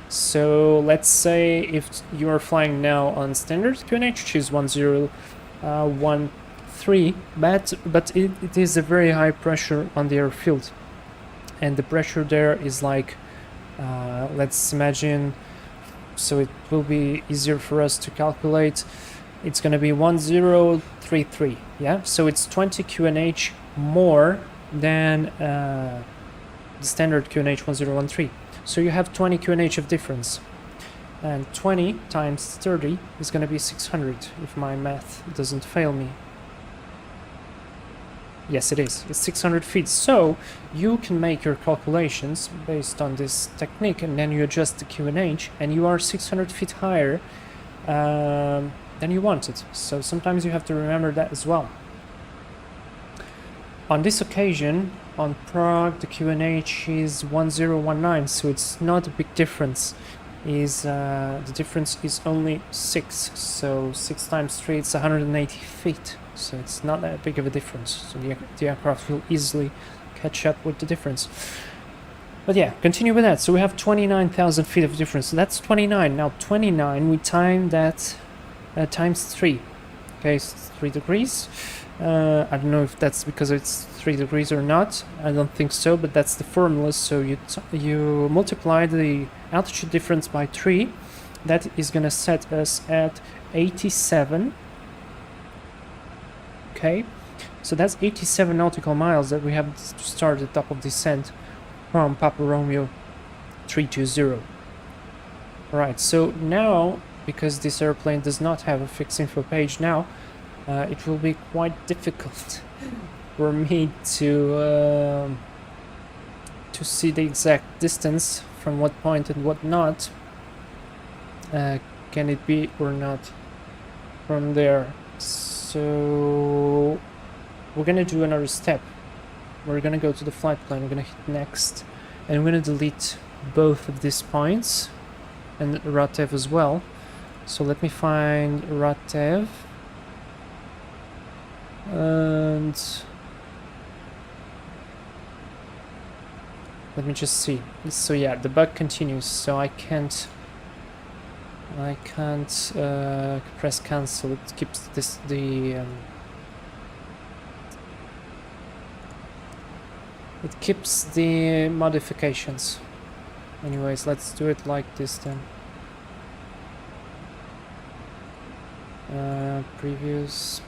Speaker 1: So let's say if you are flying now on standard QNH, which is 1013, but it is a very high pressure on the airfield, and the pressure there is like let's imagine, so it will be easier for us to calculate. It's going to be 1033, yeah? So it's 20 QNH more than the standard QNH 1013. So you have 20 QNH of difference. And 20 times 30 is going to be 600, if my math doesn't fail me. Yes, it is. It's 600 feet. So you can make your calculations based on this technique, and then you adjust the QNH, and you are 600 feet higher than you wanted. So sometimes you have to remember that as well. On this occasion, on Prague, the QNH is 1019, so it's not a big difference. The difference is only 6, so 6 times 3 it's 180 feet, so it's not that big of a difference. So the aircraft will easily catch up with the difference. But yeah, continue with that. So we have 29,000 feet of difference. So that's 29. Now 29, we time that times 3. Okay, so 3 degrees. I don't know if that's because it's 3 degrees or not. I don't think so, but that's the formula. So you multiply the altitude difference by 3. That is gonna set us at 87. Okay, so that's 87 nautical miles that we have to start the top of descent from Papa Romeo 320. Alright, so now, because this airplane does not have a fixed info page now, it will be quite difficult for me to see the exact distance from what point and what not. Can it be or not? from there. So we're gonna do another step. We're gonna go to the flight plan, we're gonna hit next, and we're gonna delete both of these points and Ratev as well. So let me find Ratev, and let me just see. So yeah, the bug continues, so I can't press cancel. It keeps it keeps the modifications. Anyways, let's do it like this then. Previous.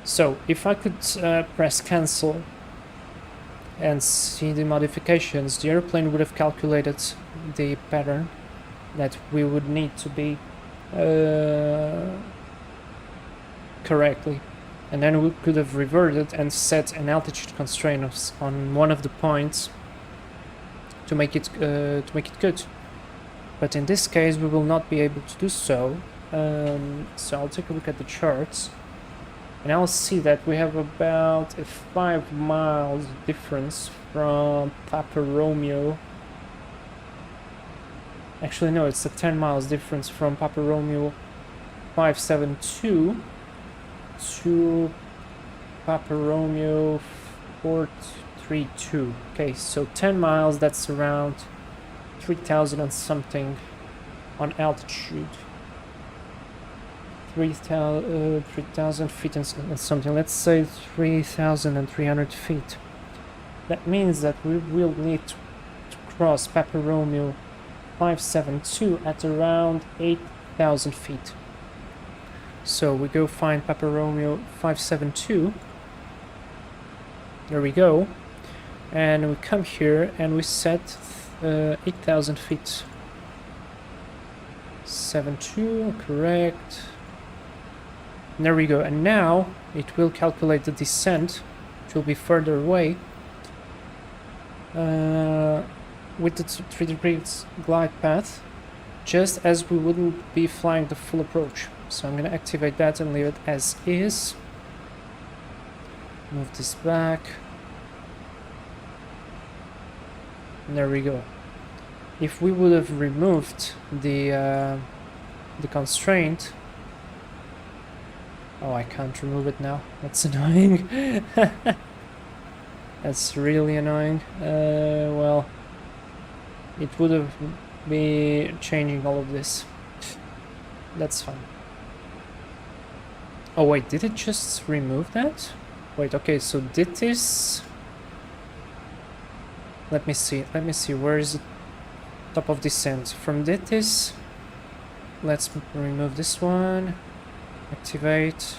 Speaker 1: So if I could press cancel and see the modifications, the airplane would have calculated the pattern that we would need to be correctly, and then we could have reverted and set an altitude constraint on one of the points to make it good. But in this case, we will not be able to do so. So I'll take a look at the charts, and I'll see that we have about a 5 miles difference from Papa Romeo. Actually, no, it's a 10 miles difference from Papa Romeo 572 to Papa Romeo 432. Okay, so 10 miles, that's around 3,000 and something on altitude. 3,000 feet and something. Let's say 3,300 feet. That means that we will need to cross Papa Romeo 572 at around 8,000 feet. So we go find Papa Romeo 572. There we go. And we come here and we set 8,000 feet. 72, correct. And there we go. And now it will calculate the descent. It will be further away. With the 3 degrees glide path, just as we wouldn't be flying the full approach. So I'm going to activate that and leave it as is. Move this back. And there we go. If we would have removed the constraint... Oh, I can't remove it now. That's annoying. That's really annoying. Well, it would have been changing all of this. That's fine. Oh wait, did it just remove that? Wait, okay, so did this... Let me see, where is the top of descent? From this, let's remove this one. Activate.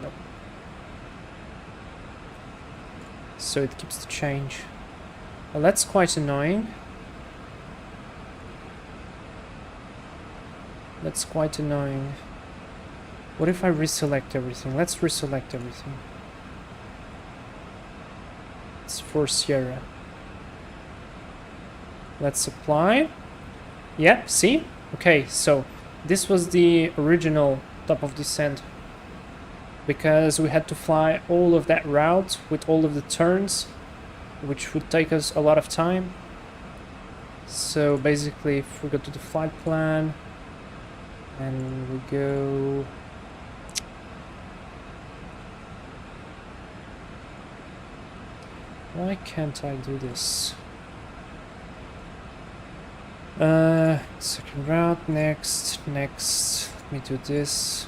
Speaker 1: Nope. So it keeps the change. Well, that's quite annoying. That's quite annoying. What if I reselect everything? Let's reselect everything. It's for Sierra. Let's apply. Yeah, see? Okay, so this was the original top of descent, because we had to fly all of that route with all of the turns, which would take us a lot of time. So basically, if we go to the flight plan and we go... Why can't I do this? Second route, next, let me do this.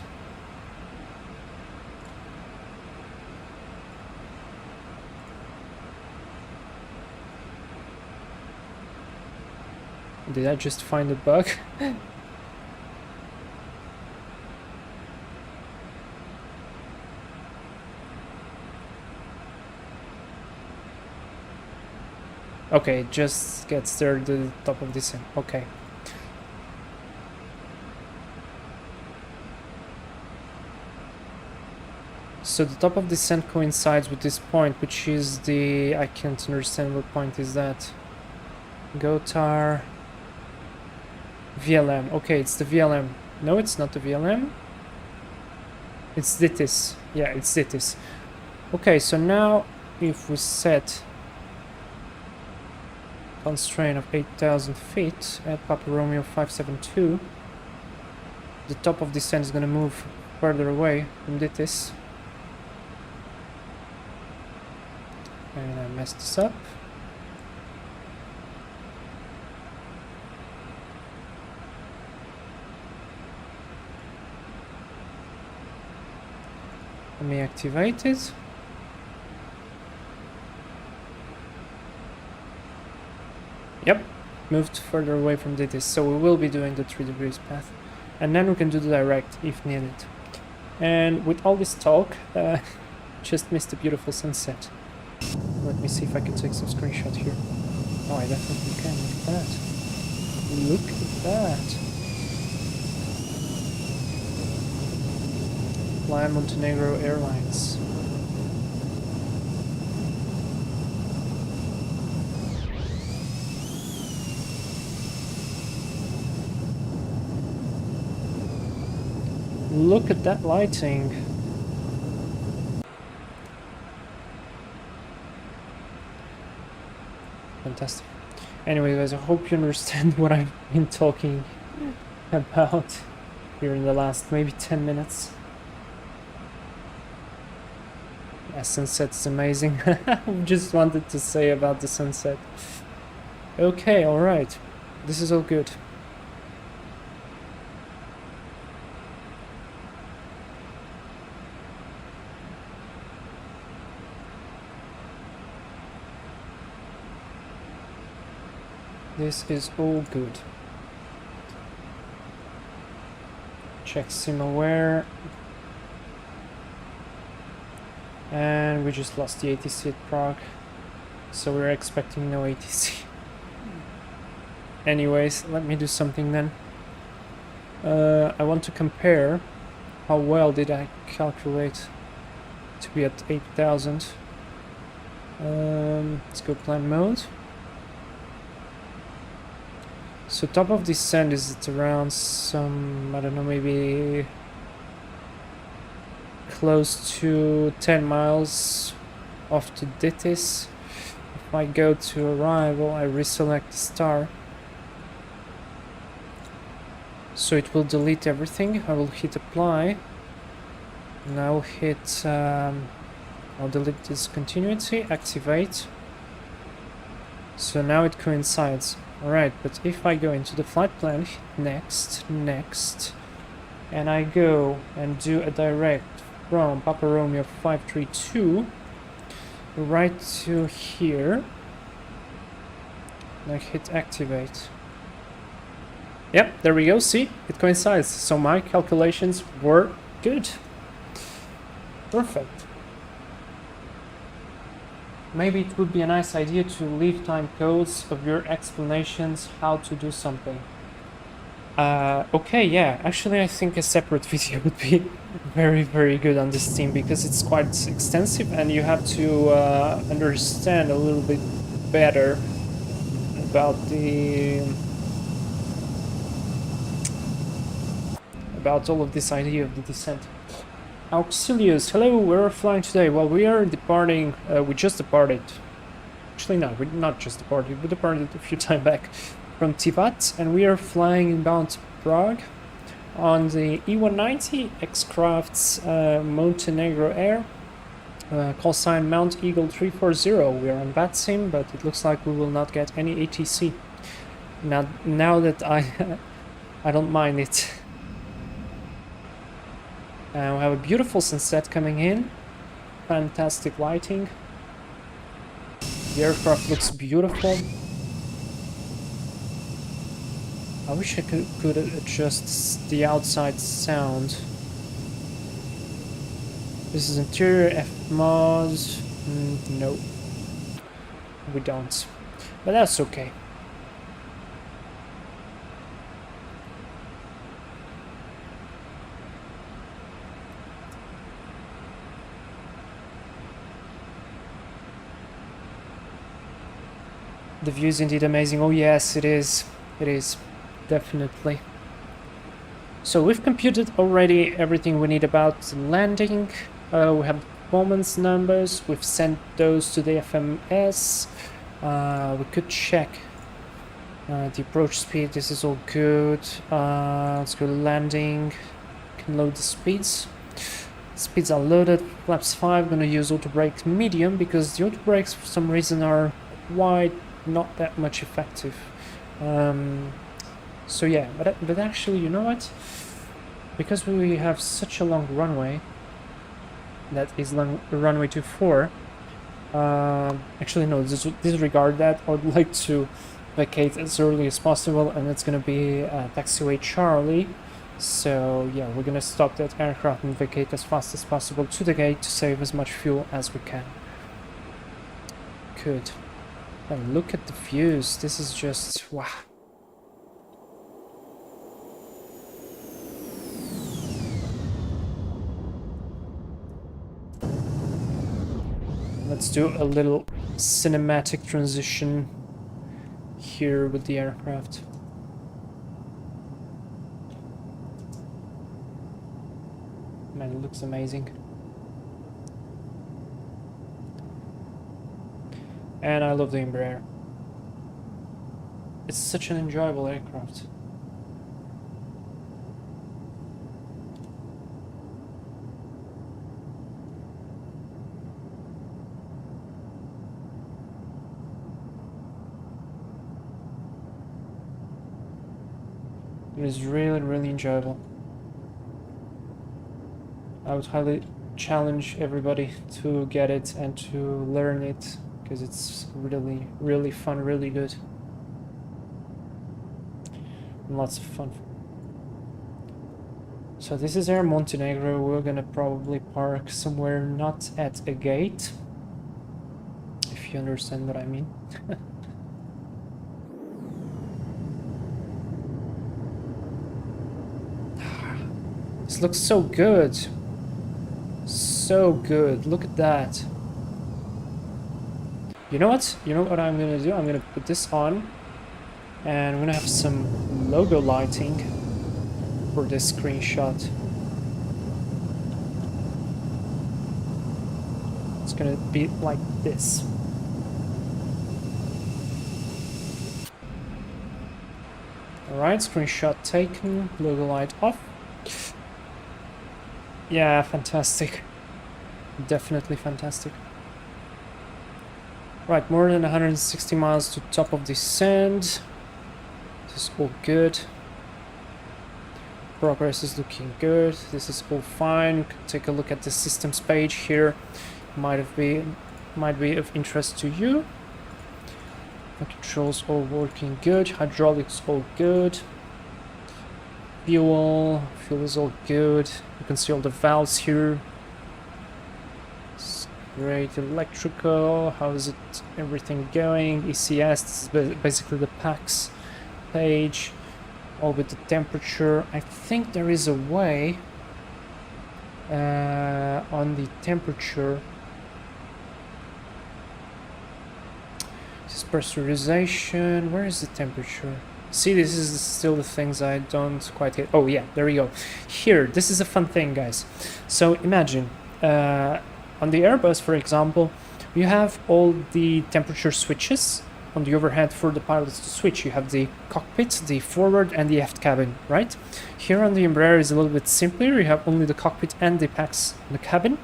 Speaker 1: Did I just find a bug? Okay, it just gets there to the top of this end. Okay. So the top of descent coincides with this point, which is the... I can't understand what point is that. Gotar... VLM. Okay, it's the VLM. No, it's not the VLM. It's Ditis. Yeah, it's Ditis. Okay, so now if we set constraint of 8,000 feet at Papa Romeo 572, the top of descent is going to move further away from Ditis. And I messed this up. Let me activate it. Yep, moved further away from Ditis, so we will be doing the 3 degrees path. And then we can do the direct if needed. And with all this talk, just missed a beautiful sunset. Let me see if I can take some screenshot here. Oh, I definitely can. Look at that. Look at that. Fly Montenegro Airlines. Look at that lighting. Fantastic. Anyway, guys, I hope you understand what I've been talking about here in the last maybe 10 minutes. Yeah, sunset's amazing. Just wanted to say about the sunset. Okay, alright. This is all good. This is all good. Check SimAware. And we just lost the ATC at Prague. So we're expecting no ATC. Anyways, let me do something then. I want to compare how well did I calculate to be at 8,000. Let's go plan mode. So top of descent is at around some, I don't know, maybe close to 10 miles off to Ditis. If I go to arrival, I reselect the star. So it will delete everything. I will hit apply. And I'll hit, I'll delete discontinuity, activate. So now it coincides. Alright, but if I go into the flight plan, hit next, and I go and do a direct from Papa Romeo 532 right to here, and I hit activate. Yep, there we go, see, it coincides, so my calculations were good. Perfect. Maybe it would be a nice idea to leave time codes of your explanations how to do something. Okay, yeah, actually I think a separate video would be very good on this theme, because it's quite extensive and you have to understand a little bit better about all of this idea of the descent. Auxilius, hello, where are flying today? Well, we are departing, we just departed. Actually, no, we not just departed, we departed a few time back from Tivat, and we are flying inbound to Prague on the E190 xCrafts Montenegro Air, call sign Mount Eagle 340. We are on VATSIM, but it looks like we will not get any ATC. Now that I don't mind it. We have a beautiful sunset coming in, fantastic lighting, the aircraft looks beautiful. I wish I could adjust the outside sound. This is interior F-mod, no, we don't, but that's okay. The view is indeed amazing. Oh yes, it is. It is, definitely. So we've computed already everything we need about the landing. We have performance numbers. We've sent those to the FMS. We could check the approach speed. This is all good. Let's go to landing. Can load the speeds. Speeds are loaded. Flaps 5. Gonna use auto brake medium because the auto brakes for some reason are quite not that much effective. So yeah, but actually, you know what? Because we have such a long runway, that is runway 24. Actually, no, disregard that. I would like to vacate as early as possible, and it's gonna be taxiway Charlie. So yeah, we're gonna stop that aircraft and vacate as fast as possible to the gate to save as much fuel as we can. Good. And look at the views. This is just wow. Let's do a little cinematic transition here with the aircraft. Man, it looks amazing. And I love the Embraer. It's such an enjoyable aircraft. It is really, really enjoyable. I would highly challenge everybody to get it and to learn it, because it's really, really fun, really good. And lots of fun. So this is Air Montenegro. We're gonna probably park somewhere not at a gate, if you understand what I mean. This looks so good. So good. Look at that. You know what? You know what I'm gonna do? I'm gonna put this on, and I'm gonna have some logo lighting for this screenshot. It's gonna be like this. Alright, screenshot taken, logo light off. Yeah, fantastic. Definitely fantastic. Right, more than 160 miles to top of the sand. This is all good. Progress is looking good. This is all fine. You can take a look at the systems page here. Might be of interest to you. The controls all working good. Hydraulics all good. Fuel is all good. You can see all the valves here. It's great. Electrical, how is it? Everything going? ECS, this is basically the packs page. All with the temperature. I think there is a way on the temperature. This is pressurization. Where is the temperature? See, this is still the things I don't quite get. Oh yeah, there we go. Here, this is a fun thing, guys. So imagine, on the Airbus, for example, you have all the temperature switches on the overhead for the pilots to switch. You have the cockpit, the forward and the aft cabin, right? Here on the Embraer is a little bit simpler. You have only the cockpit and the packs in the cabin.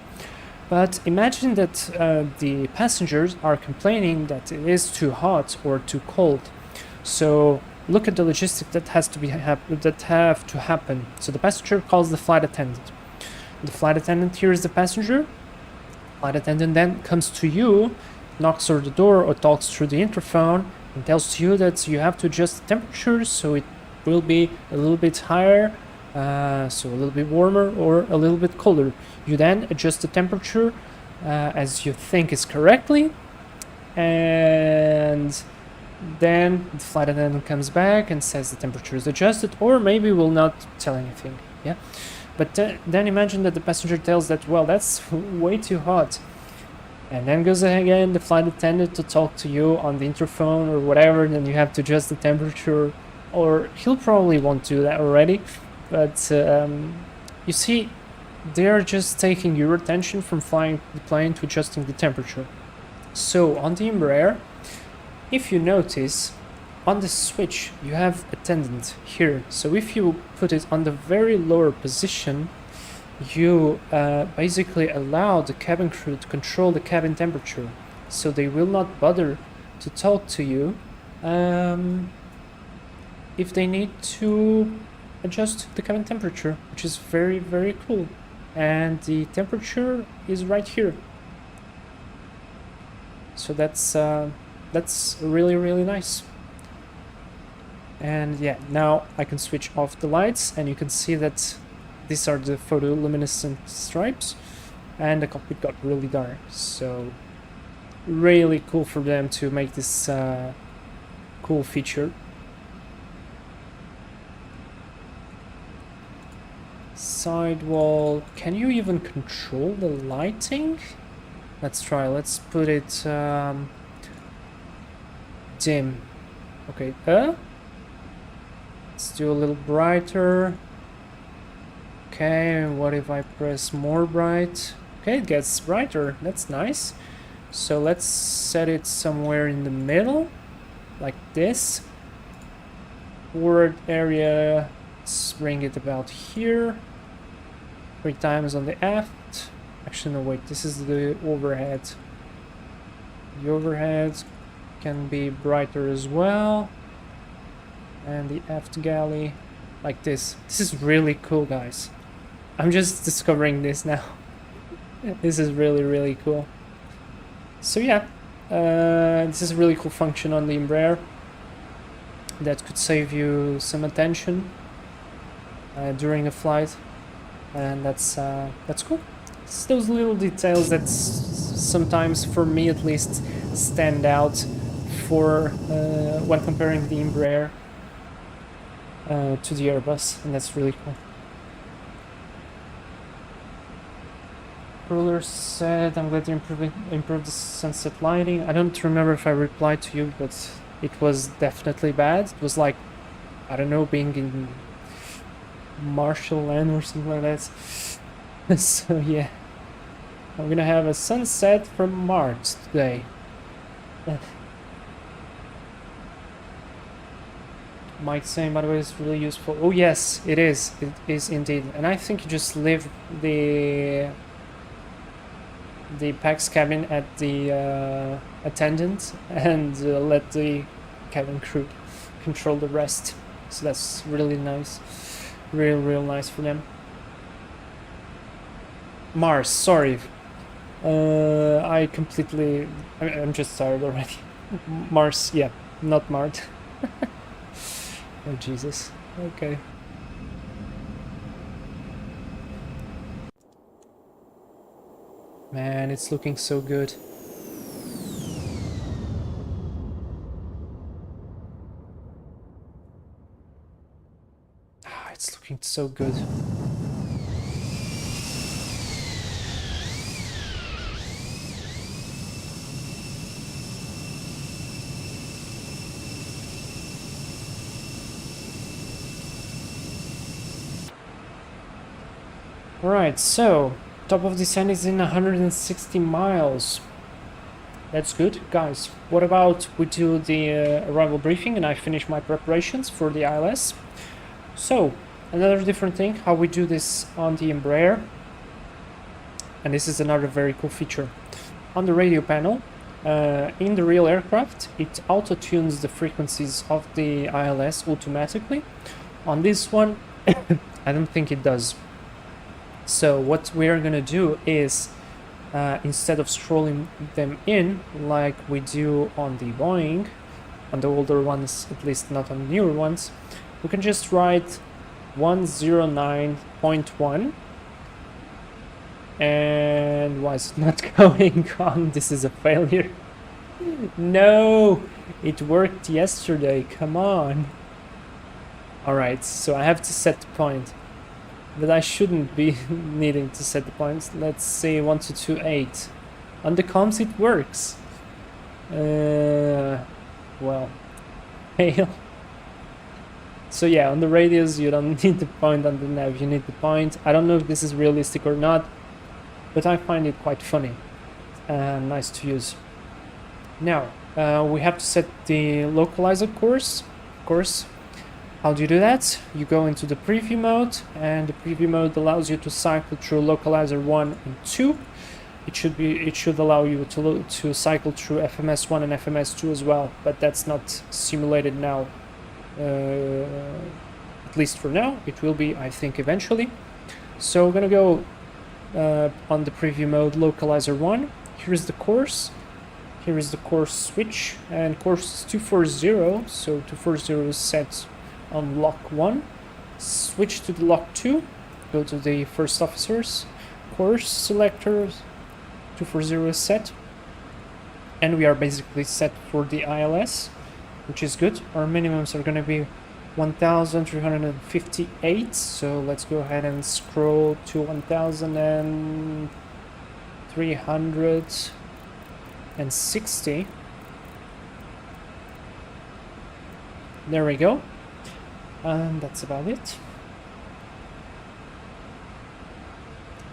Speaker 1: But imagine that the passengers are complaining that it is too hot or too cold. So look at the logistics that have to happen. So the passenger calls the flight attendant. The flight attendant hears the passenger. Flight attendant then comes to you, knocks on the door or talks through the interphone and tells you that you have to adjust the temperature, so it will be a little bit higher, so a little bit warmer or a little bit colder. You then adjust the temperature as you think is correctly, and then the flight attendant comes back and says the temperature is adjusted, or maybe will not tell anything. Yeah, but then imagine that the passenger tells that, well, that's way too hot. And then goes again the flight attendant to talk to you on the interphone or whatever, then you have to adjust the temperature, or he'll probably won't do that already, but you see, they're just taking your attention from flying the plane to adjusting the temperature. So on the Embraer, if you notice, on the switch you have attendant here, so if you put it on the very lower position, you basically allow the cabin crew to control the cabin temperature, so they will not bother to talk to you if they need to adjust the cabin temperature, which is very, very cool. And the temperature is right here, so that's really, really nice. And yeah, now I can switch off the lights, and you can see that these are the photoluminescent stripes, and the cockpit got really dark, so really cool for them to make this cool feature. Sidewall, can you even control the lighting? Let's try, let's put it dim. Okay, let's do a little brighter. Okay, what if I press more bright? Okay, it gets brighter, that's nice. So let's set it somewhere in the middle, like this. Forward area, let's bring it about here. 3 times on the aft. Actually, no, wait, this is the overhead. The overhead can be brighter as well. And the aft galley, like this. This is really cool, guys. I'm just discovering this now. This is really, really cool. So yeah, this is a really cool function on the Embraer that could save you some attention during a flight, and that's cool. It's those little details that sometimes, for me at least, stand out for when comparing the Embraer to the Airbus, and that's really cool. Ruler said, I'm glad you improved the sunset lighting. I don't remember if I replied to you, but it was definitely bad. It was like, I don't know, being in Marshall Land or something like that. So yeah, I'm gonna have a sunset from Mars today. Mike saying, by the way, it's really useful. Oh yes, it is. It is indeed. And I think you just leave the PAX cabin at the attendant and let the cabin crew control the rest. So that's really nice. Real nice for them. Mars, sorry. I'm just tired already. Mars, yeah, not Mart. Oh Jesus. Okay. Man, it's looking so good. Ah, it's looking so good. Alright, so top of descent is in 160 miles. That's good, guys. What about we do the arrival briefing and I finish my preparations for the ILS? So, another different thing, how we do this on the Embraer. And this is another very cool feature. On the radio panel, in the real aircraft, it auto-tunes the frequencies of the ILS automatically. On this one, I don't think it does. So what we're gonna do is, instead of scrolling them in like we do on the Boeing, on the older ones, at least not on the newer ones, we can just write 109.1. And why is it not going on? This is a failure. No, it worked yesterday, come on. Alright, so I have to set the point. But I shouldn't be needing to set the points. Let's say 1228. On the comms it works. Well, fail. So yeah, on the radios you don't need the point, on the nav you need the point. I don't know if this is realistic or not, but I find it quite funny and nice to use. Now, we have to set the localizer course. Of course, how do you do that? You go into the preview mode, and the preview mode allows you to cycle through localizer 1 and 2. It should allow you to cycle through FMS 1 and FMS 2 as well, but that's not simulated now. At least for now. It will be, I think, eventually. So we're gonna go on the preview mode, localizer 1. Here is the course. Here is the course switch, and course is 240. So 240 is set on lock 1. Switch to the lock 2. Go to the first officers. Course selector. 240 is set. And we are basically set for the ILS, which is good. Our minimums are going to be 1,358. So let's go ahead and scroll to 1,360. There we go. And that's about it.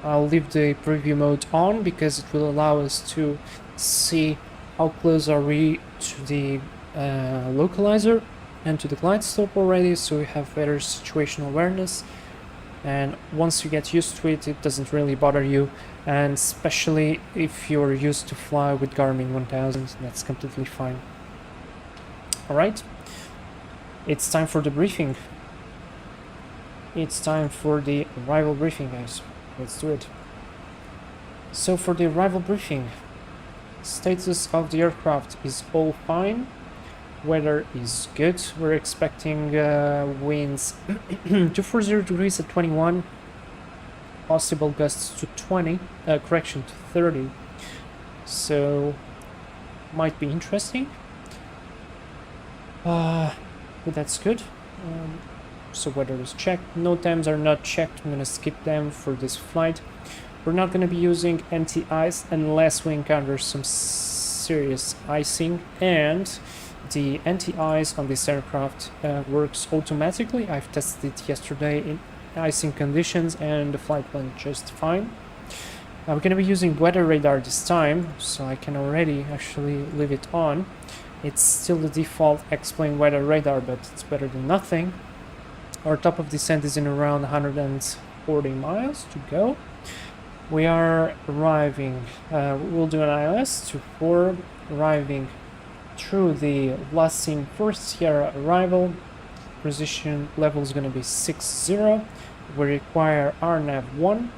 Speaker 1: I'll leave the preview mode on because it will allow us to see how close are we to the localizer and to the glide slope already, so we have better situational awareness. And once you get used to it, it doesn't really bother you, and especially if you're used to fly with Garmin 1000, that's completely fine. Alright, it's time for the briefing. It's time for the arrival briefing, guys. Let's do it. So for the arrival briefing, status of the aircraft is all fine. Weather is good. We're expecting winds 240 degrees at 21, possible gusts to 20, correction to 30. So might be interesting. But that's good. So weather is checked. No times are not checked. I'm gonna skip them for this flight. We're not gonna be using anti-ice unless we encounter some serious icing, and the anti-ice on this aircraft works automatically. I've tested it yesterday in icing conditions and the flight went just fine. We're gonna be using weather radar this time, so I can already actually leave it on. It's still the default X-plane weather radar, but it's better than nothing. Our top of descent is in around 140 miles to go. We are arriving, we'll do an ILS to 4, arriving through the Vlasin first Sierra arrival. Precision level is going to be 60. We require RNAV 1.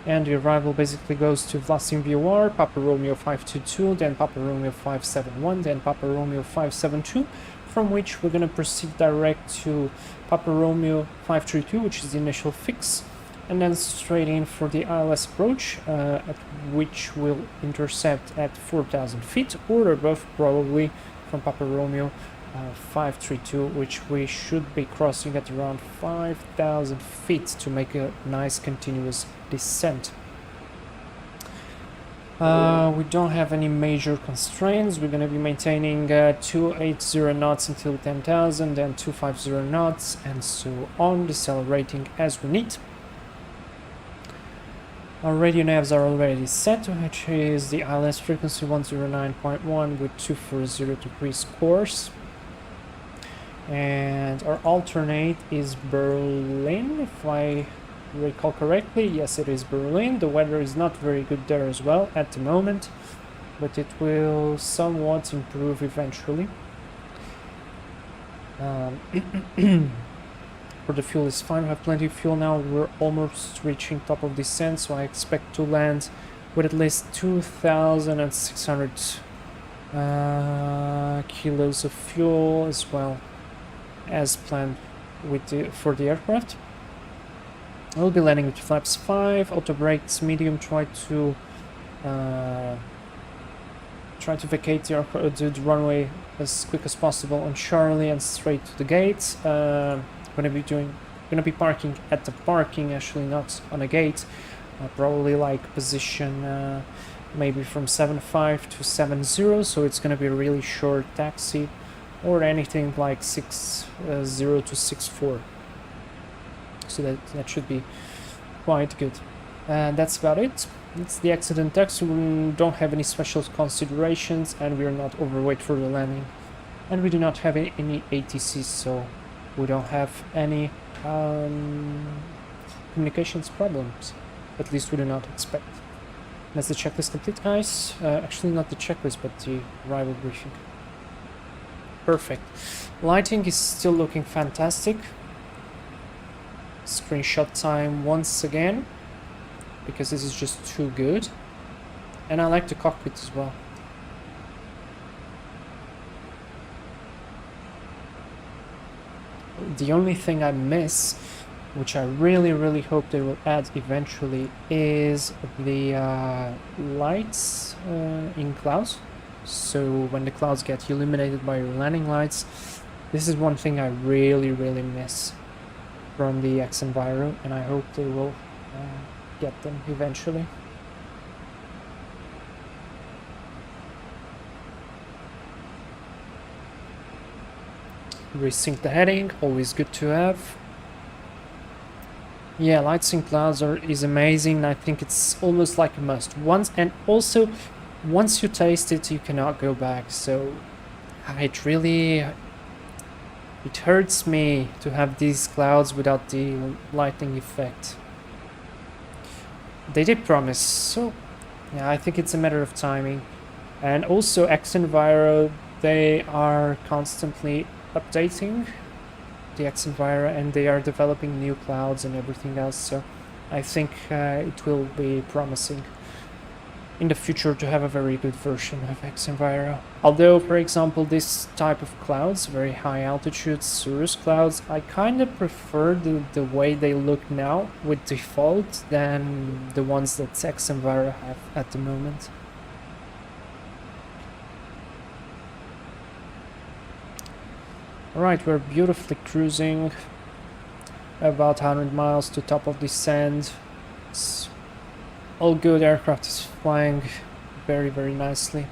Speaker 1: And the arrival basically goes to Vlasin VOR, Papa Romeo 522, then Papa Romeo 571, then Papa Romeo 572. From which we're going to proceed direct to Papa Romeo 532, which is the initial fix, and then straight in for the ILS approach, at which we'll intercept at 4,000 feet or above, probably, from Papa Romeo 532, which we should be crossing at around 5,000 feet to make a nice continuous descent. We don't have any major constraints. We're going to be maintaining 280 knots until 10,000, then 250 knots, and so on, decelerating as we need. Our radio navs are already set, which is the ILS frequency 109.1 with 240 degrees course. And our alternate is Berlin, if I recall correctly. Yes, it is Berlin. The weather is not very good there as well at the moment, but it will somewhat improve eventually. For the fuel is fine. We have plenty of fuel now. We're almost reaching top of descent, so I expect to land with at least 2,600 kilos of fuel as well as planned with for the aircraft. I'll be landing with flaps 5, auto brakes medium. Try to vacate the runway as quick as possible on Charlie and straight to the gates. Gonna be parking at the parking, actually not on a gate. probably like position maybe from 7.5 to 7.0, so it's gonna be a really short taxi, or anything like 6.0 to 6.4. So that should be quite good. And that's about it. It's the accident taxi. We don't have any special considerations, and we're not overweight for the landing, and we do not have any ATCs, so we don't have any communications problems. At least we do not expect. That's the checklist complete, guys. Actually, not the checklist, but the arrival briefing. Perfect. Lighting is still looking fantastic. Screenshot time once again, because this is just too good. And I like the cockpit as well. The only thing I miss, which I really hope they will add eventually, is the lights in clouds. So when the clouds get illuminated by your landing lights, this is one thing I really miss from the xEnviro, and I hope they will get them eventually. Resync the heading, always good to have. Yeah, lights in clouds is amazing. I think it's almost like a must. Once you taste it, you cannot go back. So it hurts me to have these clouds without the lighting effect. They did promise, so yeah, I think it's a matter of timing. And also xEnviro, they are constantly updating the xEnviro, and they are developing new clouds and everything else, so I think it will be promising in the future to have a very good version of xEnviro. Although, for example, this type of clouds, very high altitude cirrus clouds, I kind of prefer the way they look now with default than the ones that xEnviro have at the moment. Alright, we're beautifully cruising about 100 miles to top of descent. It's all good. Aircraft is flying very nicely.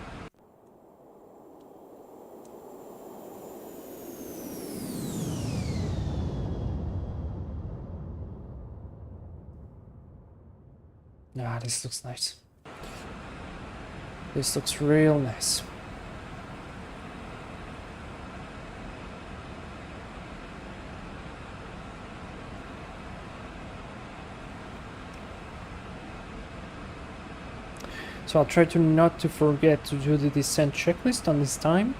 Speaker 1: Ah, this looks nice. This looks real nice. So I'll try to not to forget to do the descent checklist on this time.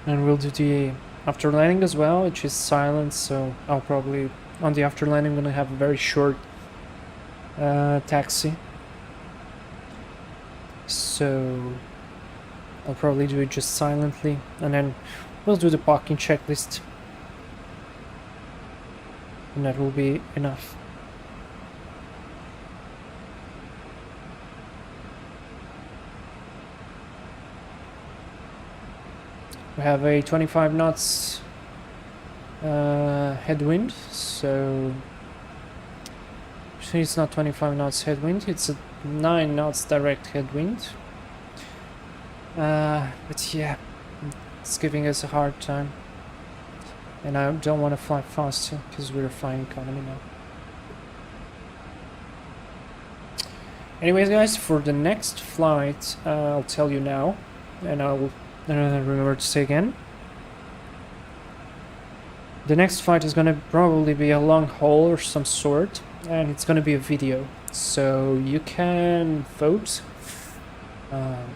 Speaker 1: And we'll do the after landing as well, which is silent, so I'll probably, on the after landing, I'm gonna have a very short taxi. So I'll probably do it just silently, and then we'll do the parking checklist. And that will be enough. We have a 25 knots headwind, so actually it's not 25 knots headwind, it's a 9 knots direct headwind. But yeah, it's giving us a hard time, and I don't want to fly faster because we're flying economy now. Anyways, guys, for the next flight, I'll tell you now, and I'll remember to say again. The next flight is gonna probably be a long haul or some sort, and it's gonna be a video. So you can vote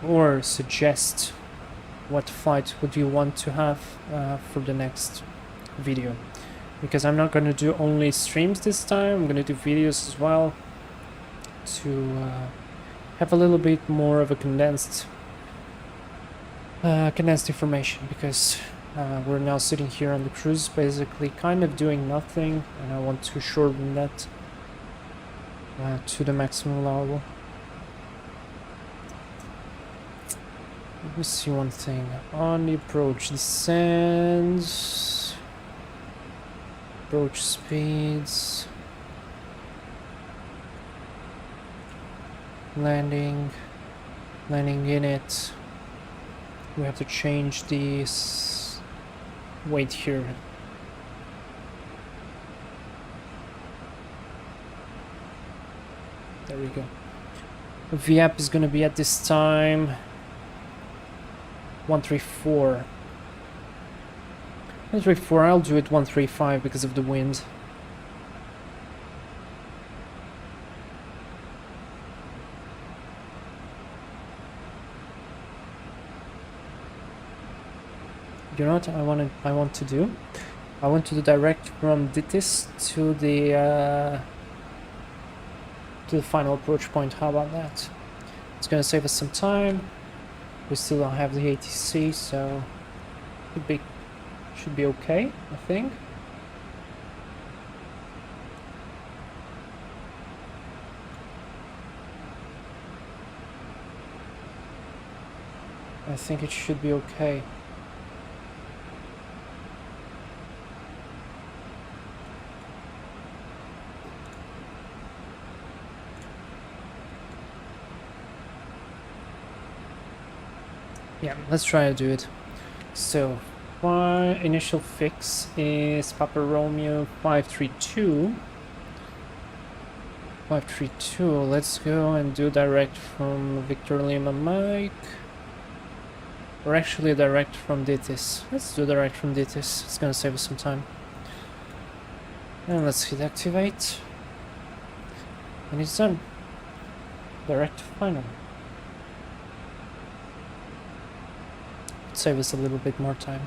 Speaker 1: or suggest what flight would you want to have for the next video. Because I'm not gonna do only streams this time, I'm gonna do videos as well to have a little bit more of a condensed information, because we're now sitting here on the cruise basically kind of doing nothing, and I want to shorten that to the maximum allowable. Let me see one thing on the approach descends, approach speeds. landing in it. We have to change the weight here. There we go. VAP is gonna be at this time 134. 134, I'll do it 135 because of the wind. You know what I want to do? I want to direct from this to the final approach point. How about that? It's gonna save us some time. We still don't have the ATC, so should be okay, I think. I think it should be okay. Yeah, let's try to do it. So, my initial fix is Papa Romeo 532. 532, let's go and do direct from Victor Lima Mike. Or actually direct from Ditis. Let's do direct from Ditis, it's gonna save us some time. And let's hit activate. And it's done. Direct to final. Save us a little bit more time.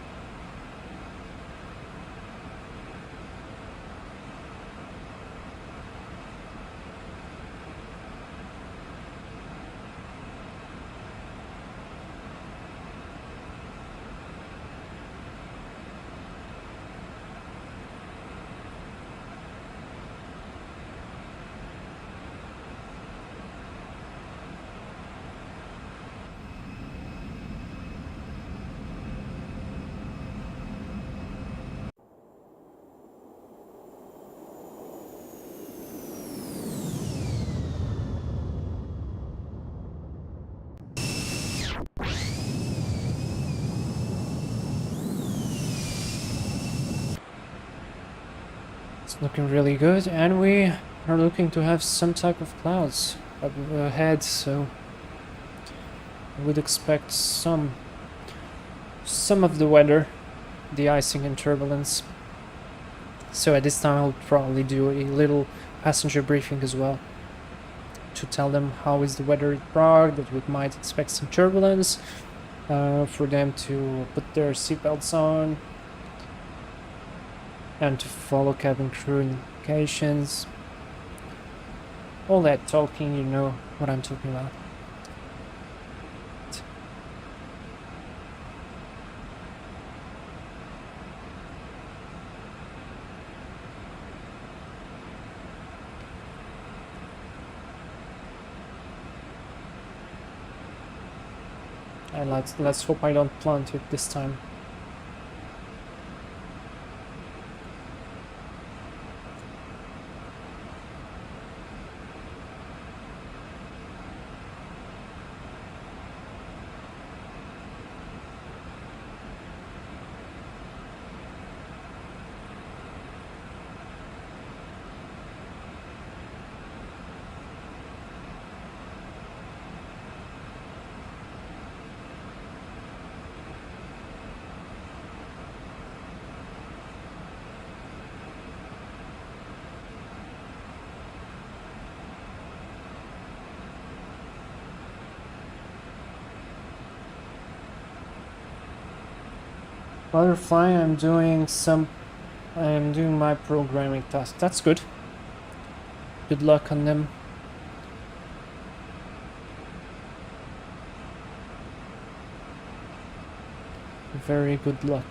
Speaker 1: It's looking really good, and we are looking to have some type of clouds up ahead, so I would expect some of the weather, the icing and turbulence. So at this time I'll probably do a little passenger briefing as well to tell them how is the weather in Prague, that we might expect some turbulence, for them to put their seatbelts on and to follow cabin crew indications. All that talking, you know what I'm talking about. And let's hope I don't plant it this time. Butterfly, I am doing my programming task. That's good. Good luck on them. Very good luck.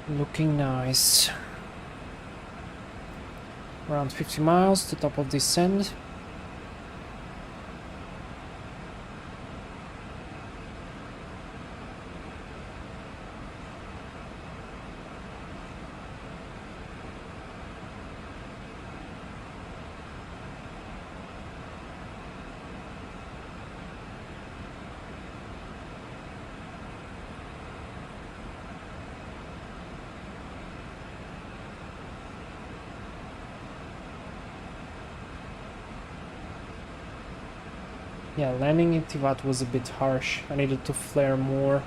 Speaker 1: Looking nice. Around 50 miles to top of descent. Yeah, landing in Tivat was a bit harsh. I needed to flare more.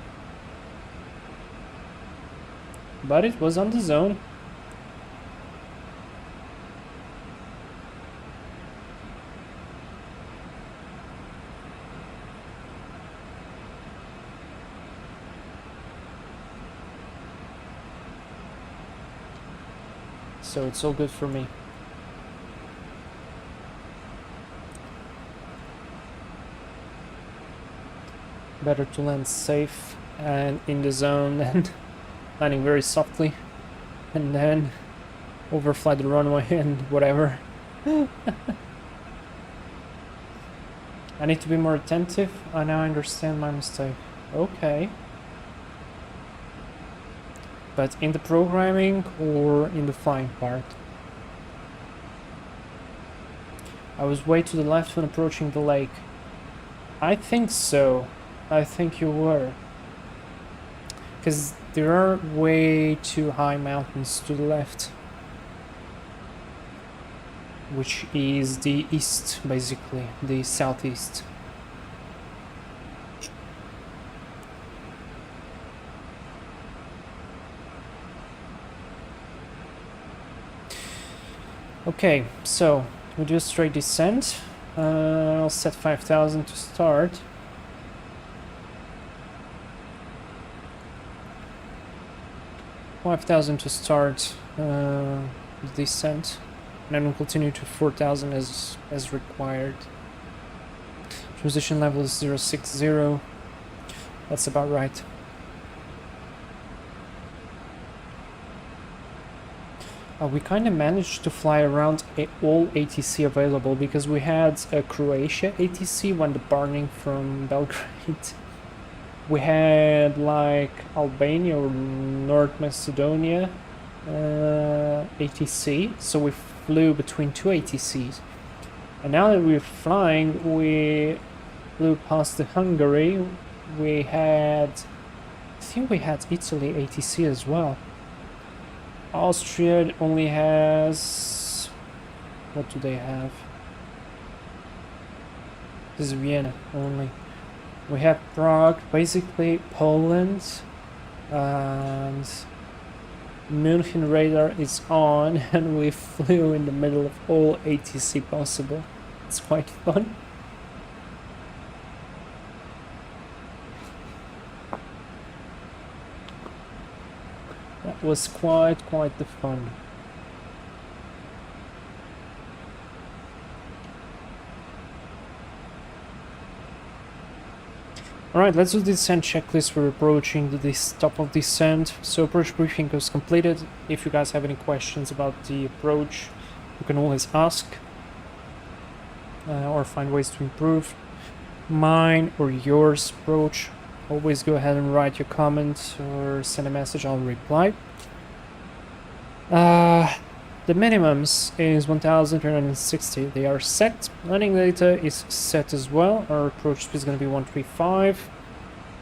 Speaker 1: But it was on the zone. So it's all good for me. Better to land safe and in the zone than landing very softly and then overfly the runway and whatever. I need to be more attentive. I now understand my mistake. Okay. But in the programming or in the flying part? I was way to the left when approaching the lake. I think so. I think you were. Because there are way too high mountains to the left. Which is the east, basically. The southeast. Okay, so we do a straight descent. I'll set 5,000 to start. $5,000 to start descent, and then we'll continue to 4,000 as required. Transition level is 060. That's about right. We kind of managed to fly around all ATC available because we had a Croatia ATC when departing from Belgrade. We had like Albania or North Macedonia ATC, so we flew between two ATCs. And now that we're flying, we flew past the Hungary. We had, I think we had Italy ATC as well. Austria only has, what do they have? This is Vienna only. We have Prague, basically Poland, and München radar is on, and we flew in the middle of all ATC possible. It's quite fun. That was quite the fun. Alright, let's do the descent checklist. We're approaching this top of descent. So approach briefing was completed. If you guys have any questions about the approach, you can always ask or find ways to improve. Mine or yours approach, always go ahead and write your comment or send a message, I'll reply. The minimums is 1,360. They are set. Landing data is set as well. Our approach speed is going to be 135.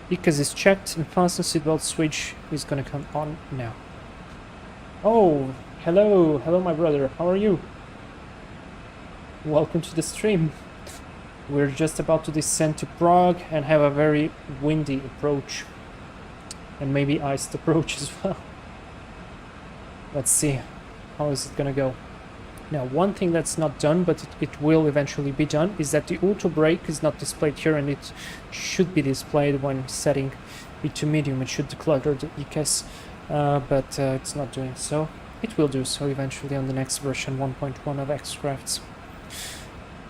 Speaker 1: ECAS is checked and fasten seatbelt switch is going to come on now. Oh, hello my brother. How are you? Welcome to the stream. We're just about to descend to Prague and have a very windy approach. And maybe iced approach as well. Let's see. How is it gonna go? Now, one thing that's not done, but it will eventually be done, is that the auto brake is not displayed here, and it should be displayed when setting it to medium. It should declutter the ECAS, but it's not doing so. It will do so eventually on the next version 1.1 of xCrafts.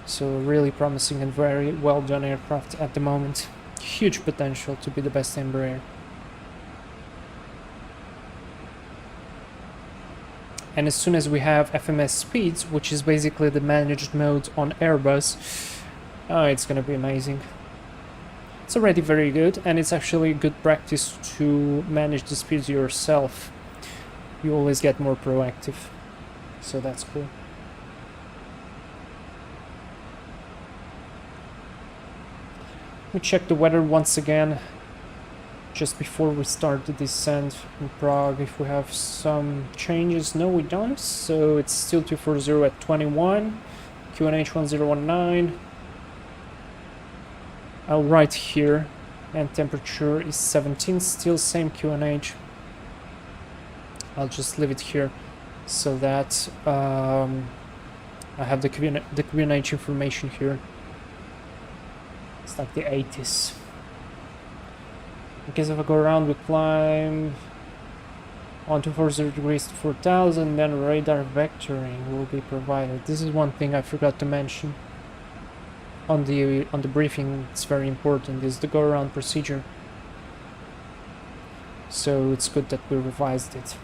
Speaker 1: So really promising and very well done aircraft at the moment. Huge potential to be the best Embraer. And as soon as we have FMS speeds, which is basically the managed mode on Airbus, it's gonna be amazing. It's already very good, and it's actually good practice to manage the speeds yourself. You always get more proactive, so that's cool. We check the weather once again, just before we start the descent in Prague. If we have some changes, no we don't, so it's still 240 at 21, QNH 1019, I'll write here, and temperature is 17, still same QNH. I'll just leave it here so that I have the QNH information here. It's like the 80s. In case if I go around, we climb on 240 degrees to 4000, then radar vectoring will be provided. This is one thing I forgot to mention on the briefing. It's very important, is the go around procedure. So it's good that we revised it,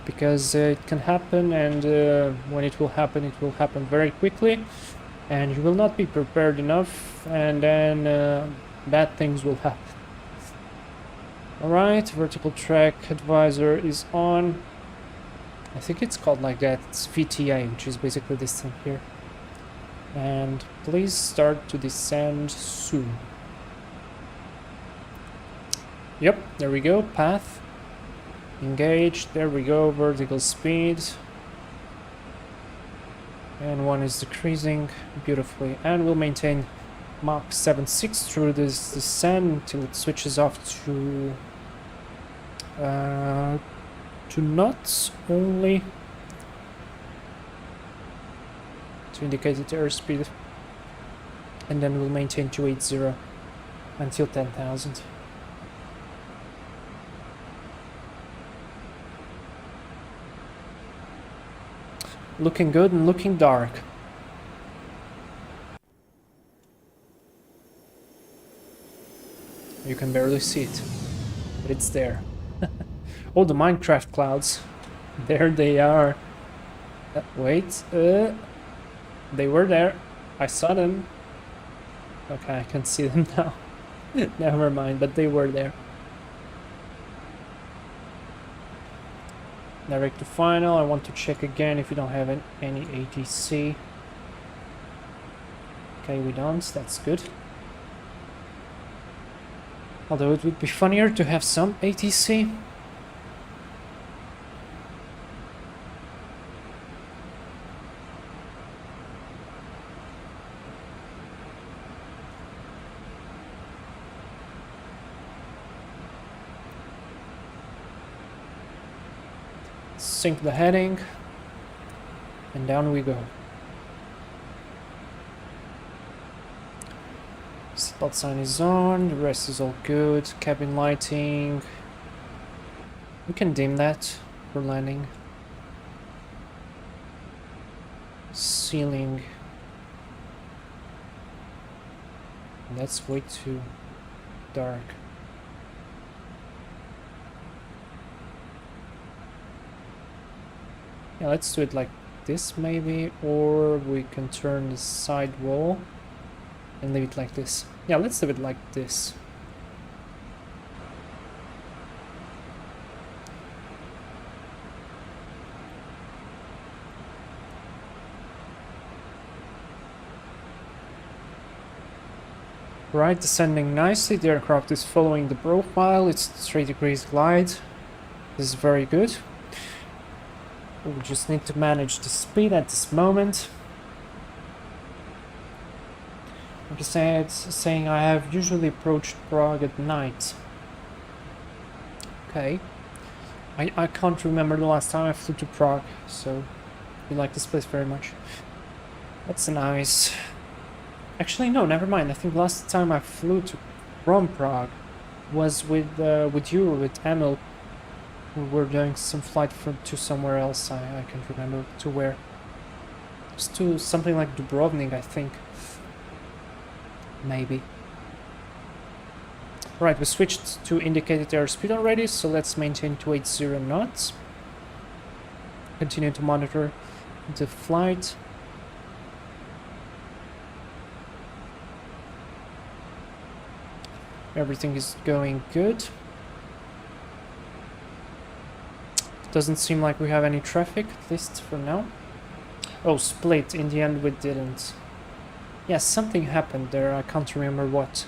Speaker 1: because it can happen, and when it will happen very quickly, and you will not be prepared enough, and then bad things will happen. Alright, vertical track advisor is on. I think it's called like that. It's VTA, which is basically this thing here. And please start to descend soon. Yep, there we go. Path. Engage. There we go. Vertical speed. And one is decreasing beautifully. And we'll maintain Mach 7.6 through this descent until it switches off to knots only, to indicate the airspeed, and then we'll maintain 280 until 10,000. Looking good and looking dark. You can barely see it, but it's there. Oh, the Minecraft clouds. There they are. Wait, they were there. I saw them. Okay, I can see them now. Never mind, but they were there. Direct to final. I want to check again if we don't have any ATC. Okay, we don't. That's good. Although it would be funnier to have some ATC. Sync the heading, and down we go. Spot sign is on, the rest is all good. Cabin lighting, we can dim that for landing. Ceiling, that's way too dark. Yeah, let's do it like this maybe, or we can turn the side wall and leave it like this. Yeah, let's leave it like this. Right, descending nicely. The aircraft is following the profile. It's 3 degrees glide. This is very good. We just need to manage the speed at this moment. Like I said, saying I have usually approached Prague at night. Okay. I can't remember the last time I flew to Prague, so I like this place very much. That's nice. Actually, no, never mind. I think last time I flew from Prague was with you or with Emil. We were doing some flight to somewhere else. I can't remember to where. It's to something like Dubrovnik, I think. Maybe. Right, we switched to indicated airspeed already, so let's maintain 280 knots. Continue to monitor the flight. Everything is going good. Doesn't seem like we have any traffic, at least for now. Oh, split. In the end we didn't. Yeah, something happened there. I can't remember what.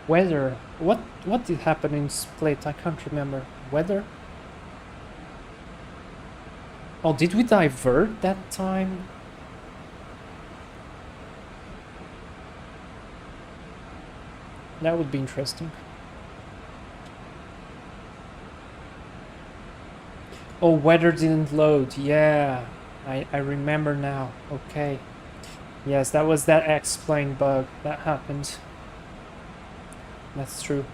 Speaker 1: Weather. What did happen in Split? I can't remember. Weather? Oh, did we divert that time? That would be interesting. Oh, weather didn't load. Yeah, I remember now. Okay. Yes, that was that X-plane bug that happened. That's true.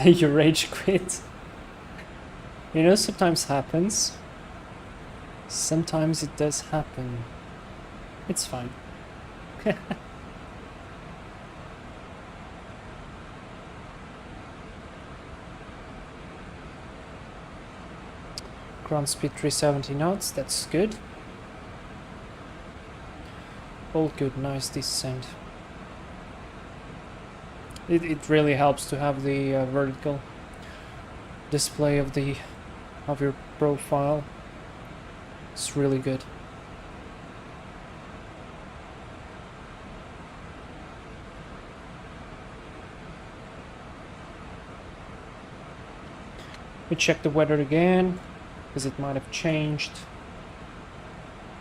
Speaker 1: You rage quit. You know, sometimes happens. Sometimes it does happen. It's fine. Ground speed 370 knots, that's good. All good, nice descent. It really helps to have the vertical display of your profile. It's really good. We check the weather again, because it might have changed.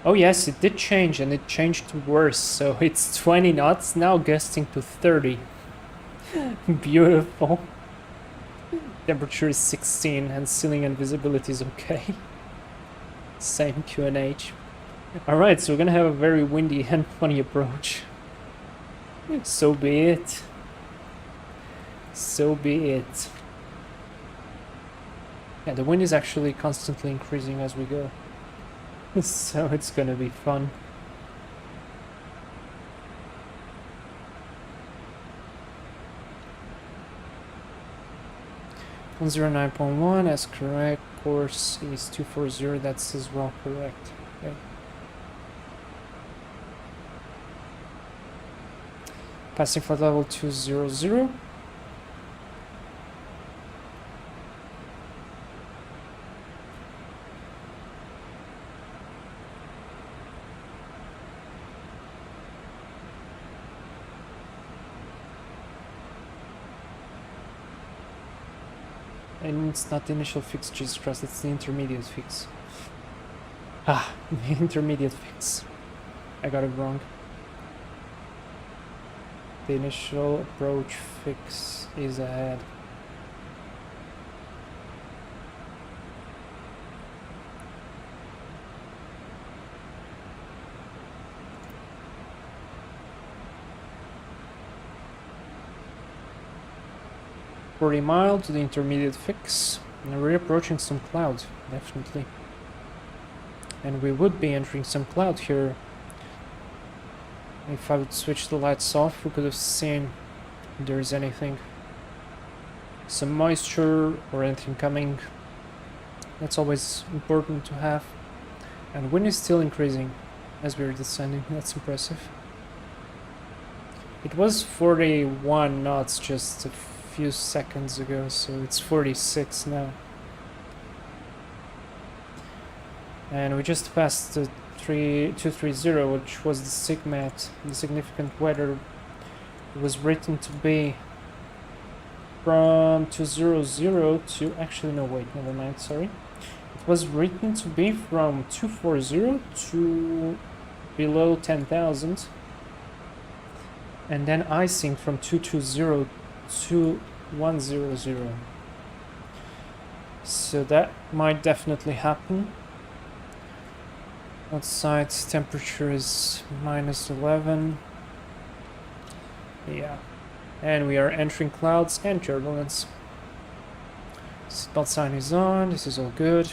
Speaker 1: Oh yes, it did change, and it changed to worse, so it's 20 knots, now gusting to 30. Beautiful. Temperature is 16, and ceiling and visibility is okay. Same QNH. Alright, so we're gonna have a very windy and funny approach. So be it. So be it. Yeah, the wind is actually constantly increasing as we go. So it's gonna be fun. On 09.1, that's correct. Course is 240, that's as well correct. Okay. Passing flight level 200. And it's not the initial fix, Jesus Christ, it's the intermediate fix. Ah, the intermediate fix. I got it wrong. The initial approach fix is ahead. $40 to the intermediate fix, and we're approaching some cloud, definitely. And we would be entering some cloud here. If I would switch the lights off, we could have seen if there's anything. Some moisture or anything coming. That's always important to have. And wind is still increasing as we're descending, that's impressive. It was 41 knots just a few seconds ago, so it's 46 now. And we just passed the 230, which was the SIGMAT, the significant weather. It was written to be from 200 to, actually no wait, never mind, sorry. It was written to be from 240 to below 10,000. And then icing from 220 to 100. So that might definitely happen. Outside temperature is -11. Yeah. And we are entering clouds and turbulence. Seatbelt sign is on, this is all good.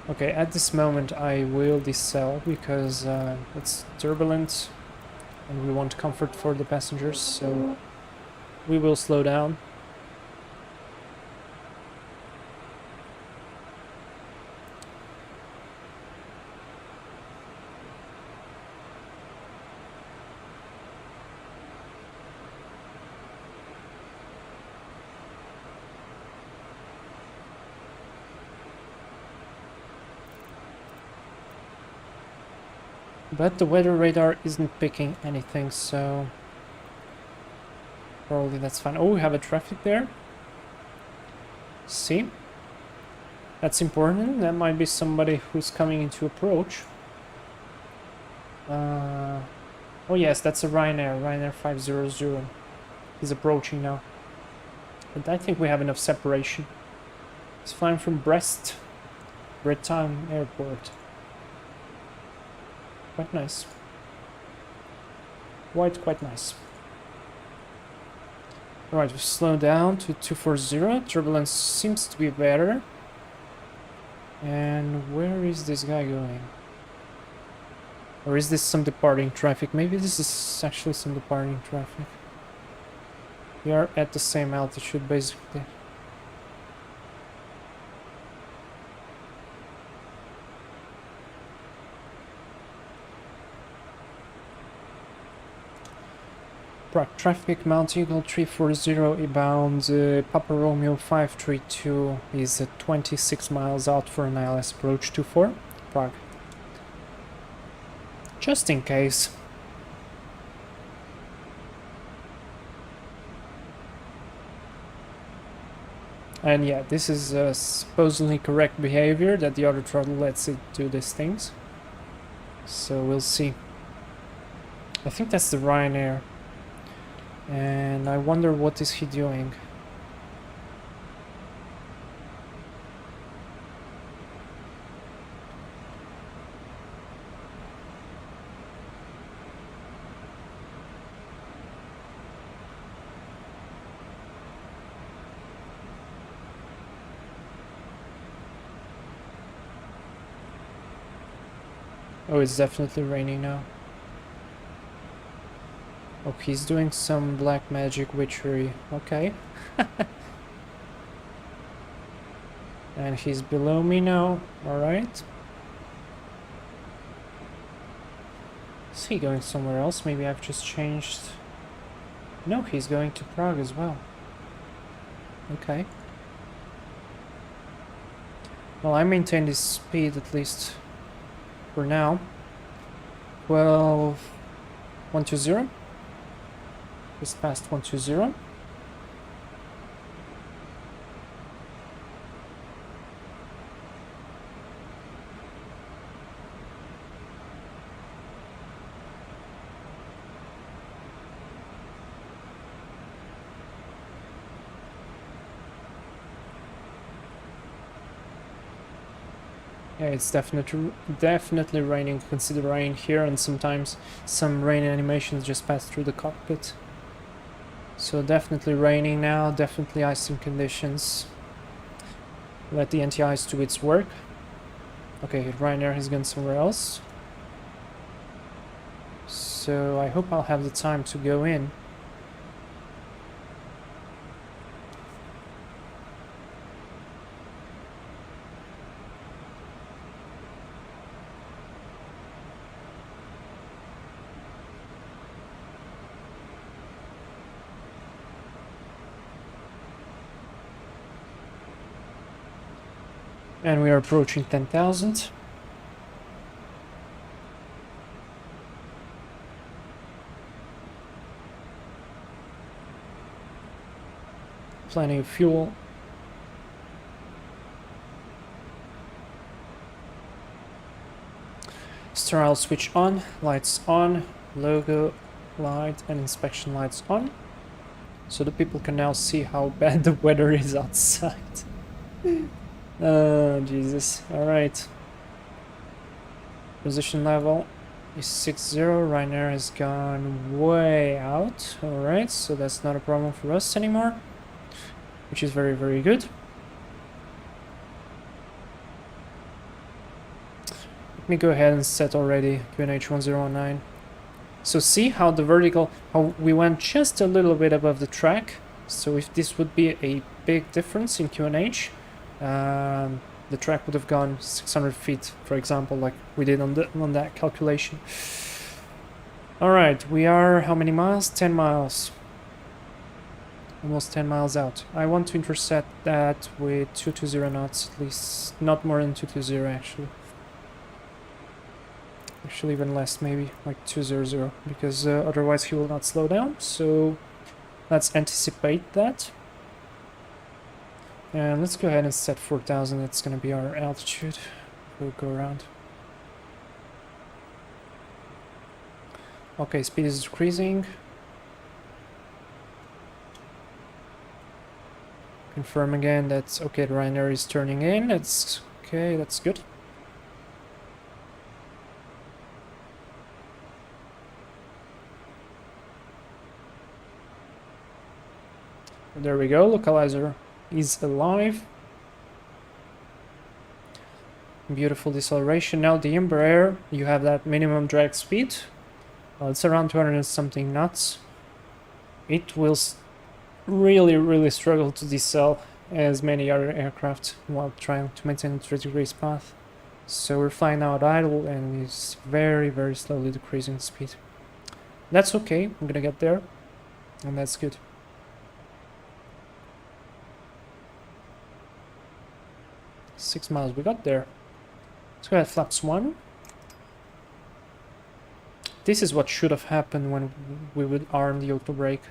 Speaker 1: Okay, at this moment I will decel because it's turbulent and we want comfort for the passengers, so we will slow down. But the weather radar isn't picking anything, so probably that's fine. Oh, we have a traffic there. See? That's important. That might be somebody who's coming into approach. Oh yes, that's a Ryanair. Ryanair 500. He's approaching now. But I think we have enough separation. He's flying from Brest, Bretagne Airport. Quite nice. Quite nice. Alright, we slow down to 240. Turbulence seems to be better. And where is this guy going? Or is this some departing traffic? Maybe this is actually some departing traffic. We are at the same altitude basically. Prague traffic, Mount Eagle 340 inbound, Papa Romeo 532 is 26 miles out for an ILS approach 24, Prague. Just in case. And yeah, this is supposedly correct behavior that the auto throttle lets it do these things. So we'll see. I think that's the Ryanair. And I wonder what is he doing. Oh, it's definitely raining now. Oh, he's doing some black magic witchery. Okay. And he's below me now. Alright. Is he going somewhere else? Maybe I've just changed... No, he's going to Prague as well. Okay. Well, I maintain this speed at least for now. 120. Just past 120. Yeah, it's definitely raining. Consider rain here, and sometimes some rain animations just pass through the cockpit. So definitely raining now, definitely icing conditions. Let the anti-ice do its work. Okay, Ryanair has gone somewhere else. So I hope I'll have the time to go in. And we are approaching 10,000. Plenty of fuel. Sterile switch on, lights on, logo light and inspection lights on. So the people can now see how bad the weather is outside. Oh, Jesus. Alright. Position level is 60. Ryanair has gone way out. Alright, so that's not a problem for us anymore. Which is very, very good. Let me go ahead and set already QNH 1019. So see how the vertical, how we went just a little bit above the track. So if this would be a big difference in QNH, the track would have gone 600 feet, for example, like we did on that calculation. Alright, we are how many miles? 10 miles. Almost 10 miles out. I want to intercept that with 220 knots at least. Not more than 220 actually. Actually even less, maybe like 200, because otherwise he will not slow down. So let's anticipate that. And let's go ahead and set 4,000. That's gonna be our altitude. We'll go around. Okay, speed is decreasing. Confirm again that's okay, the Ryanair is turning in. That's okay, that's good. There we go, localizer is alive. Beautiful deceleration. Now the Embraer, you have that minimum drag speed. Well, it's around 200 and something knots. It will really struggle to decel as many other aircraft while trying to maintain a 3 degrees path. So we're flying now at idle and it's very slowly decreasing speed. That's okay, I'm gonna get there, and that's good. Six miles, we got there. Let's go ahead, flaps 1. This is what should have happened when we would arm the auto brake.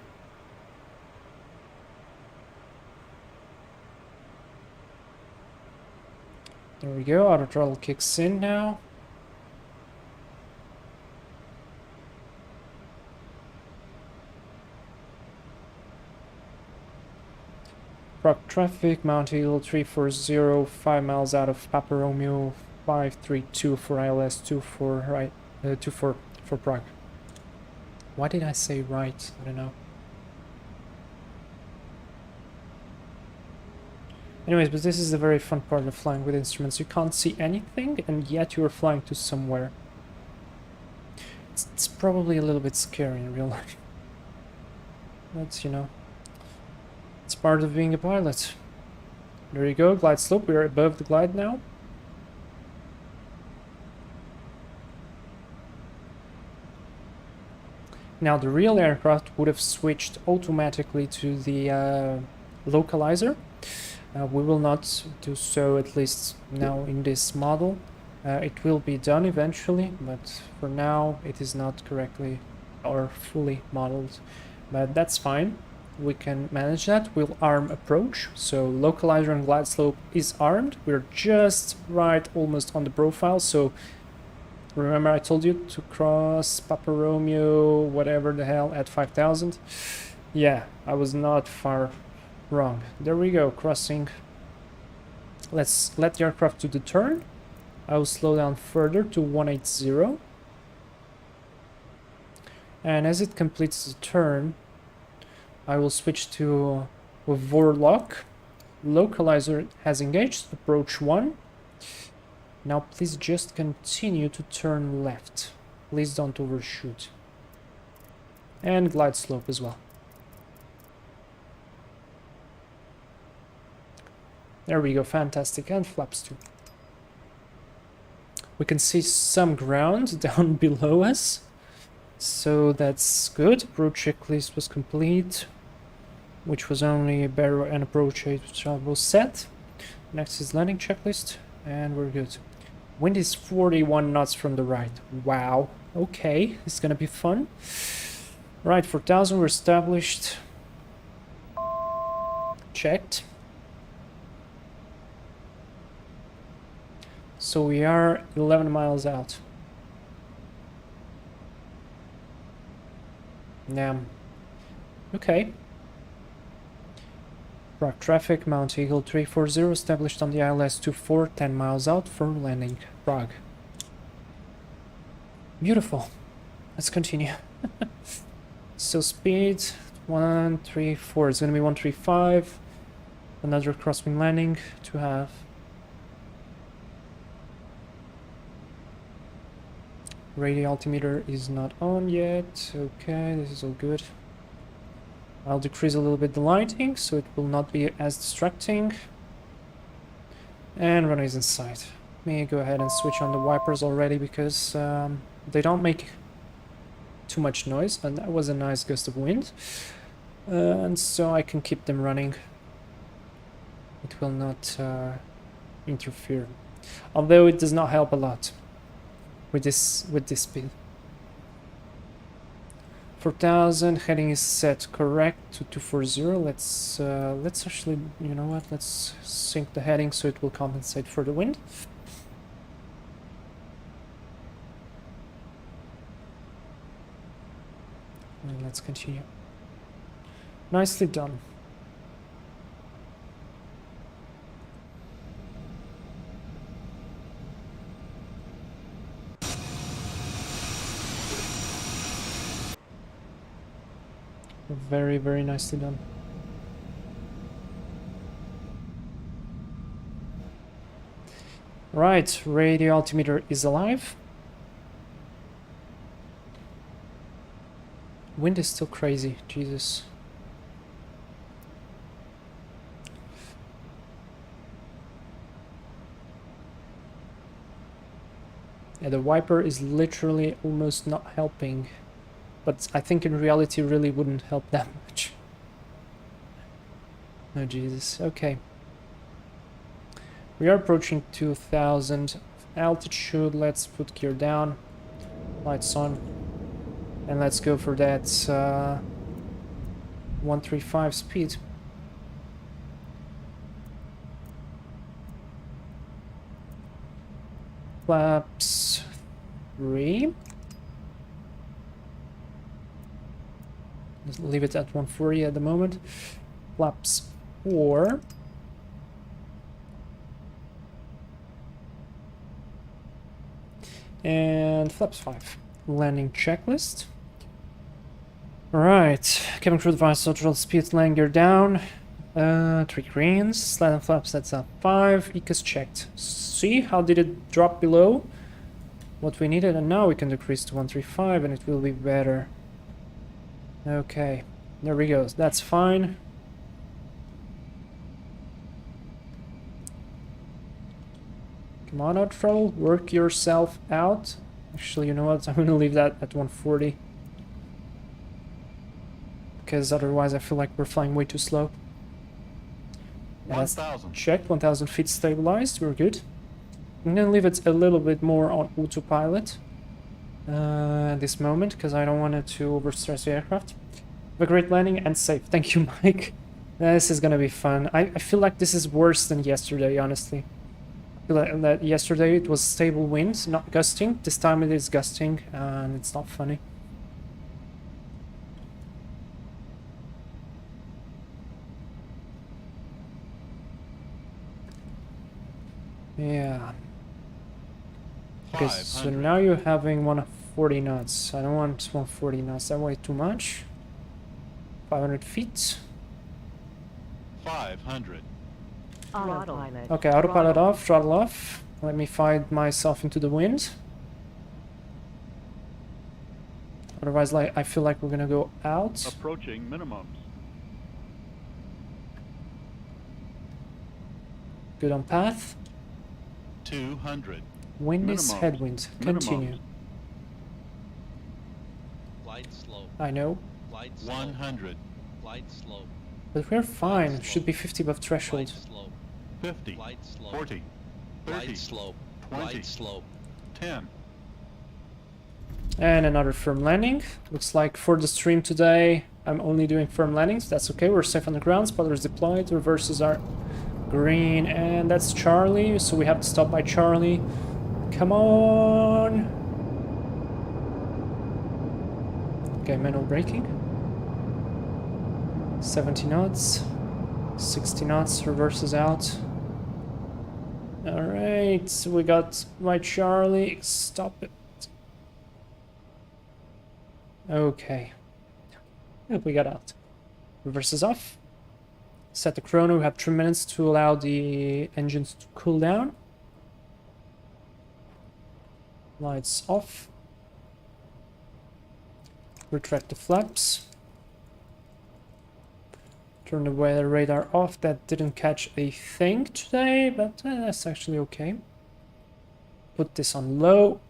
Speaker 1: There we go, auto throttle kicks in now. Prague traffic, Mount Eagle 340, 5 miles out of Papa Romeo, 532 for ILS, 24 right, 24 for Prague. Why did I say right? I don't know. Anyways, but this is the very fun part of flying with instruments. You can't see anything, and yet you're flying to somewhere. It's probably a little bit scary in real life. That's, you know, it's part of being a pilot. There you go, glide slope. We're above the glide now. Now the real aircraft would have switched automatically to the localizer. We will not do so, at least now in this model. It will be done eventually, but for now it is not correctly or fully modeled. But that's fine, we can manage that. We'll arm approach, so localizer and glide slope is armed. We're just right almost on the profile, so remember I told you to cross Papa Romeo, whatever the hell, at 5,000. Yeah, I was not far wrong. There we go, crossing. Let's let the aircraft do the turn. I will slow down further to 180. And as it completes the turn, I will switch to a Vorlock. Localizer has engaged, approach 1. Now please just continue to turn left. Please don't overshoot. And glide slope as well. There we go, fantastic, and flaps 2. We can see some ground down below us, so that's good. Approach checklist was complete, which was only a barrel and approach was set. Next is landing checklist, and we're good. Wind is 41 knots from the right. Wow, okay, it's gonna be fun. Right, 4,000 we're established. Checked. So we are 11 miles out. Now, okay. Prague traffic, Mount Eagle 340 established on the ILS 24, 10 miles out for landing Prague. Beautiful. Let's continue. So speed 134. It's gonna be 135. Another crosswind landing to have. Radio altimeter is not on yet. Okay, this is all good. I'll decrease a little bit the lighting so it will not be as distracting. And runway is in sight. Let me go ahead and switch on the wipers already because they don't make too much noise, and that was a nice gust of wind. And so I can keep them running. It will not interfere. Although it does not help a lot. with this speed. 4000, heading is set correct to 240. Let's actually, you know what, let's sync the heading so it will compensate for the wind. And let's continue. Nicely done. Very, very nicely done. Right, radio altimeter is alive. Wind is still crazy, Jesus. Yeah, the wiper is literally almost not helping. But I think in reality really wouldn't help that much. Oh Jesus, okay. We are approaching 2000 altitude. Let's put gear down, lights on, and let's go for that 135 speed. Flaps 3. Let's leave it at 140 at the moment. Flaps 4. And flaps 5. Landing checklist. Alright, cabin crew device, total speed, landing gear down. 3 greens, slide and flaps, that's a 5. ECAS checked. See how did it drop below what we needed, and now we can decrease to 135 and it will be better. Okay, there we go, that's fine. Come on out, throttle, work yourself out. Actually, you know what, I'm gonna leave that at 140. Because otherwise I feel like we're flying way too slow. Yeah, that's
Speaker 5: 1,000.
Speaker 1: checked, 1000 feet stabilized, we're good. I'm gonna leave it a little bit more on autopilot at this moment, because I don't want it to overstress the aircraft. Have a great landing and safe. Thank you, Mike. This is gonna be fun. I feel like this is worse than yesterday, honestly. I feel like that yesterday it was stable wind, not gusting. This time it is gusting, and it's not funny. Yeah. Okay, so
Speaker 5: 500.
Speaker 1: now you're having 140 knots. I don't want 140 knots, that way too much. 500 feet.
Speaker 5: 500.
Speaker 3: Autopilot.
Speaker 1: Okay, autopilot off, throttle off. Let me find myself into the wind. Otherwise, like I feel like we're gonna go out.
Speaker 5: Approaching minimums.
Speaker 1: Good on path.
Speaker 5: 200.
Speaker 1: Wind is
Speaker 5: Minimums.
Speaker 1: headwind. Continue.
Speaker 5: Minimums.
Speaker 4: Glide slow.
Speaker 1: I know,
Speaker 4: Glide slow.
Speaker 5: 100.
Speaker 4: Glide slow.
Speaker 1: but we're fine. Should be 50 above
Speaker 4: Glide
Speaker 1: threshold.
Speaker 4: slow.
Speaker 5: 50.
Speaker 4: Glide slow.
Speaker 5: 40. 30.
Speaker 4: Glide slow.
Speaker 5: 20.
Speaker 4: Glide slow.
Speaker 5: 10.
Speaker 1: And another firm landing. Looks like for the stream today, I'm only doing firm landings. That's okay. We're safe on the ground. Spotters deployed. Reverses are green, and that's Charlie. So we have to stop by Charlie. Come on. Okay, manual braking. 70 knots. 60 knots. Reverses out. Alright, so we got my Charlie. Stop it. Okay. Yeah, we got out. Reverses off. Set the chrono. We have 3 minutes to allow the engines to cool down. Lights off. Retract the flaps. Turn the weather radar off. That didn't catch a thing today, but that's actually okay. Put this on low.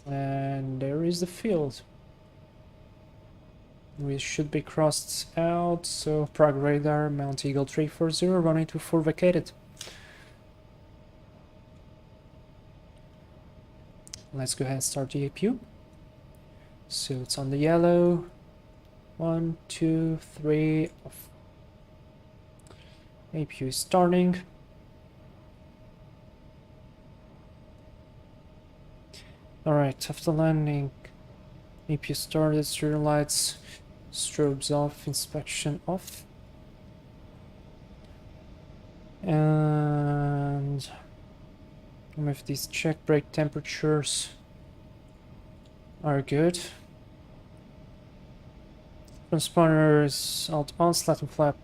Speaker 1: And there is the field. We should be crossed out, so Prague radar, Mount Eagle 340, runway 24 vacated. Let's go ahead and start the APU. So it's on the yellow. 1, 2, 3, off. APU is starting. Alright, after landing, APU started, rear lights, strobes off, inspection off. And if these check brake temperatures are good. Transponders out on, slat and flap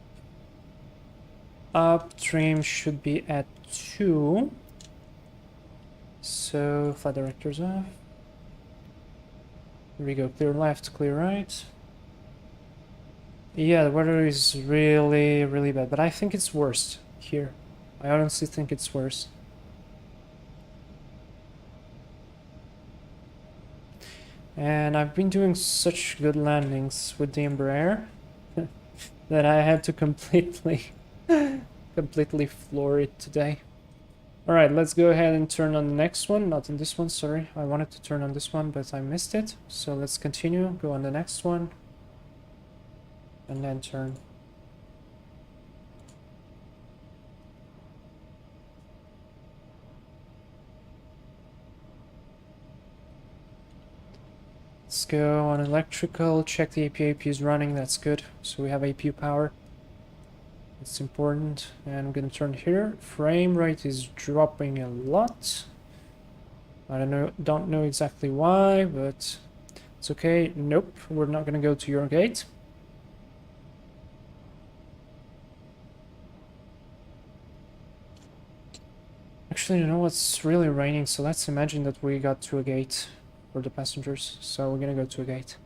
Speaker 1: up, trim should be at 2. So flight directors off. Here we go, clear left, clear right. Yeah, the weather is really bad, but I think it's worse here. I honestly think it's worse. And I've been doing such good landings with the Embraer that I had to completely floor it today. Alright, let's go ahead and turn on the next one. Not on this one, sorry. I wanted to turn on this one, but I missed it. So let's continue, go on the next one. And then turn. Let's go on electrical, check the APU is running, that's good. So we have APU power. It's important. And I'm gonna turn here. Frame rate is dropping a lot. I don't know exactly why, but it's okay. Nope, we're not gonna go to your gate. Actually, you know what's really raining, so let's imagine that we got to a gate for the passengers. So we're gonna go to a gate.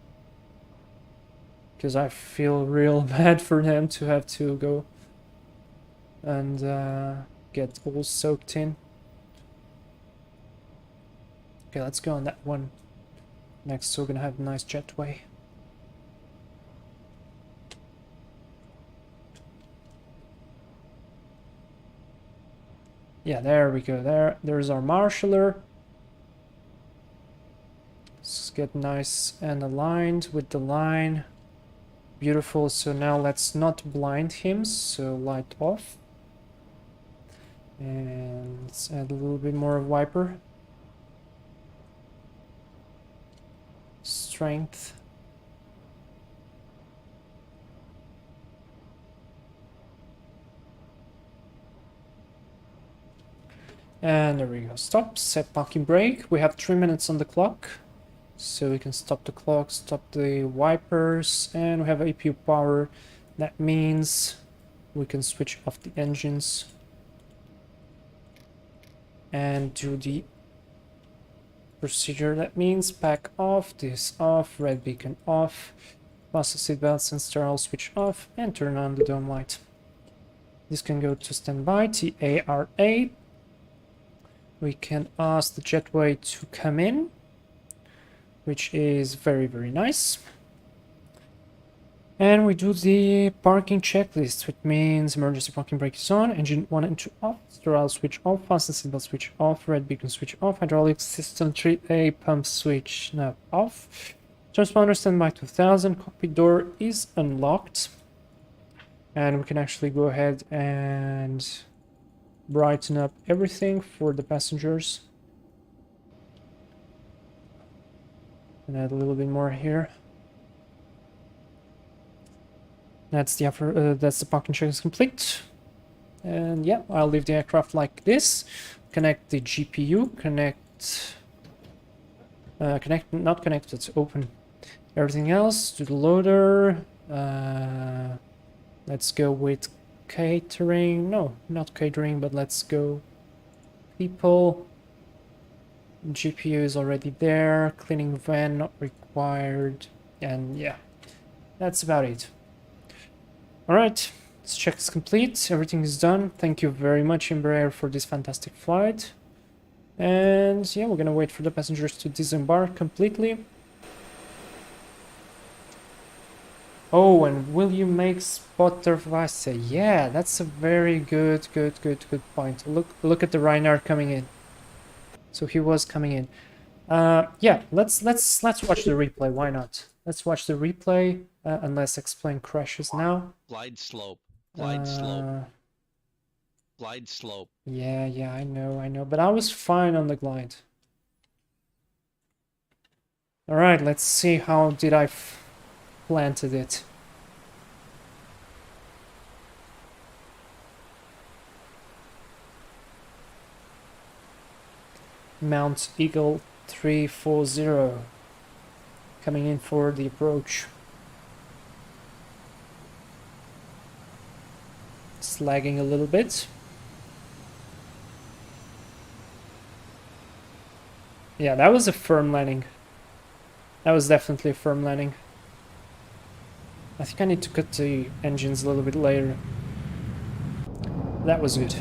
Speaker 1: Because I feel real bad for them to have to go and get all soaked in. Okay, let's go on that one next, so we're gonna have a nice jetway. Yeah, there we go. There's our marshaller. Let's get nice and aligned with the line. Beautiful. So now let's not blind him. So light off. And let's add a little bit more of wiper. Strength. And there we go. Stop. Set parking brake. We have 3 minutes on the clock. So we can stop the clock, stop the wipers, and we have APU power. That means we can switch off the engines and do the procedure. That means pack off, this off, red beacon off, fasten seatbelts and sterile switch off, and turn on the dome light. This can go to standby, TARA. We can ask the jetway to come in, which is very nice. And we do the parking checklist, which means emergency parking brake is on, engine 1 and 2 off, sterile switch off, fasten seatbelt switch off, red beacon switch off, hydraulic system 3A pump switch now off, transponder standby 2000, cockpit door is unlocked, and we can actually go ahead and brighten up everything for the passengers. And add a little bit more here. That's the parking check is complete. And yeah, I'll leave the aircraft like this. Connect the GPU. Not connected. Open everything else. To the loader. Let's go with catering. No, not catering, but let's go people. GPU is already there. Cleaning van not required. And yeah, that's about it. Alright, this check is complete. Everything is done. Thank you very much, Embraer, for this fantastic flight. And yeah, we're gonna wait for the passengers to disembark completely. Oh, and will you make Spotterwasser? Yeah, that's a very good point. Look at the Reinhard coming in. So he was coming in. Yeah, let's watch the replay. Why not? Let's watch the replay. Unless X-plane crashes now.
Speaker 4: Glide slope. Glide slope. Glide slope.
Speaker 1: Yeah, I know, but I was fine on the glide. All right, let's see how did I planted it. Mount Eagle 340 coming in for the approach. It's lagging a little bit. Yeah, that was a firm landing. That was definitely a firm landing. I think I need to cut the engines a little bit later. That was good.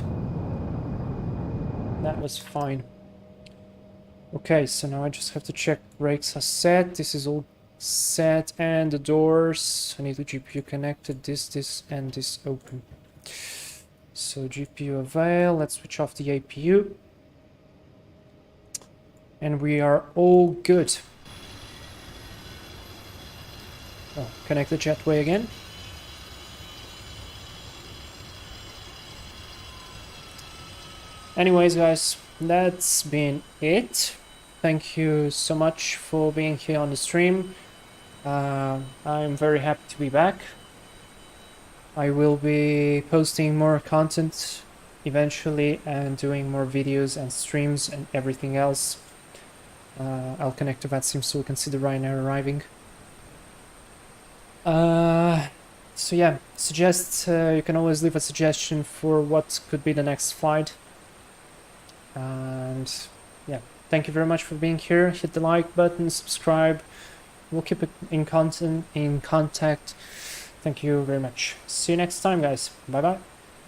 Speaker 1: That was fine. Okay, so now I just have to check brakes are set. This is all set, and the doors. I need the GPU connected. This, and this open. So GPU avail. Let's switch off the APU. And we are all good. Oh, connect the jetway again. Anyways, guys, that's been it. Thank you so much for being here on the stream. I'm very happy to be back. I will be posting more content eventually and doing more videos and streams and everything else. I'll connect to that sim so we can see the Ryanair arriving. So yeah, you can always leave a suggestion for what could be the next flight. And yeah, thank you very much for being here. Hit the like button, subscribe. We'll keep it in contact. Thank you very much. See you next time, guys. Bye bye.